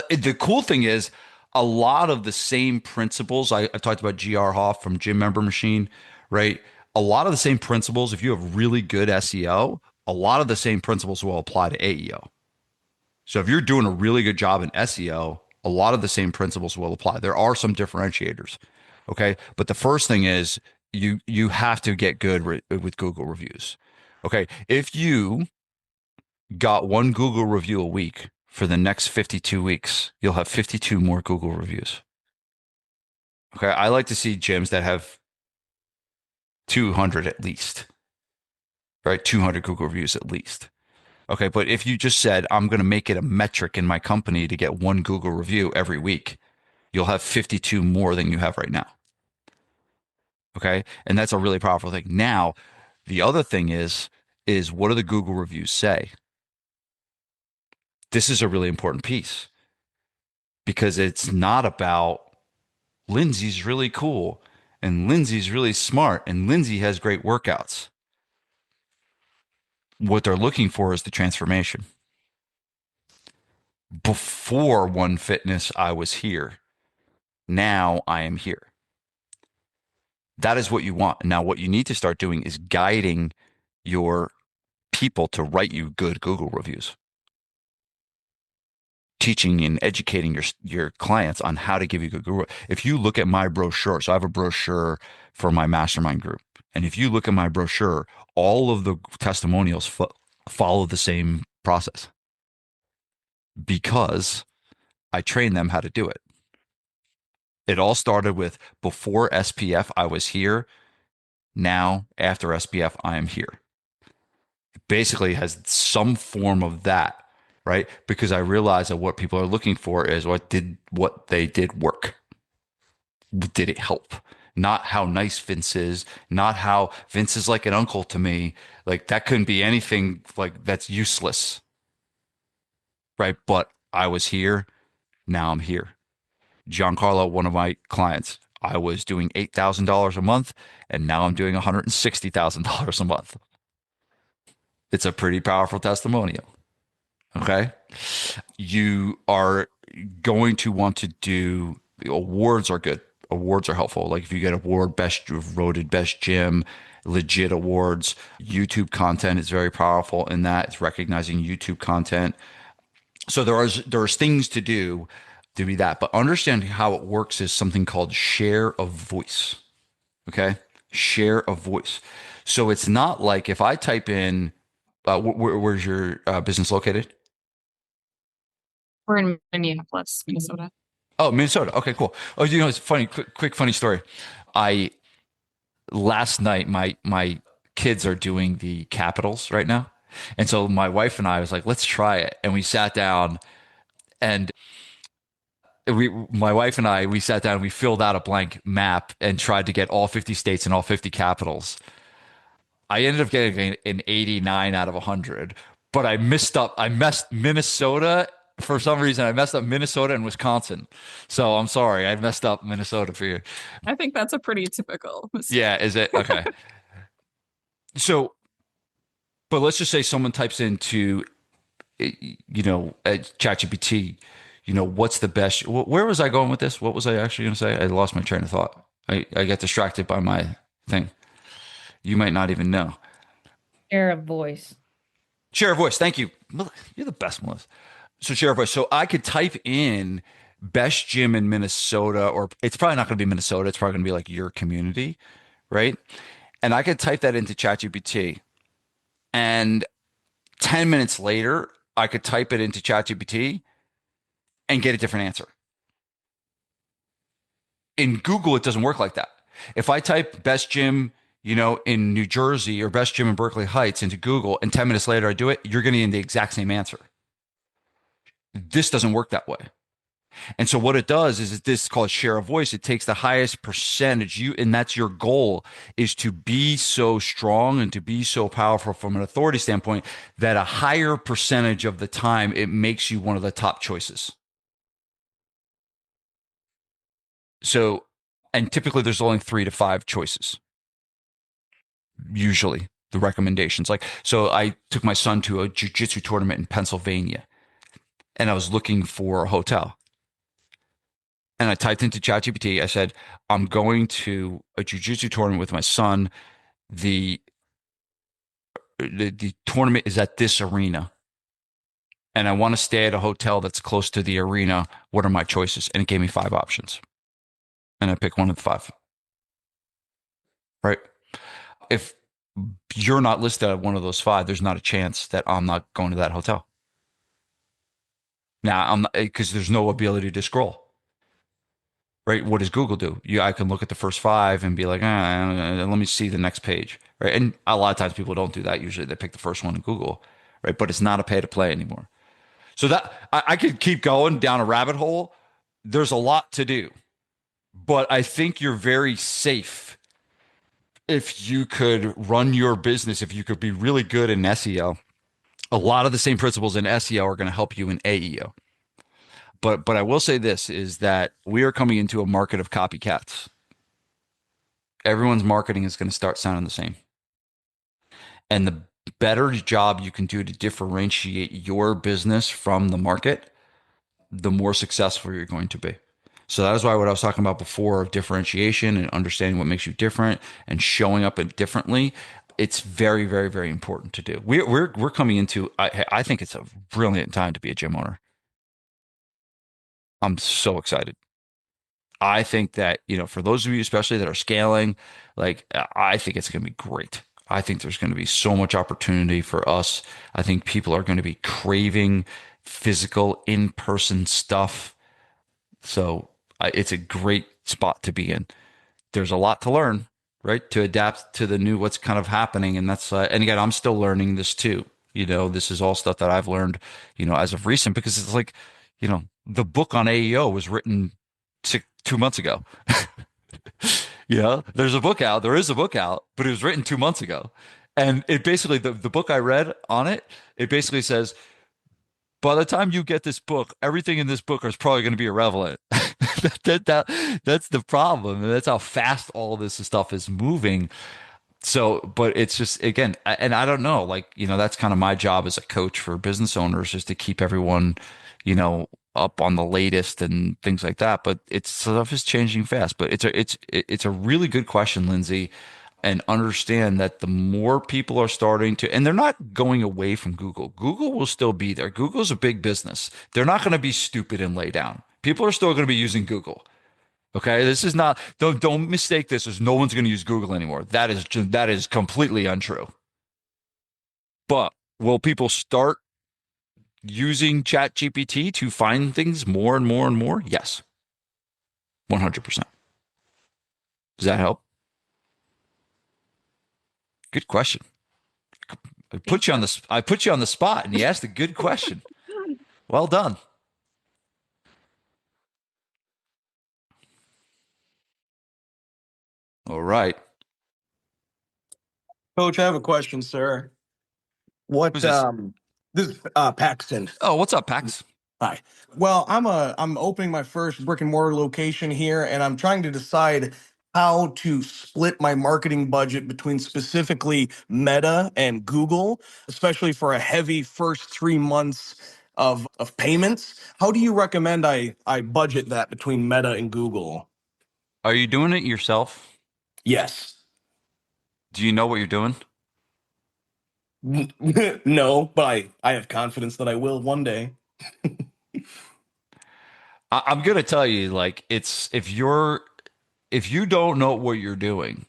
The cool thing is a lot of the same principles. I talked about GR Hoff from Gym Member Machine, right? A lot of the same principles. If you have really good SEO, a lot of the same principles will apply to AEO. So if you're doing a really good job in SEO, a lot of the same principles will apply. There are some differentiators. Okay. But the first thing is you have to get good with Google reviews. Okay. If you got one Google review a week for the next 52 weeks, you'll have 52 more Google reviews. Okay. I like to see gyms that have 200 at least, right? 200 Google reviews at least. Okay, but if you just said, I'm going to make it a metric in my company to get one Google review every week, you'll have 52 more than you have right now. Okay, and that's a really powerful thing. Now, the other thing is what do the Google reviews say? This is a really important piece because it's not about Lindsay's really cool and Lindsay's really smart and Lindsay has great workouts. What they're looking for is the transformation. Before One Fitness, I was here. Now I am here. That is what you want. Now, what you need to start doing is guiding your people to write you good Google reviews, teaching and educating your clients on how to give you good Google. If you look at my brochure, so I have a brochure for my mastermind group, and if you look at my brochure, all of the testimonials follow the same process because I train them how to do it. It all started with before SPF, I was here. Now, after SPF, I am here. It basically has some form of that, right? Because I realized that what people are looking for is what they did work. Did it help? Not how nice Vince is, not how Vince is like an uncle to me. Like that couldn't be anything like that's useless, right? But I was here. Now I'm here. Giancarlo, one of my clients, I was doing $8,000 a month, and now I'm doing $160,000 a month. It's a pretty powerful testimonial. Okay. You are going to want to do awards are good. Awards are helpful. Like if you get award best voted best gym, legit awards. YouTube content is very powerful in that. It's recognizing YouTube content. So there's things to do to be that, but understanding how it works is something called share of voice. Okay, share of voice. So it's not like if I type in, where's your business located? We're in Minneapolis, Minnesota. Oh, Minnesota. Okay, cool. Oh, it's funny. Quick funny story. I last night my kids are doing the capitals right now, and so my wife and I was like, let's try it, and we sat down and my wife and I, we sat down and we filled out a blank map and tried to get all 50 states and all 50 capitals. I ended up getting an 89 out of 100, but I messed Minnesota for some reason. I messed up Minnesota and Wisconsin. So I'm sorry. I messed up Minnesota for you. I think that's a pretty typical mistake. Yeah, is it? Okay. So, but let's just say someone types into, ChatGPT, what's the best? Where was I going with this? What was I actually going to say? I lost my train of thought. I got distracted by my thing. You might not even know. Share of voice. Share a voice. Thank you. You're the best, Melissa. So share a voice. So I could type in best gym in Minnesota, or it's probably not going to be Minnesota. It's probably going to be like your community, right? And I could type that into ChatGPT, and 10 minutes later, I could type it into ChatGPT and get a different answer. In Google, it doesn't work like that. If I type best gym, in New Jersey or best gym in Berkeley Heights into Google, and 10 minutes later I do it, you're going to get the exact same answer. This doesn't work that way. And so what it does is this is called share of voice. It takes the highest percentage and that's your goal, is to be so strong and to be so powerful from an authority standpoint that a higher percentage of the time it makes you one of the top choices. So, and typically there's only 3 to 5 choices. Usually the recommendations, so I took my son to a jiu-jitsu tournament in Pennsylvania and I was looking for a hotel. And I typed into ChatGPT. I said, I'm going to a jiu-jitsu tournament with my son. The tournament is at this arena. And I want to stay at a hotel that's close to the arena. What are my choices? And it gave me 5 options. And I picked one of the 5. Right? If you're not listed at one of those 5, there's not a chance that I'm not going to that hotel. Now, I'm not, because there's no ability to scroll. Right? What does Google do? I can look at the first 5 and be like, let me see the next page. Right? And a lot of times people don't do that. Usually they pick the first one in Google. Right? But it's not a pay to play anymore. So that I could keep going down a rabbit hole. There's a lot to do. But I think you're very safe if you could run your business, if you could be really good in SEO. A lot of the same principles in SEO are going to help you in AEO. But I will say this, is that we are coming into a market of copycats. Everyone's marketing is going to start sounding the same. And the better job you can do to differentiate your business from the market, the more successful you're going to be. So that is why what I was talking about before of differentiation and understanding what makes you different and showing up differently, it's very, very, very important to do. We're coming into, I think it's a brilliant time to be a gym owner. I'm so excited. I think that, for those of you, especially that are scaling, I think it's going to be great. I think there's going to be so much opportunity for us. I think people are going to be craving physical in-person stuff. So it's a great spot to be in. There's a lot to learn, right? To adapt to the new, what's kind of happening. And that's, and again, I'm still learning this too. This is all stuff that I've learned, as of recent, because it's like, the book on AEO was written 2 months ago. There's a book out. There is a book out, but it was written 2 months ago. And it basically, the book I read on it, it basically says, by the time you get this book, everything in this book is probably going to be irrelevant. That's the problem. And that's how fast all this stuff is moving. So, but it's just, again, and I don't know, that's kind of my job as a coach for business owners, is to keep everyone, up on the latest and things like that. But stuff is changing fast. But it's a really good question, Lindsay. And understand that the more people are starting to, and they're not going away from Google. Google will still be there. Google's a big business. They're not going to be stupid and lay down. People are still going to be using Google. Okay, this is not. Don't mistake this as no one's going to use Google anymore. That is completely untrue. But will people start using ChatGPT to find things more and more and more? Yes, 100%. Does that help? Good question. I put you on the spot, and you asked a good question. Well done. All right. Coach, I have a question, sir. Who's this? This is Paxton. Oh, what's up, Pax? Hi. Well, I'm opening my first brick and mortar location here, and I'm trying to decide how to split my marketing budget between specifically Meta and Google, especially for a heavy first 3 months of payments. How do you recommend I budget that between Meta and Google? Are you doing it yourself? Yes. Do you know what you're doing? No, but I have confidence that I will one day. I'm gonna tell you, like, it's if you don't know what you're doing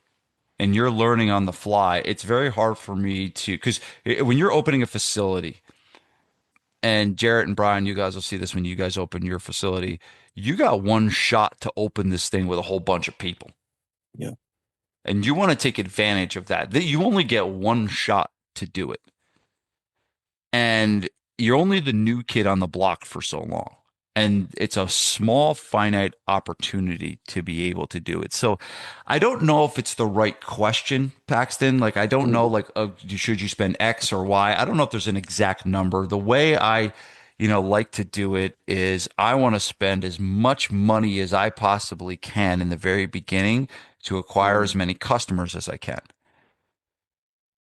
and you're learning on the fly, it's very hard for me to because when you're opening a facility, and Jarrett and Brian, you guys will see this when you guys open your facility. You got one shot to open this thing with a whole bunch of people. Yeah. And you want to take advantage of that. You only get one shot to do it. And you're only the new kid on the block for so long. And it's a small, finite opportunity to be able to do it. So I don't know if it's the right question, Paxton. Like, I don't know, like, should you spend X or Y? I don't know if there's an exact number. The way I, like to do it is I want to spend as much money as I possibly can in the very beginning to acquire as many customers as I can.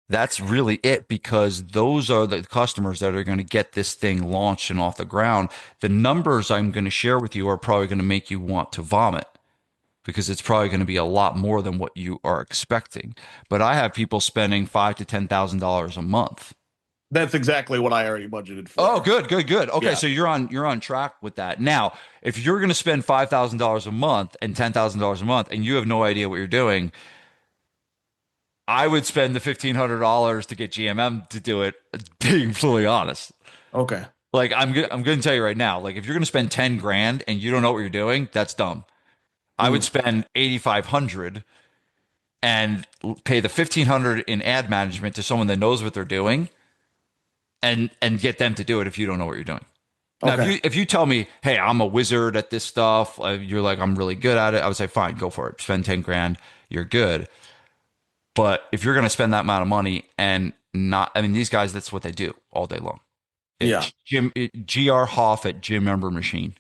That's really it, because those are the customers that are going to get this thing launched and off the ground. The numbers I'm going to share with you are probably going to make you want to vomit, because it's probably going to be a lot more than what you are expecting. But I have people spending $5,000 to $10,000 a month. That's exactly what I already budgeted for. Oh, good. Okay, Yeah. so you're on track with that. Now, if you're going to spend $5,000 a month and $10,000 a month, and you have no idea what you're doing, I would spend the $1,500 to get GMM to do it, being fully honest. Okay. Like, I'm going to tell you right now, like, if you're going to spend 10 grand and you don't know what you're doing, that's dumb. I would spend 8,500 and pay the 1,500 in ad management to someone that knows what they're doing, and get them to do it if you don't know what you're doing. Now, Okay. if you tell me, hey, I'm a wizard at this stuff, you're like, I'm really good at it, I would say, fine, go for it. Spend 10 grand, you're good. But if you're going to spend that amount of money and not, I mean, these guys, that's what they do all day long. Yeah. GR Hoff at Gym Member Machine.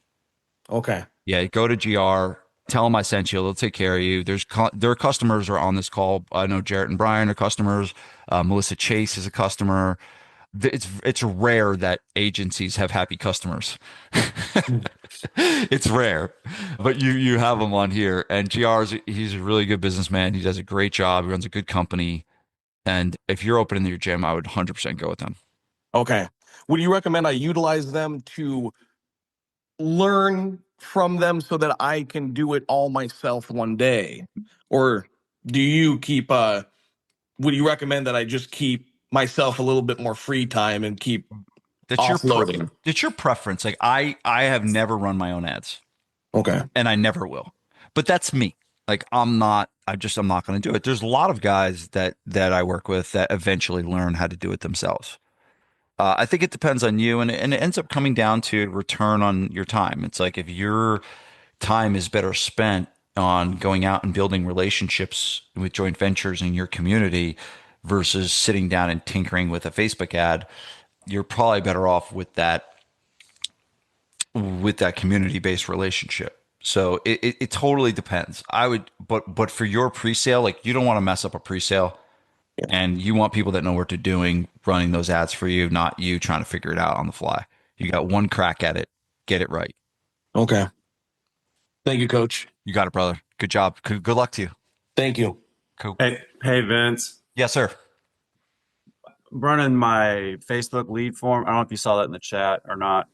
Okay. Yeah, go to GR, tell them I sent you. They'll take care of you. Their customers are on this call. I know Jarrett and Brian are customers. Melissa Chase is a customer. It's rare that agencies have happy customers. It's rare, but you have him on here. And he's a really good businessman. He does a great job. He runs a good company. And if you're opening your gym, I would 100% go with them. Okay. Would you recommend I utilize them to learn from them so that I can do it all myself one day? Or do you would you recommend that I just keep myself a little bit more free time and keep offloading? That's your preference. Like, I have never run my own ads, Okay. and I never will. But that's me. Like, I'm not going to do it. There's a lot of guys that I work with that eventually learn how to do it themselves. I think it depends on you, and it ends up coming down to return on your time. It's like, if your time is better spent on going out and building relationships with joint ventures in your community versus sitting down and tinkering with a Facebook ad, you're probably better off with that community-based relationship. So it totally depends. I would, but for your pre-sale, like, you don't want to mess up a pre-sale. And you want people that know what they're doing running those ads for you, not you trying to figure it out on the fly. You got one crack at it. Get it right. Okay. Thank you, Coach. You got it, brother. Good job. Good luck to you. Thank you. Cool. Hey, Vince. Yes, sir. Running my Facebook lead form. I don't know if you saw that in the chat or not.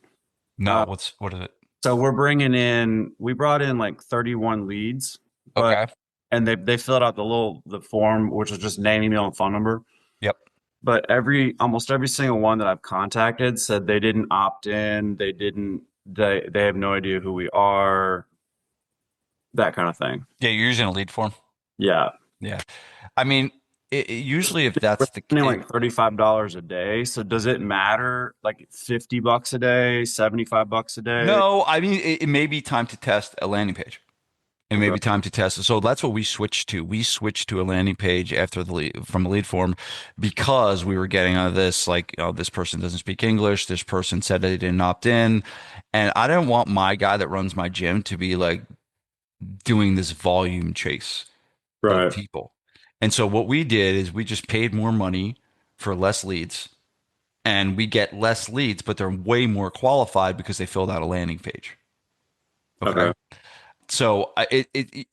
No, what is it? So we brought in like 31 leads. Okay. And they filled out the form, which is just name, email, and phone number. Yep. But almost every single one that I've contacted said they didn't opt in. They have no idea who we are. That kind of thing. Yeah, you're using a lead form. Yeah. Yeah. I mean, usually if that's the We're case, like $35 a day. So does it matter? Like $50 a day, $75 a day? no, I mean, it may be time to test a landing page. It may be time to test. So that's what we switched to. We switched to a landing page after the lead, from a lead form, because we were getting out of this, like, this person doesn't speak English. This person said they didn't opt in. And I didn't want my guy that runs my gym to be like doing this volume chase of Right. people. And so what we did is we just paid more money for less leads, and we get less leads, but they're way more qualified because they filled out a landing page. Okay. Okay. So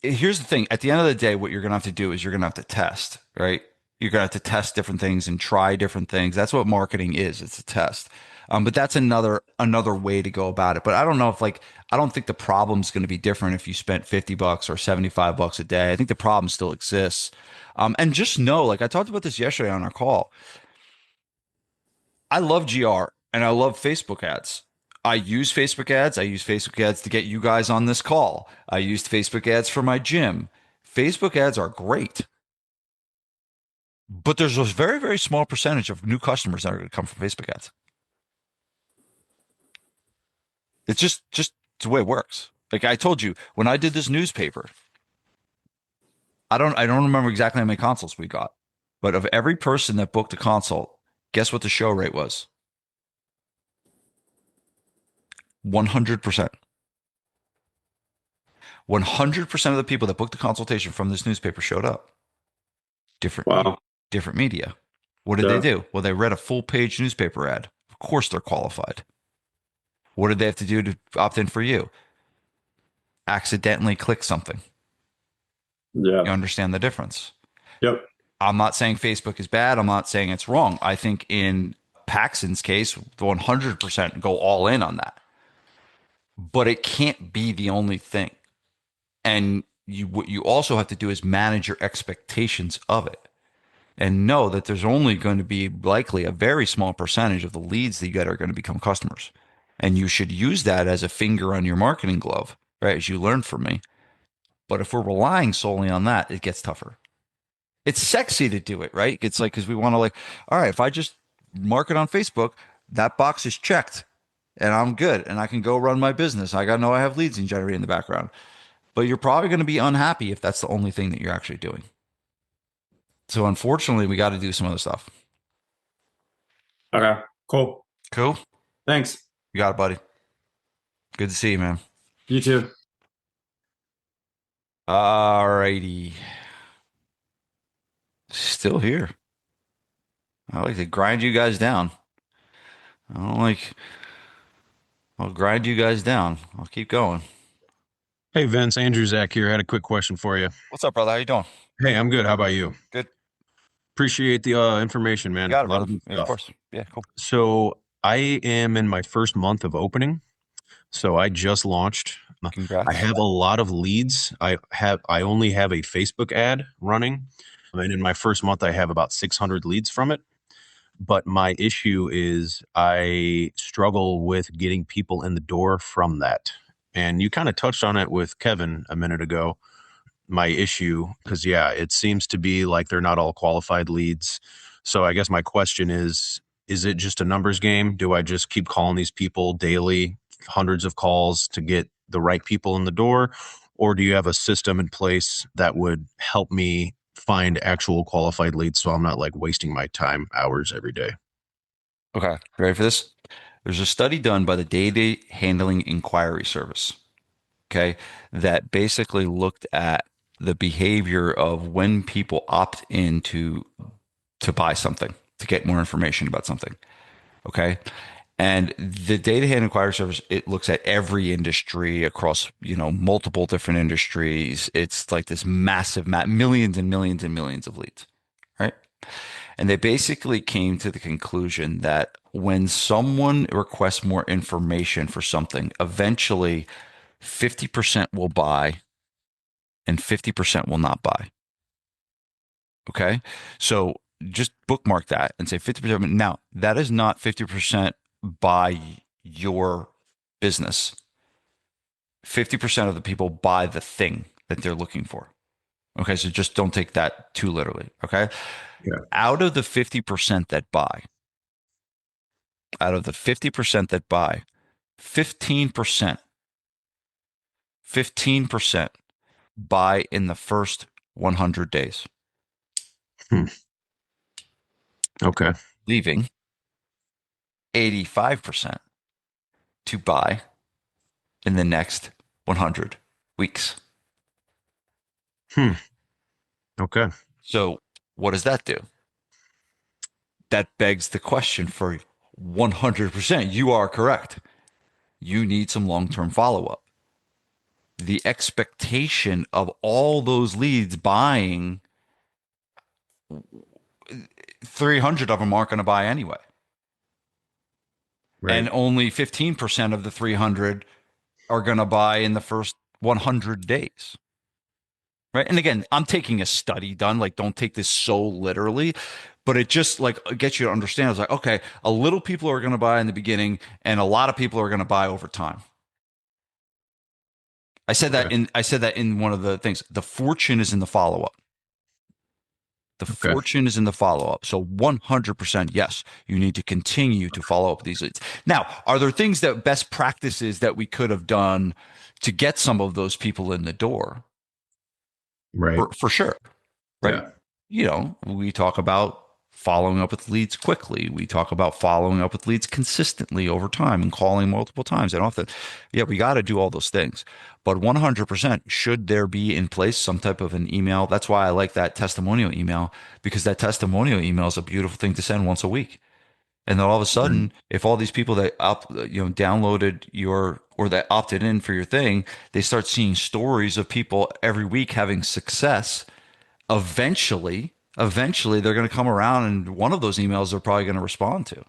here's the thing. At the end of the day, what you're going to have to do is you're going to have to test, right? You're going to have to test different things and try different things. That's what marketing is. It's a test. But that's another way to go about it. But I don't know if, like, I don't think the problem's going to be different if you spent $50 or $75 a day. I think the problem still exists. And just know, like I talked about this yesterday on our call, I love GR and I love Facebook ads. I use Facebook ads. I use Facebook ads to get you guys on this call. I used Facebook ads for my gym. Facebook ads are great, but there's a very, very small percentage of new customers that are going to come from Facebook ads. It's just the way it works. Like I told you, when I did this newspaper, I don't remember exactly how many consults we got, but of every person that booked a consult, guess what the show rate was? 100%. 100% of the people that booked a consultation from this newspaper showed up. Wow. Different media. What did Yeah. they do? Well, they read a full page newspaper ad. Of course they're qualified. What did they have to do to opt in for you? Accidentally click something. Yeah. You understand the difference. Yep. I'm not saying Facebook is bad. I'm not saying it's wrong. I think in Paxton's case, 100% go all in on that. But it can't be the only thing. And what you also have to do is manage your expectations of it, and know that there's only going to be likely a very small percentage of the leads that you get are going to become customers. And you should use that as a finger on your marketing glove, right? As you learned from me. But if we're relying solely on that, it gets tougher. It's sexy to do it, right? It's like, because we want to, like, all right, if I just market on Facebook, that box is checked and I'm good and I can go run my business. I got to know I have leads and generate in the background. But you're probably going to be unhappy if that's the only thing that you're actually doing. So unfortunately, we got to do some other stuff. Okay. Cool. Cool. Thanks. You got it, buddy. Good to see you, man. You too. All righty. Still here. I like to grind you guys down. I don't like, I'll grind you guys down. I'll keep going. Hey Vince, Andrew Zach here. I had a quick question for you. What's up, brother? How you doing? Hey, I'm good. How about you? Good. Appreciate the information, man. You got it, A lot brother. of good Yeah, of stuff. course. Yeah, cool. So I am in my first month of opening. So I just launched. Congrats. I have a lot of leads. I only have a Facebook ad running. And in my first month, I have about 600 leads from it. But my issue is I struggle with getting people in the door from that. And you kind of touched on it with Kevin a minute ago. My issue, because yeah, it seems to be like they're not all qualified leads. So I guess my question is it just a numbers game? Do I just keep calling these people daily, hundreds of calls to get the right people in the door? Or do you have a system in place that would help me find actual qualified leads so I'm not like wasting my time hours every day? Okay. Ready for this? There's a study done by the Data Handling Inquiry Service, okay, that basically looked at the behavior of when people opt in to buy something, to get more information about something. Okay. And the Data Handling Inquiry Service, it looks at every industry across, multiple different industries. It's like this massive, millions and millions and millions of leads, right? And they basically came to the conclusion that when someone requests more information for something, eventually 50% will buy and 50% will not buy. Okay. So just bookmark that and say 50%. Now, that is not 50% buy your business. 50% of the people buy the thing that they're looking for. Okay. So just don't take that too literally. Okay. Yeah. Out of the 50% that buy, 15% buy in the first 100 days, Okay. leaving 85% to buy in the next 100 weeks. Okay. So what does that do? That begs the question for 100%. You are correct. You need some long-term follow-up. The expectation of all those leads buying, 300 of them aren't going to buy anyway. Right. And only 15% of the 300 are going to buy in the first 100 days. Right. And again, I'm taking a study done. Like, don't take this so literally, but it just like gets you to understand. It's like, okay, a little people are going to buy in the beginning and a lot of people are going to buy over time. I said that in one of the things. The fortune is in the follow-up. The fortune is in the follow-up. So 100%, yes, you need to continue to follow up these leads. Now, are there things that best practices that we could have done to get some of those people in the door? Right. For sure. Right. Yeah. You know, we talk about following up with leads quickly. We talk about following up with leads consistently over time and calling multiple times and often. Yeah, we got to do all those things. But 100%, should there be in place some type of an email? That's why I like that testimonial email, because that testimonial email is a beautiful thing to send once a week. And then all of a sudden, if all these people that downloaded your or that opted in for your thing, they start seeing stories of people every week having success. Eventually they're going to come around, and one of those emails they're probably going to respond to.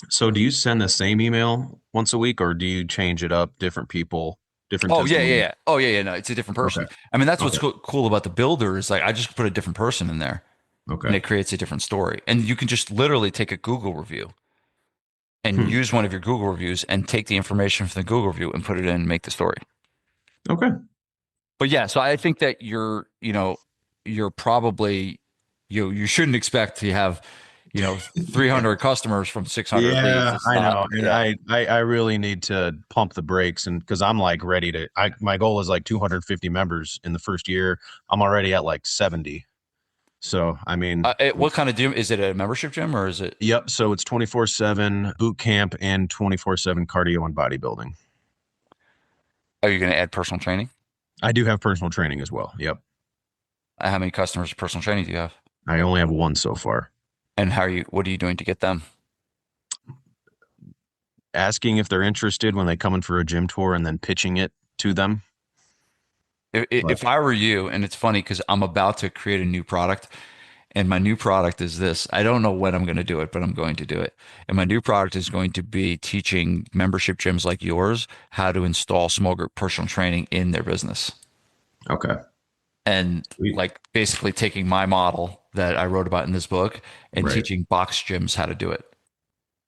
So do you send the same email once a week, or do you change it up, different people, different Oh yeah, testimonials? oh yeah, no, it's a different person. Okay. I mean, that's what's Okay. cool about the builder is like I just put a different person in there Okay. and it creates a different story. And you can just literally take a Google review and use one of your Google reviews and take the information from the Google review and put it in and make the story. Okay. But yeah, so I think that you're probably you shouldn't expect to have 300 customers from 600 leads. Yeah, It's I not. know. And Yeah. I really need to pump the brakes, and because I'm like ready to my goal is like 250 members in the first year. I'm already at like 70. So, I mean, What kind of gym is it? A membership gym or is it? yep. So it's 24/7 boot camp and 24/7 cardio and bodybuilding. Are you going to add personal training? I do have personal training as well. Yep. How many customers of personal training do you have? I only have one so far. And what are you doing to get them? Asking if they're interested when they come in for a gym tour and then pitching it to them. If I were you, and it's funny because I'm about to create a new product, and my new product is this. I don't know when I'm going to do it, but I'm going to do it. And my new product is going to be teaching membership gyms like yours how to install small group personal training in their business. Okay. And like basically taking my model that I wrote about in this book and teaching box gyms how to do it.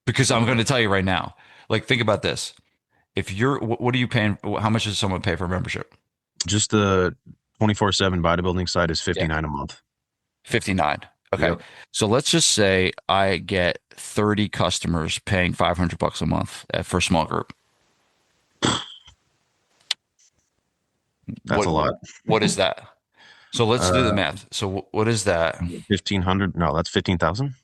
Because I'm going to tell you right now, like, think about this. If what are you paying? How much does someone pay for a membership? Just the 24/7 bodybuilding side is $59 a month. 59. Okay. Yep. So let's just say I get 30 customers paying $500 a month for a small group. That's a lot. What is that? So let's do the math. So what is that? 1,500. No, that's 15,000.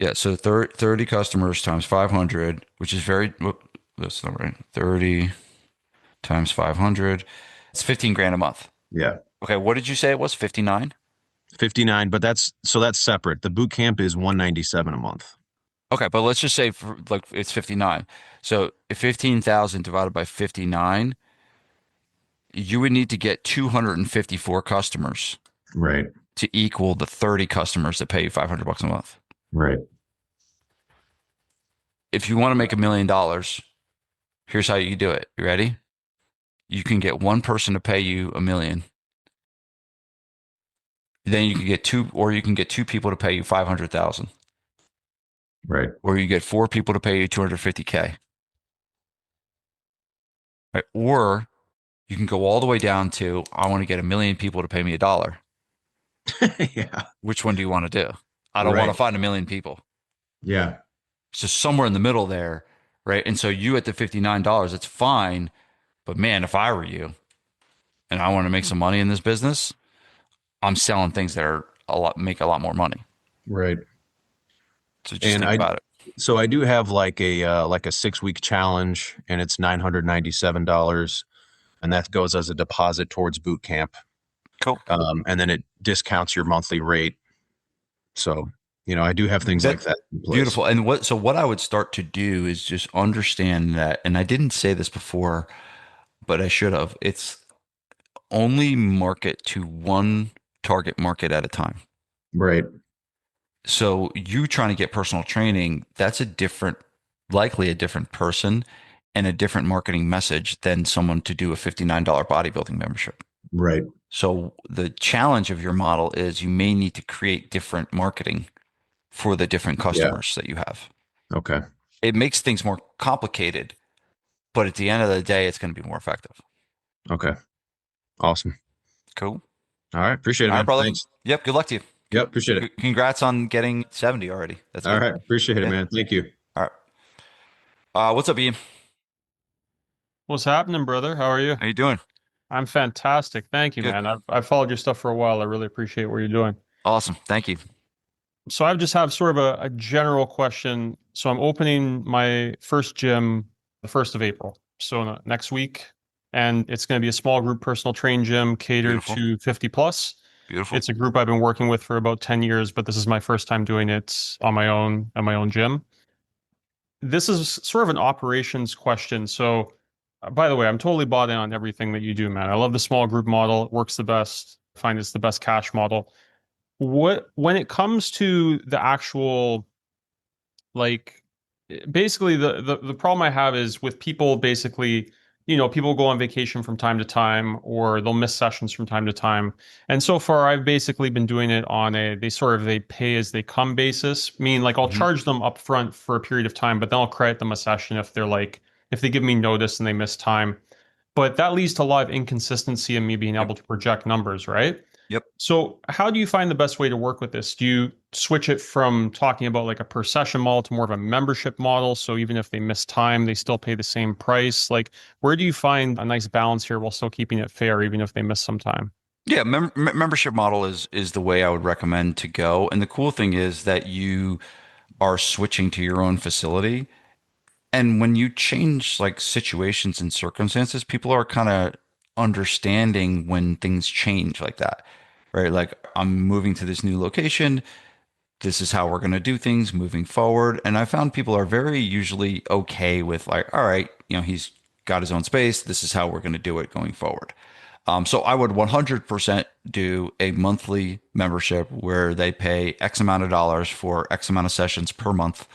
Yeah. So 30 customers times 500, which is that's not right. 30 times 500. It's 15 grand a month. Yeah. Okay. What did you say it was? 59? 59, but that's separate. The boot camp is 197 a month. Okay. But let's just say it's 59. So if 15,000 divided by 59, you would need to get 254 customers Right. to equal the 30 customers that pay you $500 a month. Right. If you want to make $1 million, here's how you do it. You ready? You can get one person to pay you $1 million. Then you can get two people to pay you 500,000. Right. Or you get 4 people to pay you 250K. Right? Or you can go all the way down to, I want to get 1 million people to pay me $1. Yeah. Which one do you want to do? I don't want to find 1 million people. Yeah. So somewhere in the middle there, right? And so you at the $59, it's fine. But man, if I were you, and I want to make some money in this business, I'm selling things that are make a lot more money. Right. So just And think about it. so I do have like a 6 week challenge, and it's $997, and that goes as a deposit towards boot camp. Cool. And then it discounts your monthly rate. So, I do have things like that in place. Beautiful. And what I would start to do is just understand that, and I didn't say this before, but I should have. It's only market to one target market at a time. Right. So you trying to get personal training, that's likely a different person and a different marketing message than someone to do a $59 bodybuilding membership. Right. So the challenge of your model is you may need to create different marketing for the different customers that you have. Okay. It makes things more complicated, but at the end of the day, it's going to be more effective. Okay. Awesome. Cool. All right. Appreciate it, All right, man. brother. Thanks. Yep. Good luck to you. Yep. Appreciate it. Congrats on getting 70 already. That's All good. right. Appreciate it, Yeah. man. Thank you. All right. What's up, Ian? What's happening, brother? How are you? How you doing? I'm fantastic. Thank you, Good. man. I've followed your stuff for a while. I really appreciate what you're doing. Awesome. Thank you. So I just have sort of a general question. So I'm opening my first gym the 1st of April. So next week. And it's going to be a small group personal train gym catered Beautiful. to 50 plus. Beautiful. It's a group I've been working with for about 10 years, but this is my first time doing it on my own at my own gym. This is sort of an operations question. So, by the way, I'm totally bought in on everything that you do, man. I love the small group model. It works the best. I find it's the best cash model. When it comes to the actual, like, basically the problem I have is with people basically, people go on vacation from time to time, or they'll miss sessions from time to time. And so far I've basically been doing it on they pay as they come basis, meaning like I'll charge them up front for a period of time, but then I'll credit them a session if they give me notice and they miss time. But that leads to a lot of inconsistency in me being able to project numbers, right? Yep. So how do you find the best way to work with this? Do you switch it from talking about like a per session model to more of a membership model? So even if they miss time, they still pay the same price? Like, where do you find a nice balance here while still keeping it fair, even if they miss some time? Yeah, membership model is the way I would recommend to go. And the cool thing is that you are switching to your own facility. And when you change like situations and circumstances, people are kind of understanding when things change like that, right? Like I'm moving to this new location. This is how we're going to do things moving forward. And I found people are very usually okay with like, all right, he's got his own space. This is how we're going to do it going forward. So I would 100% do a monthly membership where they pay X amount of dollars for X amount of sessions per month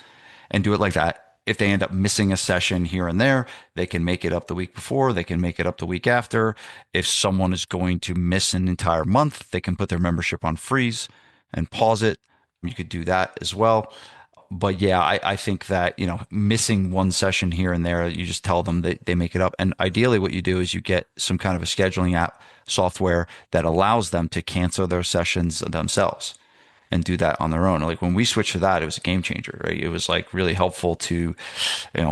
and do it like that. If they end up missing a session here and there, they can make it up the week before, they can make it up the week after. If someone is going to miss an entire month, they can put their membership on freeze and pause it. You could do that as well. But yeah, I think that, missing one session here and there, you just tell them that they make it up. And ideally what you do is you get some kind of a scheduling app software that allows them to cancel their sessions themselves and do that on their own. Like when we switched to that, it was a game changer, right? It was like really helpful to,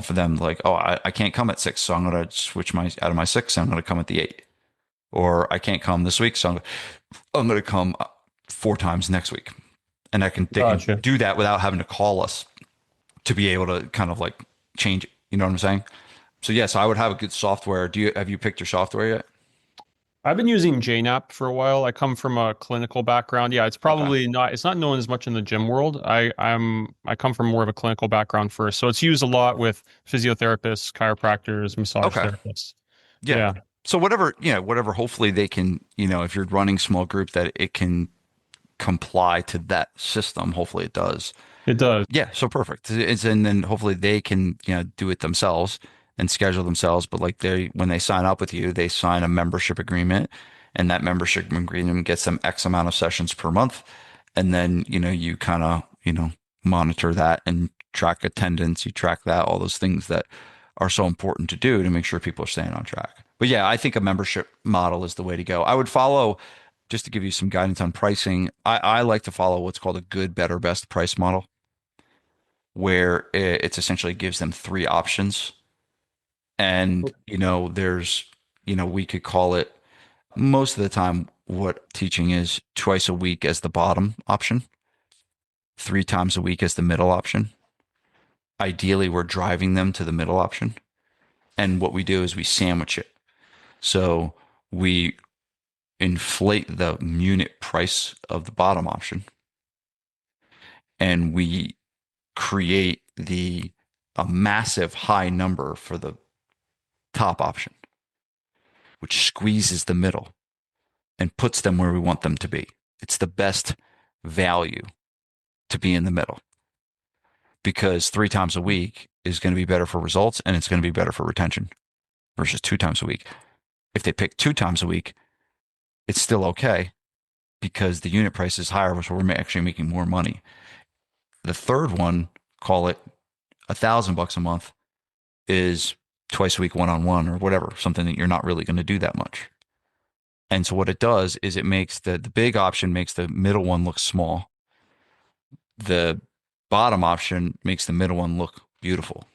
for them, like, oh, I can't come at 6, so I'm going to switch out of my 6, and I'm going to come at the 8. Or I can't come this week, so I'm going to come 4 times next week. And they can do that without having to call us to be able to kind of like change it. You know what I'm saying? So yes, I would have a good software. Have you picked your software yet? I've been using JNAP for a while. I come from a clinical background. Yeah, it's probably not, it's not known as much in the gym world. I come from more of a clinical background first. So it's used a lot with physiotherapists, chiropractors, massage therapists. Yeah. So whatever, hopefully they can, if you're running small group, that it can comply to that system. Hopefully it does. It does. Yeah. So perfect. And then hopefully they can, do it themselves and schedule themselves. But like when they sign up with you, they sign a membership agreement, and that membership agreement gets them X amount of sessions per month. And then, you kind of, monitor that and track attendance. You track that, all those things that are so important to do to make sure people are staying on track. But yeah, I think a membership model is the way to go. I would follow, just to give you some guidance on pricing, I like to follow what's called a good, better, best price model, where it's essentially gives them 3 options. And, there's, we could call it Most of the time, what teaching is twice a week as the bottom option, 3 times a week as the middle option. Ideally, we're driving them to the middle option. And what we do is we sandwich it. So we inflate the unit price of the bottom option and we create a massive high number for the top option, which squeezes the middle and puts them where we want them to be. It's the best value to be in the middle because 3 times a week is going to be better for results and it's going to be better for retention versus 2 times a week. If they pick 2 times a week, it's still okay because the unit price is higher, so we're actually making more money. The third one, call it $1,000 a month, is twice a week one-on-one or whatever, something that you're not really going to do that much. And so what it does is it makes the big option makes the middle one look small. The bottom option makes the middle one look beautiful.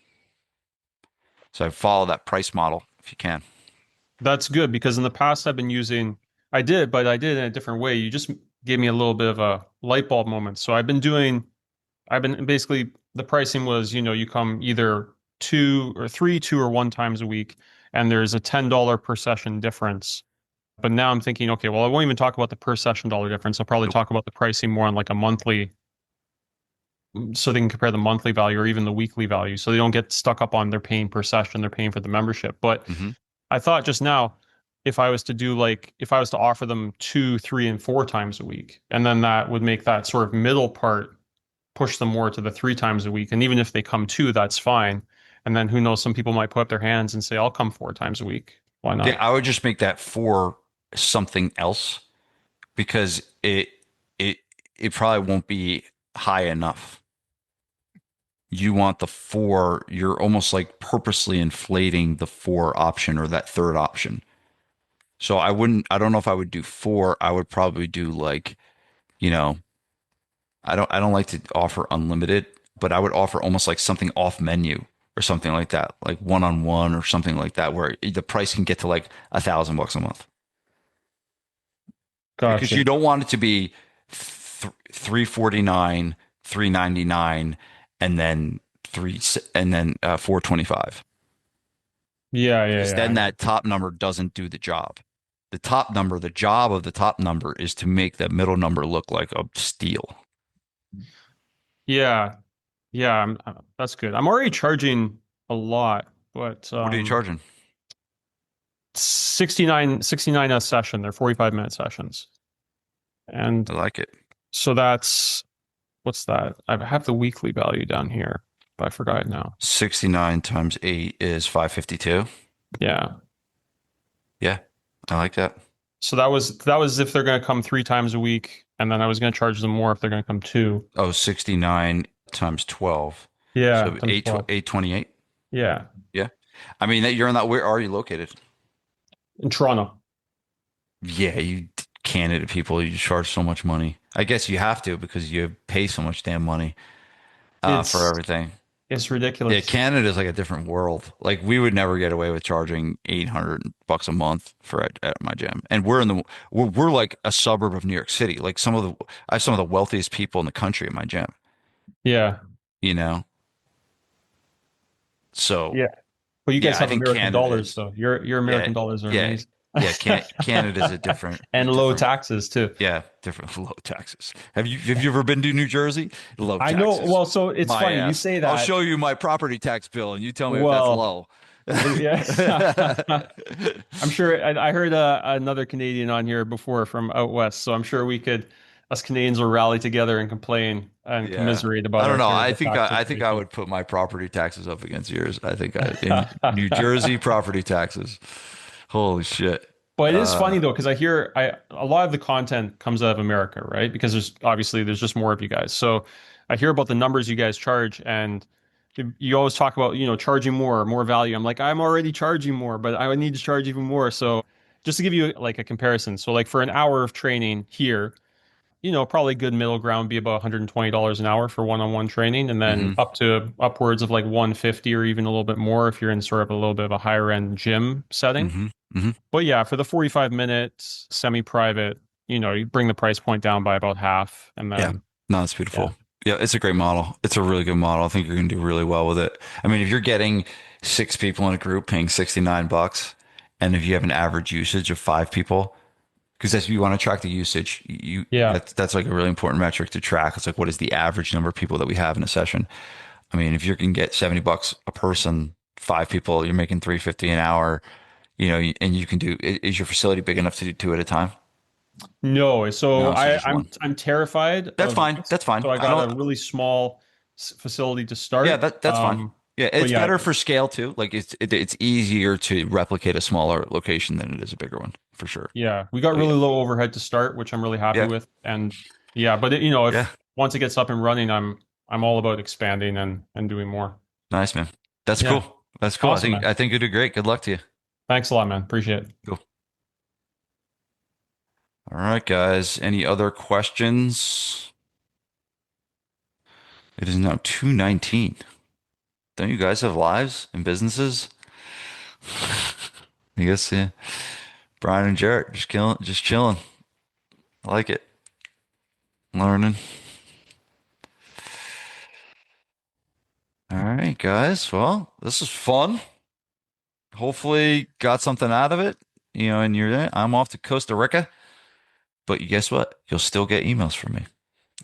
So I follow that price model if you can. That's good because in the past I've been using, I did, but I did it in a different way. You just gave me a little bit of a light bulb moment. So I've been basically, the pricing was, you come either 2 or 1 times a week, and there's a $10 per session difference. But now I'm thinking, okay, well, I won't even talk about the per session dollar difference. I'll probably talk about the pricing more on like a monthly, so they can compare the monthly value or even the weekly value. So they don't get stuck up on they're paying per session, they're paying for the membership. But I thought just now, if I was to offer them 2, 3, and 4 times a week, and then that would make that sort of middle part push them more to the 3 times a week. And even if they come 2, that's fine. And then who knows, some people might put up their hands and say, I'll come 4 times a week. Why not? Yeah, I would just make that 4 something else because it probably won't be high enough. You want the 4, you're almost like purposely inflating the 4 option or that third option. So I don't know if I would do 4. I would probably do like, I don't like to offer unlimited, but I would offer almost like something off menu or something like that, like one-on-one or something like that, where the price can get to like $1,000 a month. Gotcha. Because you don't want it to be $349, $399, and then $425. Yeah. Because then that top number doesn't do the job. The job of the top number is to make the middle number look like a steal. Yeah. That's good. I'm already charging a lot, but What are you charging? 69 a session. They're 45-minute sessions. And I like it. so what's that? I have the weekly value down here, but I forgot it now. 69 times 8 is 552. Yeah. Yeah, I like that. So that was if they're going to come 3 times a week, and then I was going to charge them more if they're going to come 2. Oh, 69 times 12. Yeah. So 828. Yeah. Yeah. I mean, you're in that. Where are you located? In Toronto. Yeah, you Canada people, you charge so much money. I guess you have to because you pay so much damn money for everything. It's ridiculous. Yeah, Canada is like a different world. Like we would never get away with charging $800 a month at my gym, and we're like a suburb of New York City. Like I have some of the wealthiest people in the country at my gym. Yeah. So yeah, but you guys I have think American Canada dollars, is- so your American dollars are amazing. Yeah, Canada's a different and low taxes too. Yeah, different low taxes. Have you ever been to New Jersey? Low I taxes. know. Well, so it's My funny you ass. say that. I'll show you my property tax bill, and you tell me if Well, that's low. yeah. I'm sure I heard another Canadian on here before from out west, so I'm sure us Canadians will rally together and complain and commiserate about. I don't know. our I terrible think tax I would put my property taxes up against yours. I think in New Jersey property taxes. Holy shit. But it is funny though, because a lot of the content comes out of America, right? Because there's just more of you guys. So I hear about the numbers you guys charge, and you always talk about, charging more value. I'm like, I'm already charging more, but I would need to charge even more. So just to give you like a comparison. So like for an hour of training here, probably good middle ground would be about $120 an hour for one-on-one training, and then upwards of like 150 or even a little bit more if you're in sort of a little bit of a higher end gym setting. But yeah, for the 45 minutes semi-private, you bring the price point down by about half, and Yeah. then No, it's beautiful. Yeah, it's a great model. It's a really good model. I think you're going to do really well with it. I mean, if you're getting 6 people in a group paying $69, and if you have an average usage of 5 people, because that's you want to track the usage, yeah, that's like a really important metric to track. It's like what is the average number of people that we have in a session? I mean, if you can get $70 a person, 5 people, you're making 350 an hour, and you can do. Is your facility big enough to do 2 at a time? no. So No, so just I'm one. I'm terrified That's of fine. this. That's fine. So I I got a don't. really small facility to Yeah, start. that's fine. Yeah, But it's yeah, better for scale too. Like it's easier to replicate a smaller location than it is a bigger one for sure. yeah, we got Oh really yeah, low overhead to start, which I'm really happy yeah, with. And yeah, but yeah. if once it gets up and running, I'm all about expanding and doing more. Nice man. That's Yeah, cool. That's cool. awesome, man. I think you do great. Good luck to you. Thanks a lot, man. Appreciate it. Cool. All right, guys. Any other questions? It is now 2:19. Don't you guys have lives and businesses? I guess yeah. Brian and Jarrett just chilling. I like it. Learning. All right, guys. Well, this is fun. Hopefully got something out of it. And you're there. I'm off to Costa Rica, but guess what? You'll still get emails from me.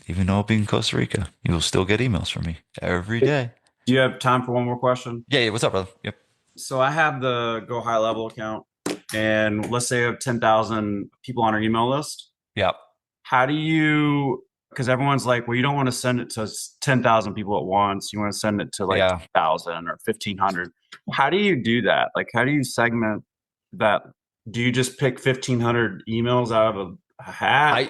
Even though I'll be in Costa Rica, you'll still get emails from me every day. Do you have time for one more question? Yeah, what's up, brother? Yep. So I have the Go High Level account, and let's say I have 10,000 people on our email list. Yep. How do you, because everyone's like, well, you don't want to send it to 10,000 people at once. You want to send it to like 1,000 or 1,500. How do you do that? Like, how do you segment that? Do you just pick 1,500 emails out of a hat?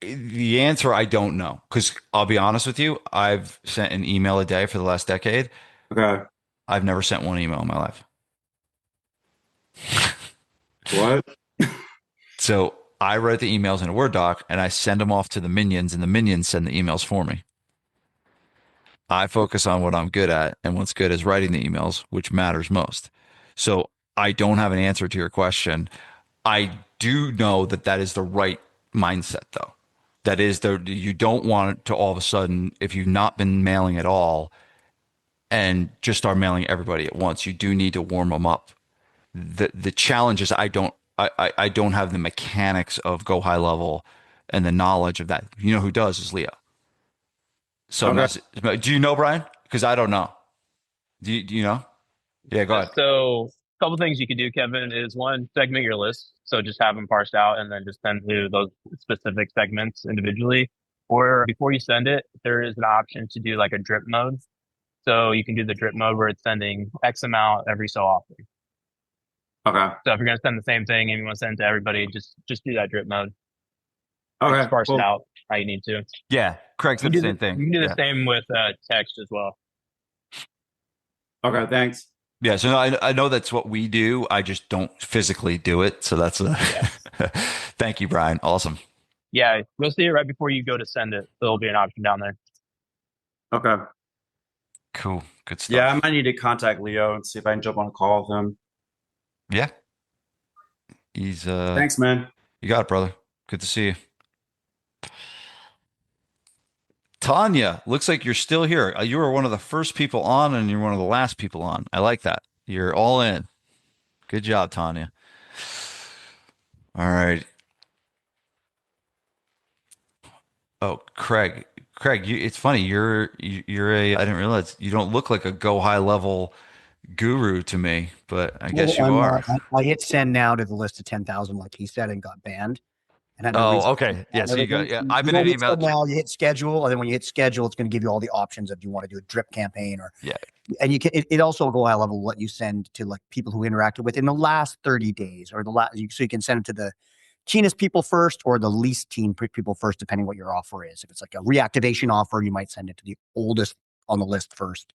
The answer, I don't know. Because I'll be honest with you, I've sent an email a day for the last decade. Okay. I've never sent one email in my life. What? So I write the emails in a Word doc and I send them off to the minions, and the minions send the emails for me. I focus on what I'm good at, and what's good is writing the emails, which matters most. So I don't have an answer to your question. I do know that is the right mindset, though. That is you don't want it to all of a sudden, if you've not been mailing at all and just start mailing everybody at once, you do need to warm them up. The challenge is I don't have the mechanics of Go High Level and the knowledge of that. You know who does is Leo. So do you know, Brian? Because I don't know. Do you know? Yeah, go ahead. So a couple things you could do, Kevin, is one, segment your list. So just have them parsed out and then just send to those specific segments individually. Or before you send it, there is an option to do like a drip mode. So you can do the drip mode where it's sending X amount every so often. Okay. So if you're going to send the same thing and you want to send it to everybody, just do that drip mode. Okay. Just parse it out how you need to. Yeah. Craig said the same thing. You can do the same with text as well. Okay. Thanks. Yeah, so I know that's what we do. I just don't physically do it. So that's thank you, Brian. Awesome. Yeah, you'll see it right before you go to send it. There'll be an option down there. Okay. Cool. Good stuff. Yeah, I might need to contact Leo and see if I can jump on a call with him. Yeah. He's Thanks, man. You got it, brother. Good to see you. Tanya, looks like you're still here. You were one of the first people on and you're one of the last people on. I like that. You're all in. Good job, Tanya. All right. Oh, Craig, it's funny. You're a, I didn't realize you don't look like a Go High Level guru to me, but I guess you are. I hit send now to the list of 10,000, like he said, and got banned. And had no reason okay. Yeah, so you got, I've been you in email. Now you hit schedule, and then when you hit schedule, it's going to give you all the options if you want to do a drip campaign or and you can. It also Go High Level will let you send to like people who interacted with in the last 30 days or so you can send it to the keenest people first or the least keen people first, depending what your offer is. If it's like a reactivation offer, you might send it to the oldest on the list first.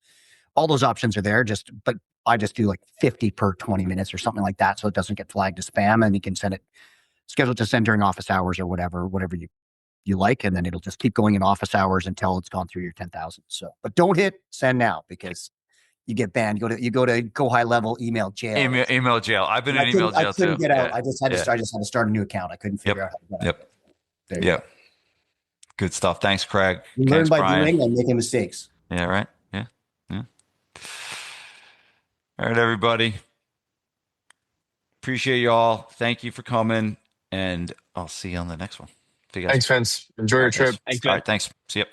All those options are there. But I just do like 50 per 20 minutes or something like that, so it doesn't get flagged as spam, and you can send it. Scheduled to send during office hours or whatever you like, and then it'll just keep going in office hours until it's gone through your 10,000. So, but don't hit send now because you get banned. You go to go high level email jail. Email jail. I've been And in email jail I couldn't too. get out. Yeah. I just had to start a new account. I couldn't figure out how to get out. Yep. There you go. Good stuff. Thanks, Craig. You learn Thanks, by Brian. doing and making mistakes. Yeah, right. Yeah. All right, everybody. Appreciate y'all. Thank you for coming, and I'll see you on the next one. See you guys. Thanks, Vince. Enjoy your trip. Thanks, All man. right, thanks. See you.